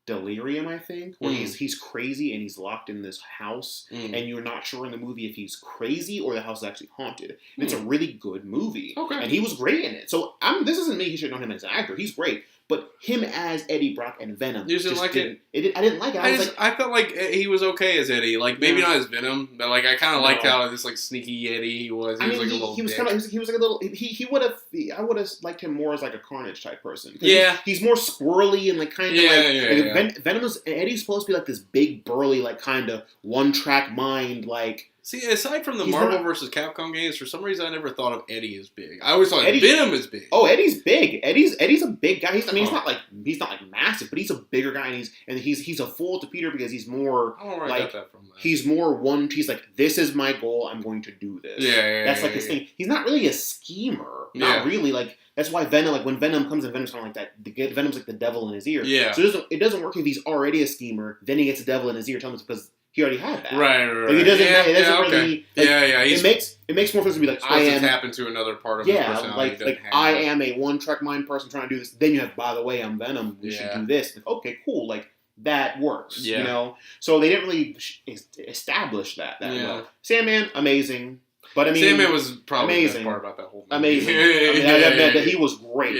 Delirium, I think, where he's crazy and he's locked in this house, and you're not sure in the movie if he's crazy or the house is actually haunted. And it's a really good movie, and he was great in it. So this isn't me shitting on him as an actor. He's great. But him as Eddie Brock and Venom, you didn't like it? I didn't like it. I felt like he was okay as Eddie. Like maybe not as Venom, but like I kind of liked how this like sneaky Eddie he was. He was like a little. He was like a little. He would have. I would have liked him more as like a Carnage type person. Yeah, he's more squirrely and like kind of Venom's Eddie's supposed to be like this big burly like kind of one track mind like. See, aside from the Marvel vs. Capcom games, for some reason I never thought of Eddie as big. I always thought Venom is big. Oh, Eddie's big. Eddie's a big guy. He's not like massive, but he's a bigger guy, and he's a fool to Peter because he's more like he's more one. He's like, this is my goal. I'm going to do this. That's like his thing. He's not really a schemer. Not really. Like that's why Venom. Like when Venom comes in, Venom's kind of like that. Venom's like the devil in his ear. Yeah. So it doesn't work if he's already a schemer. Then he gets a devil in his ear. Tell him it's because he already had that. Right. Like it doesn't really. Like, it makes more sense to be like I am tap into another part of his personality. Like I am a one track mind person trying to do this. Then you have, by the way, I'm Venom. We should do this. Like, okay, cool. Like that works. Yeah. You know. So they didn't really establish that well. Sandman, amazing. But I mean, Sandman was probably the best part about that whole movie. Amazing. He was great.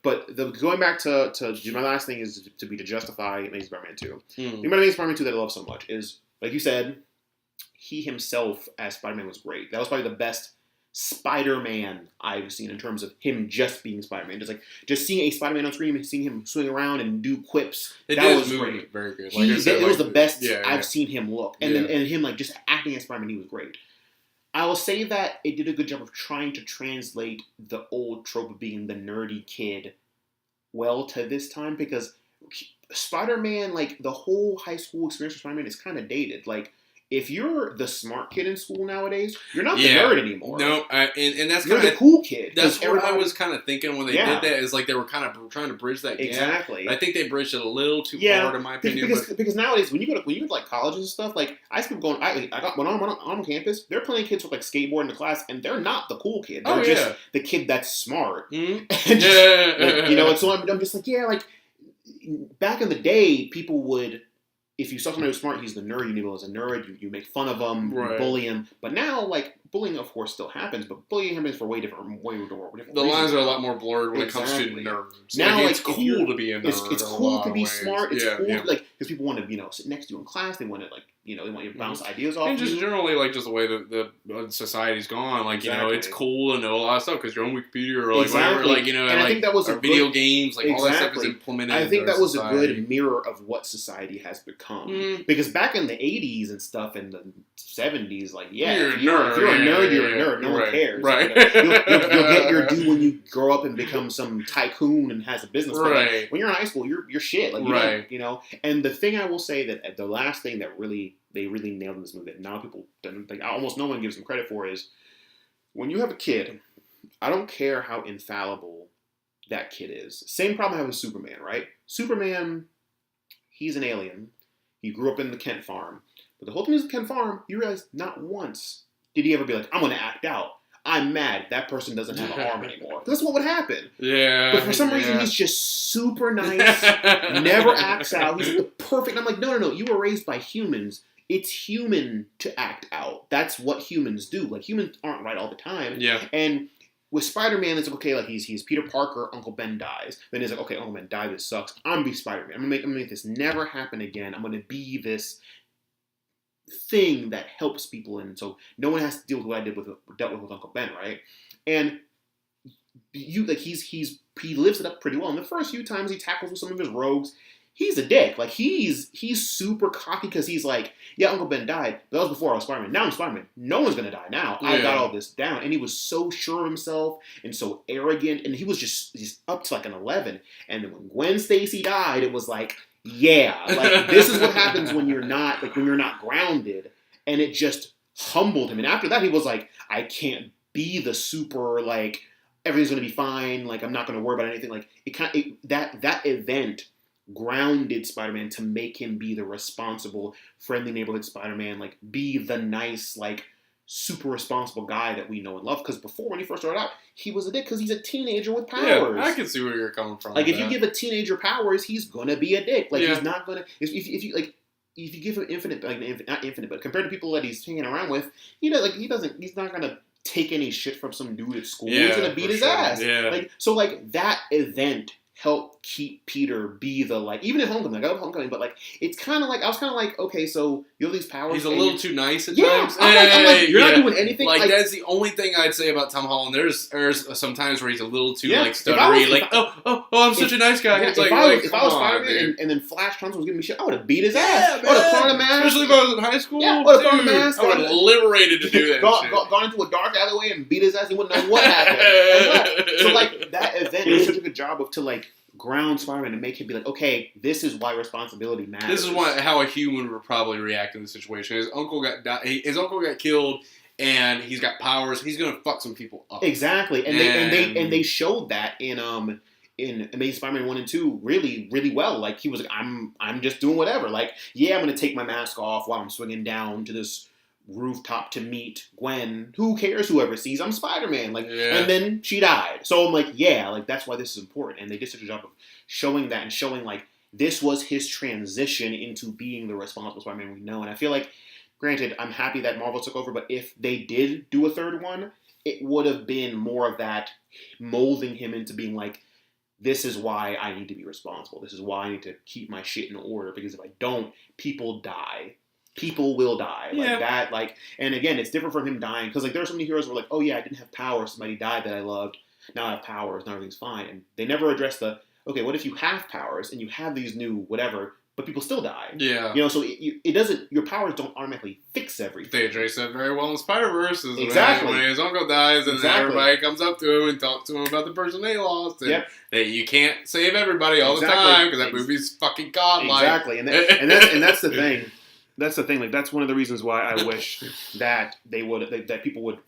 But going back to my last thing is to justify Amazing Spider-Man 2. The Amazing Spider-Man 2 that I love so much is, like you said, he himself as Spider-Man was great. That was probably the best Spider-Man I've seen in terms of him just being Spider-Man. Just seeing a Spider-Man on screen, seeing him swing around and do quips. That was great. Very good. It was the best I've seen him look, and him like just acting as Spider-Man. He was great. I will say that it did a good job of trying to translate the old trope of being the nerdy kid well to this time, because Spider-Man, like the whole high school experience for Spider-Man is kind of dated. Like if you're the smart kid in school nowadays, you're not the nerd anymore. No, and that's you're the cool kid. That's what I was kind of thinking when they did that. Is like they were kind of trying to bridge that gap. Exactly. I think they bridged it a little too hard, in my opinion. Because nowadays, when you go to like colleges and stuff, like I see people going. When I'm on campus, there are plenty of kids with like skateboard in the class, and they're not the cool kid. They're just the kid that's smart. And and so I'm just like, like back in the day, people would. If you saw somebody who's smart, he's the nerd. You label as a nerd. You make fun of him, you bully him. But now, like bullying, of course, still happens. But bullying happens for way different reasons. The lines are a lot more blurred when it comes to nerds. Now, it's cool to be a nerd. It's cool to be smart. It's cool, like because people want to, sit next to you in class. They want to, they want you to bounce ideas off. And just generally, like just the way the society's gone. Like it's cool to know a lot of stuff because you're on Wikipedia or like whatever. Like and I think that was video games. Like all that stuff is implemented. I think that was a good mirror of what society has become. Because back in the 80s and stuff, in the 70s, like, if you're a nerd, you're a nerd. No one cares. Right. You'll get your due when you grow up and become some tycoon and has a business. Right. Like, when you're in high school, you're shit. Like, And the thing I will say that the last thing that they really nailed in this movie that now people don't, like, almost no one gives them credit for is when you have a kid, I don't care how infallible that kid is. Same problem I have with Superman, right? Superman, he's an alien. He grew up in the Kent farm. But the whole thing is the Kent farm, you realize not once did he ever be like, I'm going to act out. I'm mad. That person doesn't have an arm anymore. That's what would happen. Yeah. But for some reason, he's just super nice, never acts out. He's the perfect. I'm like, no. You were raised by humans. It's human to act out. That's what humans do. Like, humans aren't right all the time. Yeah. And with Spider-Man, it's like, okay, like he's Peter Parker, Uncle Ben dies. Then he's like, okay, Uncle Ben died, this sucks. I'm gonna be Spider-Man. I'm gonna make this never happen again. I'm gonna be this thing that helps people, and so no one has to deal with what I dealt with Uncle Ben, right? And he lives it up pretty well. And the first few times he tackles with some of his rogues, he's a dick. Like he's super cocky because he's like, yeah, Uncle Ben died, but that was before I was Spider-Man. Now I'm Spider-Man. No one's gonna die now. Yeah. I got all this down. And he was so sure of himself and so arrogant, and he was just up to like an 11. And then when Gwen Stacy died, it was like, yeah, like this is what happens when you're not grounded, and it just humbled him. And after that, he was like, I can't be the super, like, everything's going to be fine, like, I'm not going to worry about anything. Like, that event grounded Spider-Man to make him be the responsible, friendly neighborhood Spider-Man, like, be the nice, like, super responsible guy that we know and love. Because before, when he first started out, he was a dick because he's a teenager with powers. Yeah, I can see where you're coming from. Like, if you give a teenager powers, he's going to be a dick. Like, he's not going to... If you give him infinite, like, not infinite, but compared to people that he's hanging around with, he's not going to take any shit from some dude at school. He's going to beat his ass. Yeah. Like, so, like, that event helped keep Peter be the, like, even at Homecoming, like, I love Homecoming, but, like, it's kind of like, I was kind of like, okay, so you have these powers. He's a little too nice at times. I'm like, you're not doing anything. Like, that's the only thing I'd say about Tom Holland. There's some times where he's a little too, like, stuttery, I'm such a nice guy. It's if I was Spider-Man and then Flash Thompson was giving me shit, I would have beat his ass. I would have thrown him ass. Especially if I was in high school. Yeah, I would have thrown him ass. I would have liberated to do that gone into a dark alleyway and beat his ass. He wouldn't know what happened. So, like, that event did such a good job of, to, like, ground Spider-Man and make him be like, okay, this is why responsibility matters. This is how a human would probably react in this situation. His uncle got killed, and he's got powers. He's gonna fuck some people up. Exactly, and they showed that in Amazing Spider-Man 1 and 2 really, really well. Like, he was like, I'm just doing whatever. Like, yeah, I'm gonna take my mask off while I'm swinging down to this rooftop to meet Gwen. Who cares? Whoever sees I'm Spider-Man. Like, and then she died. So I'm like, yeah, like, that's why this is important. And they did such a job of showing that and showing, like, this was his transition into being the responsible Spider-Man we know. And I feel like, granted, I'm happy that Marvel took over, but if they did do a third one, it would have been more of that molding him into being like, this is why I need to be responsible. This is why I need to keep my shit in order, because if I don't, people die. People will die. Like that, like, and again, it's different from him dying, because, like, there are so many heroes who are like, oh yeah, I didn't have powers, somebody died that I loved, now I have powers, now everything's fine. And they never address okay, what if you have powers and you have these new whatever, but people still die? Yeah. You know, so it doesn't, your powers don't automatically fix everything. They address that very well in Spider-Verse. Exactly. When his uncle dies, and everybody comes up to him and talks to him about the person they lost. And that you can't save everybody all the time, because that movie's fucking godlike. Exactly. And that's the thing. That's the thing. Like, that's one of the reasons why I wish that that people would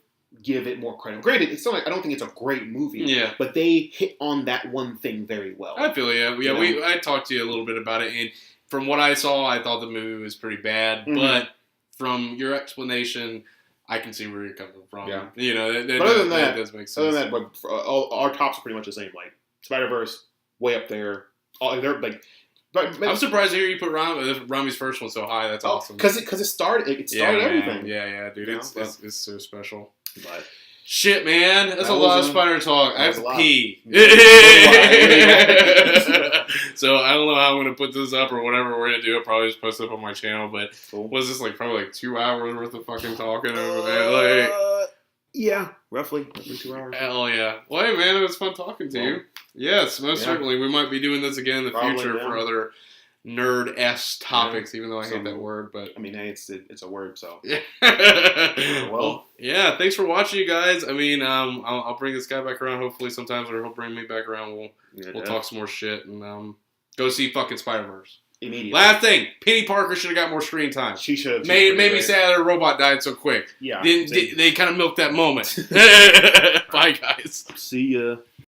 give it more credit. Granted, it's still, like, I don't think it's a great movie. Yeah. But they hit on that one thing very well. I feel I talked to you a little bit about it, and from what I saw, I thought the movie was pretty bad. Mm-hmm. But from your explanation, I can see where you're coming from. Yeah. You know, that does make sense. Other than that, but our tops are pretty much the same. Like, Spider-Verse, way up there. They're like. But I'm surprised to hear you put Rami's first one so high. That's awesome. Because it started everything. Yeah, dude. It's so special. But shit, man. That's a lot of Spider talk. I have to pee. So I don't know how I'm going to put this up or whatever we're going to do. I'll probably just post it up on my channel. But was this probably 2 hours worth of fucking talking? Yeah, roughly 2 hours. Hell yeah. Well, hey, man, it was fun talking to you. Yes, most certainly. We might be doing this again in the future for other nerd-esque topics, even though I hate that word. But I mean, hey, it's a word, so. Yeah. Well, yeah, thanks for watching, you guys. I mean, I'll bring this guy back around hopefully sometimes, or he'll bring me back around. We'll talk some more shit, and go see fucking Spider-Verse. Immediately. Last thing, Penny Parker should have got more screen time. She should have. Made me sad that her robot died so quick. Yeah. They kind of milked that moment. Bye, guys. See ya.